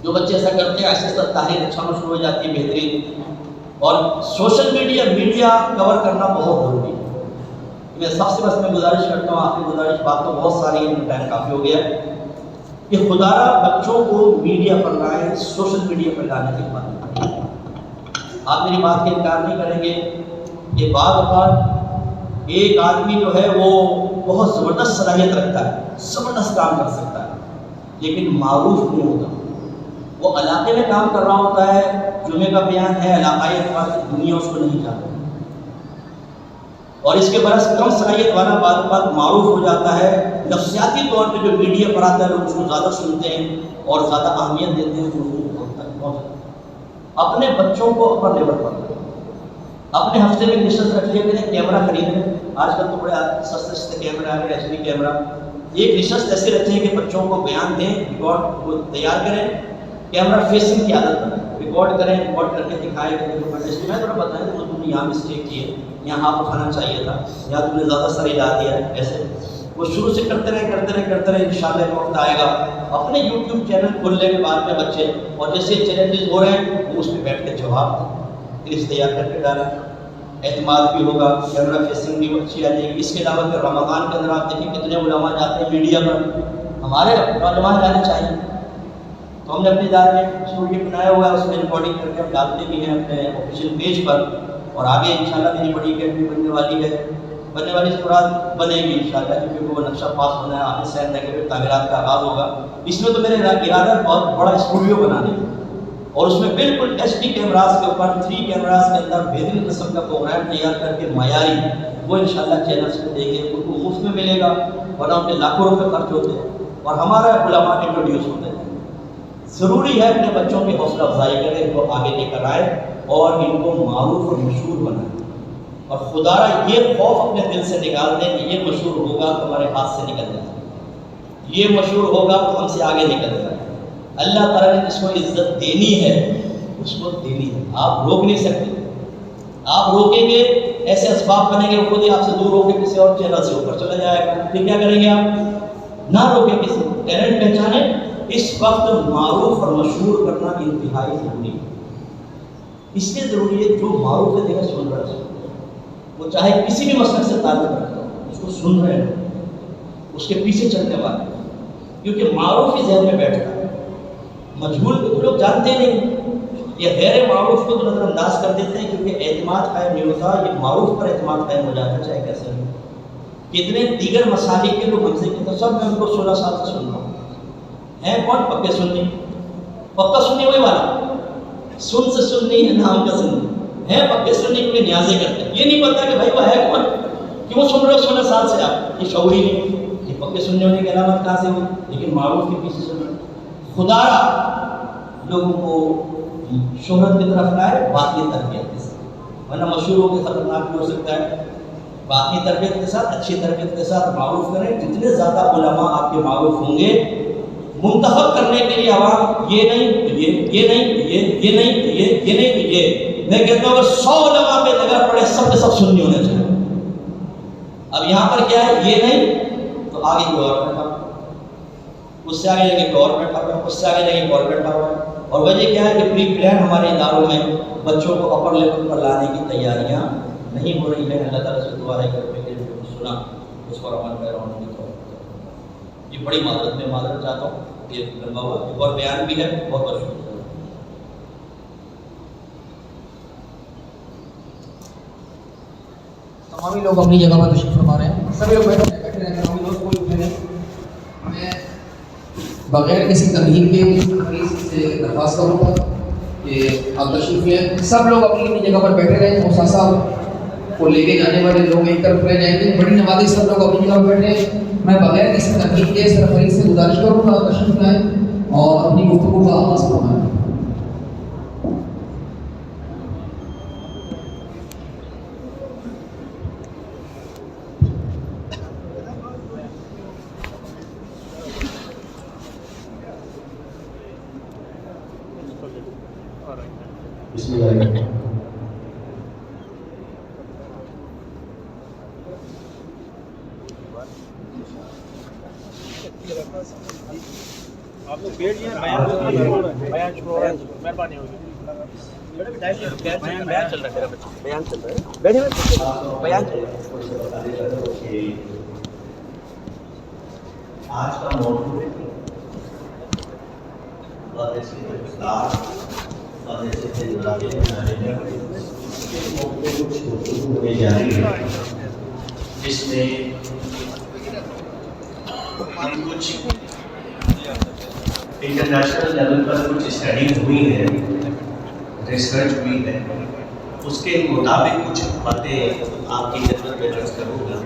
جو بچے ایسا کرتے ہیں آہستہ آہستہ تحریر اچھا ہونا شروع ہو جاتی ہے, بہترین. اور سوشل میڈیا کور کرنا بہت ضروری ہے. میں سب سے بس میں گزارش کرتا ہوں, آخری گزارش, بات تو بہت ساری ہے, ٹائم کافی ہو گیا, کہ خدا را بچوں کو میڈیا پر لائیں, سوشل میڈیا پر لانے کی بات. آپ میری بات کا انکار نہیں کریں گے کہ بعض اوقات ایک آدمی جو ہے وہ بہت زبردست صلاحیت رکھتا ہے, زبردست کام کر سکتا ہے, لیکن معروف نہیں ہوتا. وہ علاقے میں کام کر رہا ہوتا ہے, جمعے کا بیان ہے, علاقائی اعتبار سے دنیا اس کو نہیں جانتی. اور اس کے برعکس کم صلاحیت والا بعض معروف ہو جاتا ہے. نفسیاتی طور پہ جو میڈیا پر آتا ہے لوگ اس کو زیادہ سنتے ہیں اور زیادہ اہمیت دیتے ہیں. اپنے بچوں کو اپر لیول پر اپنے ہفتے میں نشست رکھ لیا کریں, کیمرہ خریدیں. آج کل تو بڑے سستے سستے کیمرے آ گئے, ایچ ڈی کیمرہ. ایک نشست ایسے رکھیں کہ بچوں کو بیان دیں, ریکارڈ کو تیار کریں, کیمرہ فیسنگ کی عادت بنائیں, ریکارڈ کریں, ریکارڈ کر کے دکھائیں کہ میں تھوڑا بتائیں کہ تم نے یہاں مسٹیک کی ہے, یہاں ہاتھ اٹھانا چاہیے تھا, یا تم نے زیادہ سر ہلا دیا ہے. ایسے وہ شروع سے کرتے رہے انشاءاللہ ایک وقت آئے گا. اپنے یوٹیوب چینل کھولنے کے بعد میں بچے, اور جیسے چیلنجز ہو رہے ہیں وہ اس پہ بیٹھ کے جواب دیں, کلپس تیار کر کے ڈالیں. اعتماد بھی ہوگا, کیمرہ فیسنگ بھی اچھی آ جائے گی. اس کے علاوہ پھر رمضان کے اندر آپ دیکھیں کتنے علماء جاتے ہیں میڈیا پر, ہمارے علماء جانے چاہیے. تو ہم نے اپنے ادارے میں اسٹوڈیو بنایا ہوا ہے, اس میں ریکارڈنگ کر کے ہم ڈالتے بھی ہیں اپنے آفیشیل پیج پر. اور آگے انشاءاللہ میری بڑی اکیڈمی بننے والی ہے, بننے والی صورت بنے گی انشاءاللہ, کیونکہ وہ نقشہ پاس ہونا ہے. آخر سین تک پھر تعمیرات کا آغاز ہوگا. اس میں تو میرے ارادہ بہت بڑا اسٹوڈیو بنانے ہے, اور اس میں بالکل ایچ ڈی کیمراز کے اوپر 3 کیمراز کے اندر بہترین قسم کا پروگرام تیار کر کے معیاری وہ انشاءاللہ چینلز پہ دیں گے. ان کو مفت میں ملے گا, ورنہ ان کے لاکھوں روپے خرچ ہوتے ہیں, اور ہمارا علماء انٹروڈیوس ہوتے ہیں. ضروری ہے اپنے بچوں کی حوصلہ افزائی کریں, ان کو آگے لے کر آئے اور ان کو معروف اور مشہور بنائیں. اور خدا را یہ خوف اپنے دل سے نکال دیں کہ یہ مشہور ہوگا تو ہمارے ہاتھ سے نکل جائے, یہ مشہور ہوگا تو ہم سے آگے نکل جائے. اللہ تعالیٰ نے جس کو عزت دینی ہے اس کو دینی ہے, آپ روک نہیں سکتے. آپ روکیں گے ایسے اسباب بنیں گے, وہ خود ہی آپ سے دور ہو کے کسی اور چینل سے اوپر چلا جائے گا. پھر کیا کریں گے آپ؟ نہ روکیں کسی ٹیلنٹ پہچانیں. اس وقت معروف اور مشہور کرنا انتہائی ضروری ہے. اس لیے ضروری ہے جو معروف ہے دیکھا سن رہا ہے, وہ چاہے کسی بھی مسئلے سے تعلق رکھتا ہو, اس کو سن رہے ہیں, اس کے پیچھے چلنے والے, کیونکہ معروف ہی ذہن میں بیٹھتا ہے. مجہول کو تو لوگ جانتے نہیں, یہ غیر معروف کو تو نظر انداز کر دیتے ہیں, کیونکہ اعتماد قائم نہیں ہوتا. یہ معروف پر اعتماد قائم ہو جاتا چاہے کیسے ہو. کتنے دیگر مسالک کے لوگ ہم سے کہتے ہیں, سب میں ان کو 16 سال سے سن رہا ہوں. ہیں کون پکے سننی؟ پکا سننی وہی والا, سن سے سننی ہے نام کا سننی ہے. پکے سننے کے لیے نیازیں کرتے ہیں, یہ نہیں پتا کہ بھائی وہ ہے کون, کیوں سن رہے ہو 16 سال سے آپ. یہ شعور ہی نہیں, یہ پکے سننے ہونے کی علامت کہاں سے ہوئی, لیکن معروف کے پیچھے سن رہے. خدا را لوگوں کو شہرت کی طرف لائے باطنی تربیت کے ساتھ, ورنہ مشہور ہو کے خطرناک بھی ہو سکتا ہے. باطنی تربیت کے ساتھ, اچھی تربیت کے ساتھ معروف کریں. جتنے زیادہ علماء آپ کے معروف ہوں گے, منتخب کرنے کے لیے عوام یہ نہیں یہ نہیں یہ نہیں یہ نہیں یہ, میں کہتا ہوں اگر 100 علماء پہ نظر پڑے سب کے سب سننی ہونے چاہیے. اب یہاں پر کیا ہے, یہ نہیں تو آگے کوئی اور بیٹھا, اس سے آگے جائے گا اور بیٹھا ہوا ہے, اس سے آگے جائے گا اور بیٹھا ہوا ہے. اور وجہ کیا ہے کہ پری پلان ہمارے اداروں میں بچوں کو اپر لیول پر لانے کی تیاریاں نہیں ہو رہی ہیں. اللہ تعالیٰ سے دعا ہے کہ سنا اس پر عمل پیرا ہونے کی توفیق. یہ بڑی معذرت چاہتا ہوں, یہ لمبا ہوا, ایک اور بیان بھی ہے. بہت بہت شکریہ. تمام لوگ اپنی جگہ پر تشریف فرما رہے ہیں, سبھی لوگ بیٹھے رہے ہیں, تمام لوگ کوئی اٹھے نہیں. بغیر کسی تمہید کے سے درخواست کروں گا کہ آپ تشریف لیں. سب لوگ اپنی اپنی جگہ پر بیٹھے رہیں. موسیٰ صاحب کو لے کے جانے والے لوگ ایک طرف رہ جائیں گے. بڑی نمازی سب لوگ اپنی جگہ پر بیٹھے. میں بغیر کسی تمہید کے سرفریز سے گزارش کروں گا آپ تشریف لائیں اور اپنی گفتگو کا آغاز فرمائیں. بسم اللہ الرحمن الرحیم. آپ لوگ بیٹھ جائیں. بیان شروع ہو رہا ہے. مہربانی ہوگی. بیان چل رہا ہے. بیان چل رہا ہے. بیٹھے بیان چل رہا ہے. آج کا موضوع ہے جس میں کچھ انٹرنیشنل لیول پر کچھ اسٹڈی ہوئی ہے, ریسرچ ہوئی ہے. اس کے مطابق کچھ باتیں آپ کی خدمت میں عرض کروں گا.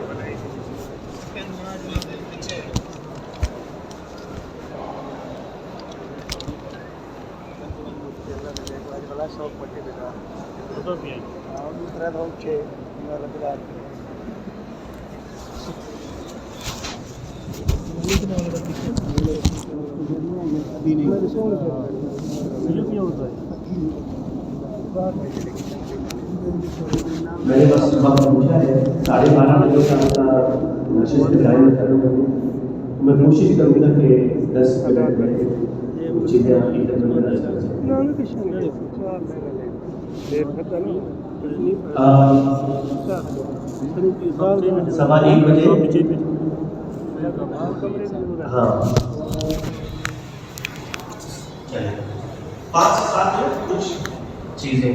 میں نے بس وقت پوچھا ہے 12:30 بجے کا نشست ٹائم کروں گا. میں کوشش کروں گا کہ 10 منٹ میں کچھ چیزیں آپ کی خدمت میں عرض کر سکوں. سوا 1 بجے. ہاں چلے 5 سے 7 کچھ چیزیں